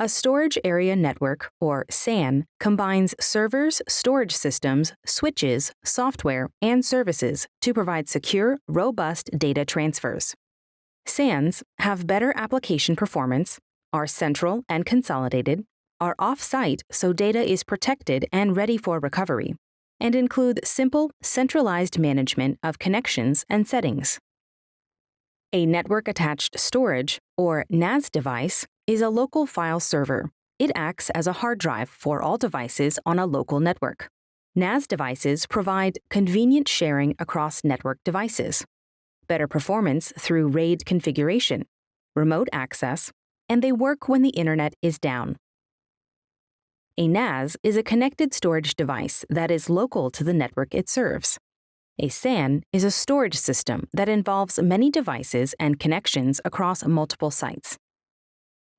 A storage area network, or SAN, combines servers, storage systems, switches, software, and services to provide secure, robust data transfers. SANs have better application performance, are central and consolidated, are off-site so data is protected and ready for recovery, and include simple, centralized management of connections and settings. A network-attached storage, or NAS device, is a local file server. It acts as a hard drive for all devices on a local network. NAS devices provide convenient sharing across network devices, better performance through RAID configuration, remote access, and they work when the Internet is down. A NAS is a connected storage device that is local to the network it serves. A SAN is a storage system that involves many devices and connections across multiple sites.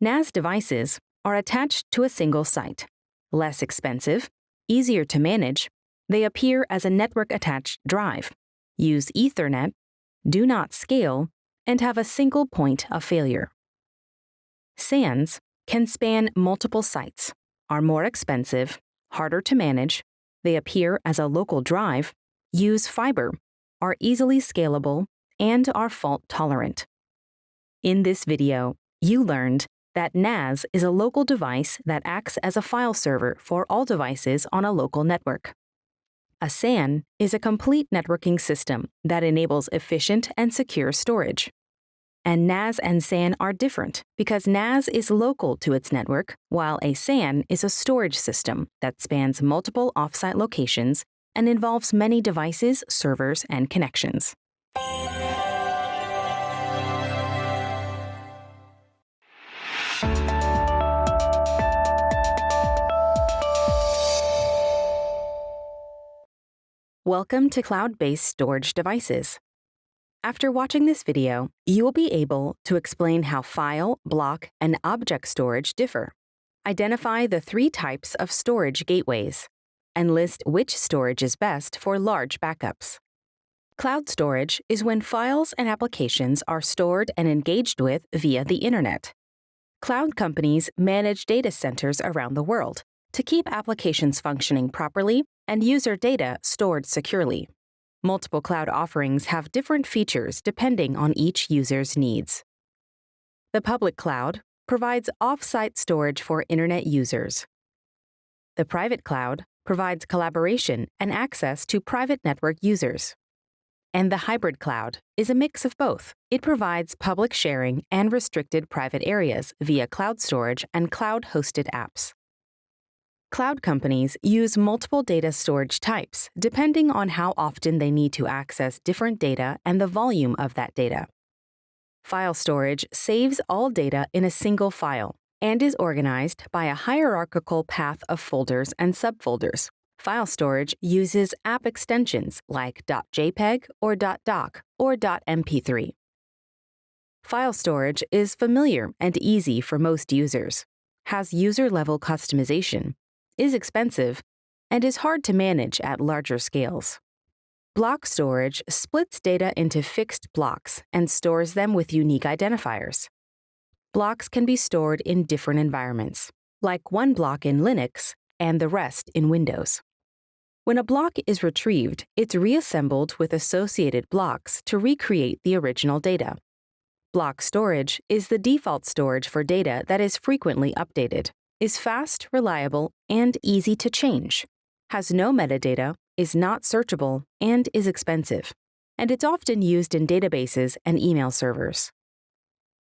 NAS devices are attached to a single site. Less expensive, easier to manage, they appear as a network-attached drive, use Ethernet, do not scale, and have a single point of failure. SANs can span multiple sites, are more expensive, harder to manage, they appear as a local drive, use fiber, are easily scalable, and are fault-tolerant. In this video, you learned that NAS is a local device that acts as a file server for all devices on a local network. A SAN is a complete networking system that enables efficient and secure storage. And NAS and SAN are different because NAS is local to its network, while a SAN is a storage system that spans multiple offsite locations and involves many devices, servers, and connections. Welcome to cloud-based storage devices. After watching this video, you will be able to explain how file, block, and object storage differ, identify the 3 types of storage gateways, and list which storage is best for large backups. Cloud storage is when files and applications are stored and engaged with via the Internet. Cloud companies manage data centers around the world to keep applications functioning properly and user data stored securely. Multiple cloud offerings have different features depending on each user's needs. The public cloud provides off-site storage for Internet users. The private cloud provides collaboration and access to private network users. And the hybrid cloud is a mix of both. It provides public sharing and restricted private areas via cloud storage and cloud-hosted apps. Cloud companies use multiple data storage types depending on how often they need to access different data and the volume of that data. File storage saves all data in a single file and is organized by a hierarchical path of folders and subfolders. File storage uses app extensions like .jpeg or .doc or .mp3. File storage is familiar and easy for most users, has user-level customization, is expensive, and is hard to manage at larger scales. Block storage splits data into fixed blocks and stores them with unique identifiers. Blocks can be stored in different environments, like one block in Linux and the rest in Windows. When a block is retrieved, it's reassembled with associated blocks to recreate the original data. Block storage is the default storage for data that is frequently updated, is fast, reliable, and easy to change, has no metadata, is not searchable and is expensive, and it's often used in databases and email servers.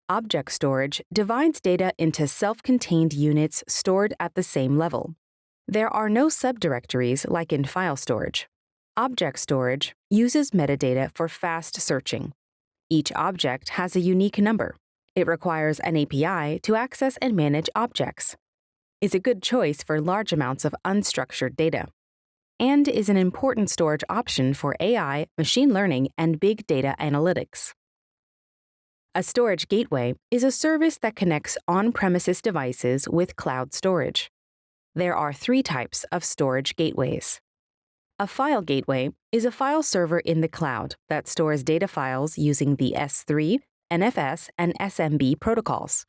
Object storage divides data into self-contained units stored at the same level. There are no subdirectories like in file storage. Object storage uses metadata for fast searching. Each object has a unique number. It requires an API to access and manage objects. Is a good choice for large amounts of unstructured data, and is an important storage option for AI, machine learning, and big data analytics. A storage gateway is a service that connects on-premises devices with cloud storage. There are 3 types of storage gateways. A file gateway is a file server in the cloud that stores data files using the S3, NFS, and SMB protocols.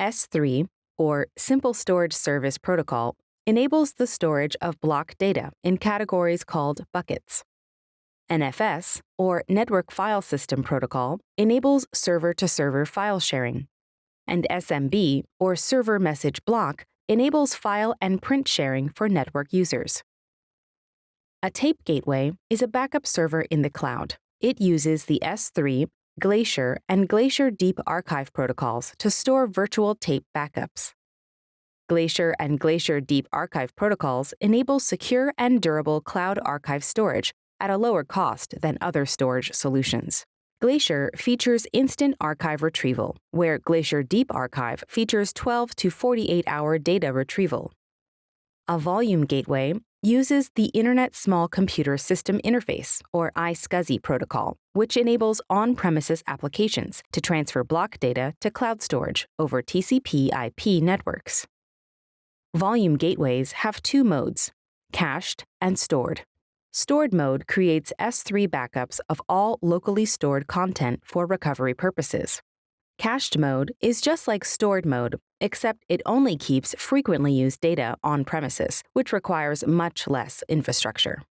S3, or Simple Storage Service Protocol, enables the storage of block data in categories called buckets. NFS, or Network File System Protocol, enables server-to-server file sharing. And SMB, or Server Message Block, enables file and print sharing for network users. A tape gateway is a backup server in the cloud. It uses the S3, Glacier, and Glacier Deep Archive protocols to store virtual tape backups. Glacier and Glacier Deep Archive protocols enable secure and durable cloud archive storage at a lower cost than other storage solutions. Glacier features instant archive retrieval, where Glacier Deep Archive features 12 to 48-hour data retrieval. A volume gateway uses the Internet Small Computer System Interface, or iSCSI protocol, which enables on-premises applications to transfer block data to cloud storage over TCP/IP networks. Volume gateways have 2 modes, cached and stored. Stored mode creates S3 backups of all locally stored content for recovery purposes. Cached mode is just like stored mode, except it only keeps frequently used data on premises, which requires much less infrastructure.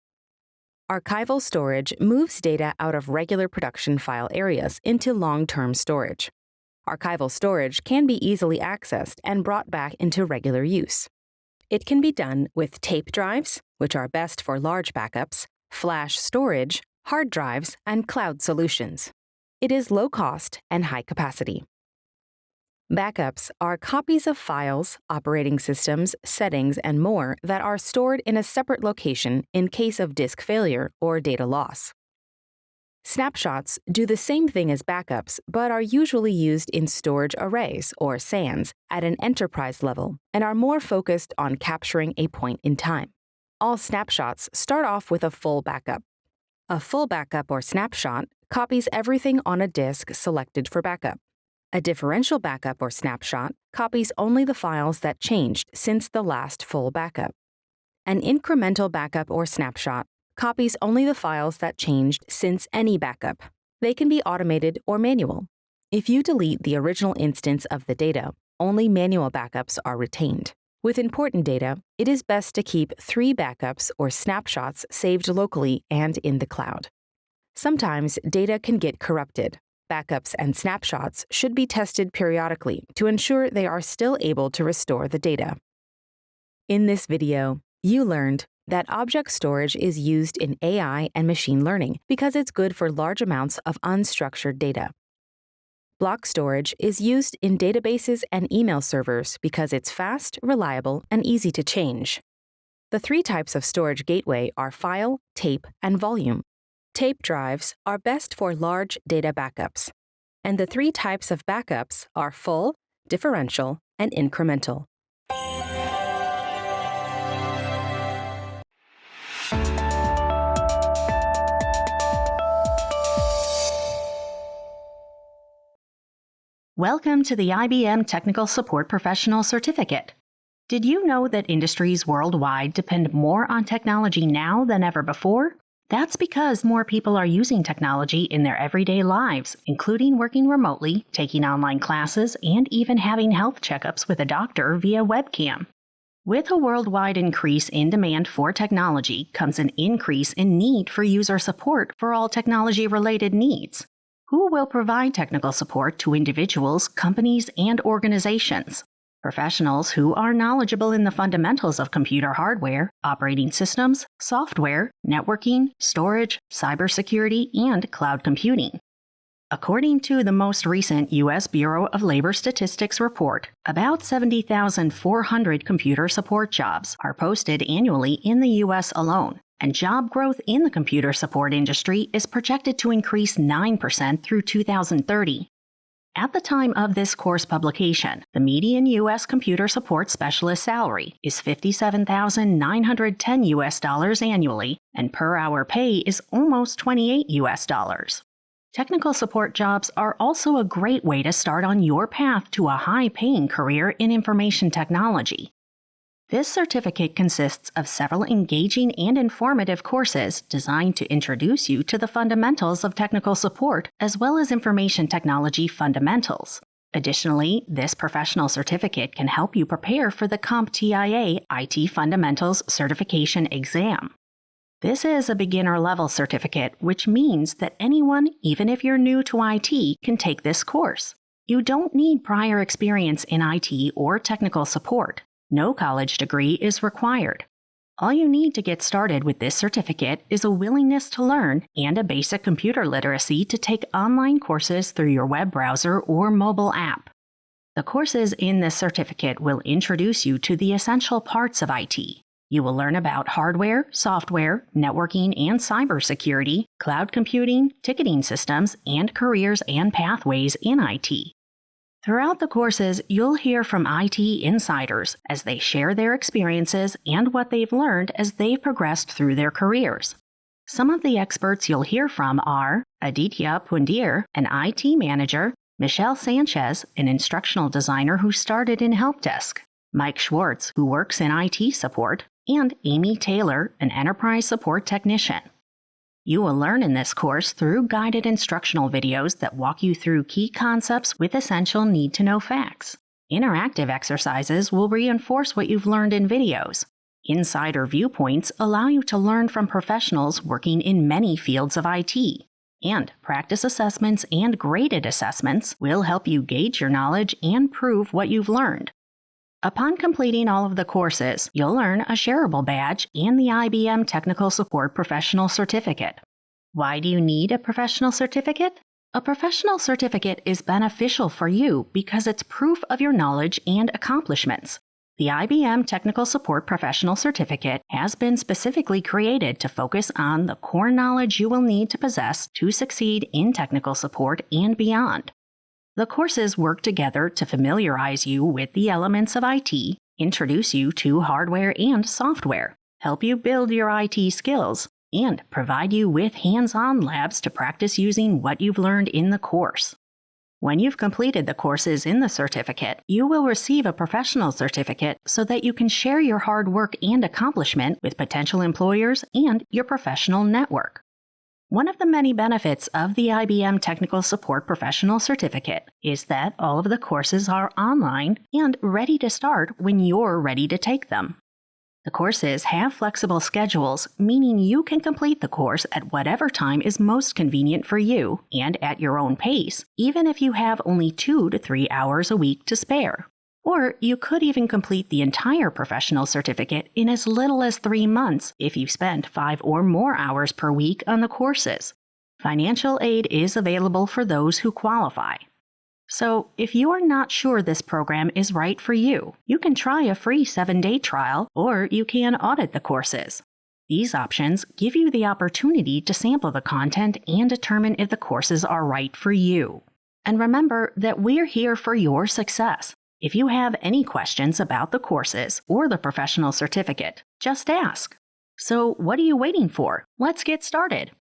Archival storage moves data out of regular production file areas into long-term storage. Archival storage can be easily accessed and brought back into regular use. It can be done with tape drives, which are best for large backups, flash storage, hard drives, and cloud solutions. It is low cost and high capacity. Backups are copies of files, operating systems, settings, and more that are stored in a separate location in case of disk failure or data loss. Snapshots do the same thing as backups, but are usually used in storage arrays, or SANs, at an enterprise level and are more focused on capturing a point in time. All snapshots start off with a full backup. A full backup or snapshot copies everything on a disk selected for backup. A differential backup or snapshot copies only the files that changed since the last full backup. An incremental backup or snapshot copies only the files that changed since any backup. They can be automated or manual. If you delete the original instance of the data, only manual backups are retained. With important data, it is best to keep 3 backups or snapshots saved locally and in the cloud. Sometimes data can get corrupted. Backups and snapshots should be tested periodically to ensure they are still able to restore the data. In this video, you learned that object storage is used in AI and machine learning because it's good for large amounts of unstructured data. Block storage is used in databases and email servers because it's fast, reliable, and easy to change. The 3 types of storage gateway are file, tape, and volume. Tape drives are best for large data backups, and the 3 types of backups are full, differential, and incremental. Welcome to the IBM Technical Support Professional Certificate. Did you know that industries worldwide depend more on technology now than ever before? That's because more people are using technology in their everyday lives, including working remotely, taking online classes, and even having health checkups with a doctor via webcam. With a worldwide increase in demand for technology comes an increase in need for user support for all technology-related needs. Who will provide technical support to individuals, companies, and organizations? Professionals who are knowledgeable in the fundamentals of computer hardware, operating systems, software, networking, storage, cybersecurity, and cloud computing. According to the most recent U.S. Bureau of Labor Statistics report, about 70,400 computer support jobs are posted annually in the U.S. alone, and job growth in the computer support industry is projected to increase 9% through 2030. At the time of this course publication, the median U.S. computer support specialist salary is $57,910 US annually, and per hour pay is almost $28 US. Technical support jobs are also a great way to start on your path to a high-paying career in information technology. This certificate consists of several engaging and informative courses designed to introduce you to the fundamentals of technical support as well as information technology fundamentals. Additionally, this professional certificate can help you prepare for the CompTIA IT Fundamentals Certification exam. This is a beginner-level certificate, which means that anyone, even if you're new to IT, can take this course. You don't need prior experience in IT or technical support. No college degree is required. All you need to get started with this certificate is a willingness to learn and a basic computer literacy to take online courses through your web browser or mobile app. The courses in this certificate will introduce you to the essential parts of IT. You will learn about hardware, software, networking and cybersecurity, cloud computing, ticketing systems, and careers and pathways in IT. Throughout the courses, you'll hear from IT insiders as they share their experiences and what they've learned as they've progressed through their careers. Some of the experts you'll hear from are Aditya Pundir, an IT manager, Michelle Sanchez, an instructional designer who started in help desk, Mike Schwartz, who works in IT support, and Amy Taylor, an enterprise support technician. You will learn in this course through guided instructional videos that walk you through key concepts with essential need-to-know facts. Interactive exercises will reinforce what you've learned in videos. Insider viewpoints allow you to learn from professionals working in many fields of IT. And practice assessments and graded assessments will help you gauge your knowledge and prove what you've learned. Upon completing all of the courses, you'll earn a shareable badge and the IBM Technical Support Professional Certificate. Why do you need a professional certificate? A professional certificate is beneficial for you because it's proof of your knowledge and accomplishments. The IBM Technical Support Professional Certificate has been specifically created to focus on the core knowledge you will need to possess to succeed in technical support and beyond. The courses work together to familiarize you with the elements of IT, introduce you to hardware and software, help you build your IT skills, and provide you with hands-on labs to practice using what you've learned in the course. When you've completed the courses in the certificate, you will receive a professional certificate so that you can share your hard work and accomplishment with potential employers and your professional network. One of the many benefits of the IBM Technical Support Professional Certificate is that all of the courses are online and ready to start when you're ready to take them. The courses have flexible schedules, meaning you can complete the course at whatever time is most convenient for you and at your own pace, even if you have only 2 to 3 hours a week to spare. Or you could even complete the entire professional certificate in as little as 3 months if you spend 5 or more hours per week on the courses. Financial aid is available for those who qualify. So, if you are not sure this program is right for you, you can try a free 7-day trial or you can audit the courses. These options give you the opportunity to sample the content and determine if the courses are right for you. And remember that we're here for your success. If you have any questions about the courses or the professional certificate, just ask. So, what are you waiting for? Let's get started.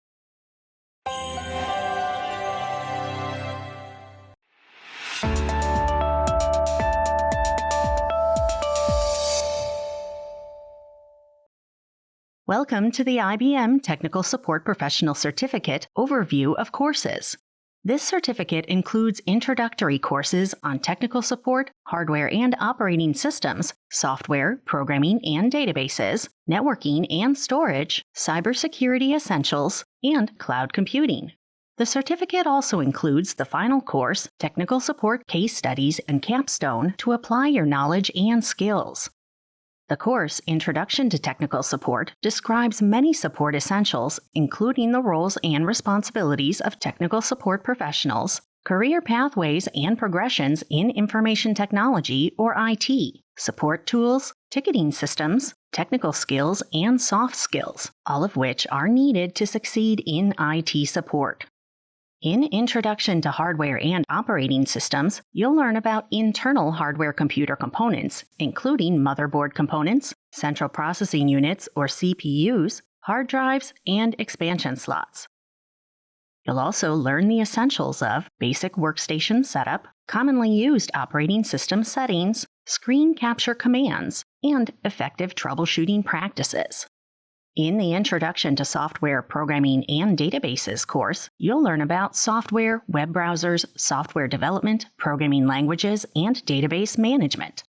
Welcome to the IBM Technical Support Professional Certificate Overview of Courses. This certificate includes introductory courses on technical support, hardware and operating systems, software, programming and databases, networking and storage, cybersecurity essentials, and cloud computing. The certificate also includes the final course, Technical Support Case Studies and Capstone, to apply your knowledge and skills. The course, Introduction to Technical Support, describes many support essentials, including the roles and responsibilities of technical support professionals, career pathways and progressions in information technology or IT, support tools, ticketing systems, technical skills, and soft skills, all of which are needed to succeed in IT support. In Introduction to Hardware and Operating Systems, you'll learn about internal hardware computer components, including motherboard components, central processing units or CPUs, hard drives, and expansion slots. You'll also learn the essentials of basic workstation setup, commonly used operating system settings, screen capture commands, and effective troubleshooting practices. In the Introduction to Software Programming and Databases course, you'll learn about software, web browsers, software development, programming languages, and database management.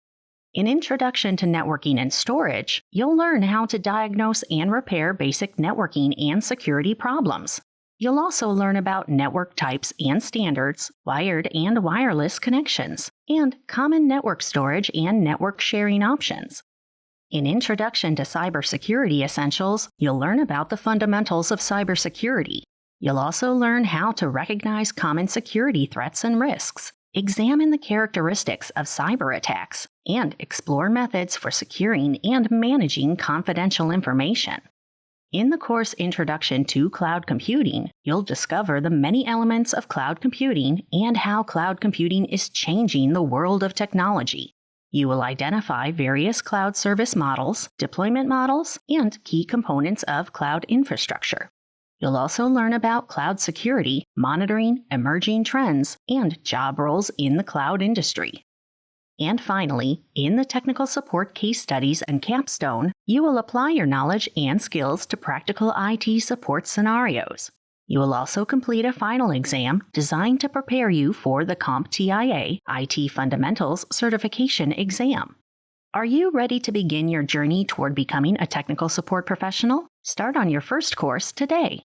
In Introduction to Networking and Storage, you'll learn how to diagnose and repair basic networking and security problems. You'll also learn about network types and standards, wired and wireless connections, and common network storage and network sharing options. In Introduction to Cybersecurity Essentials, you'll learn about the fundamentals of cybersecurity. You'll also learn how to recognize common security threats and risks, examine the characteristics of cyber attacks, and explore methods for securing and managing confidential information. In the course Introduction to Cloud Computing, you'll discover the many elements of cloud computing and how cloud computing is changing the world of technology. You will identify various cloud service models, deployment models, and key components of cloud infrastructure. You'll also learn about cloud security, monitoring, emerging trends, and job roles in the cloud industry. And finally, in the Technical Support Case Studies and Capstone, you will apply your knowledge and skills to practical IT support scenarios. You will also complete a final exam designed to prepare you for the CompTIA IT Fundamentals Certification exam. Are you ready to begin your journey toward becoming a technical support professional? Start on your first course today.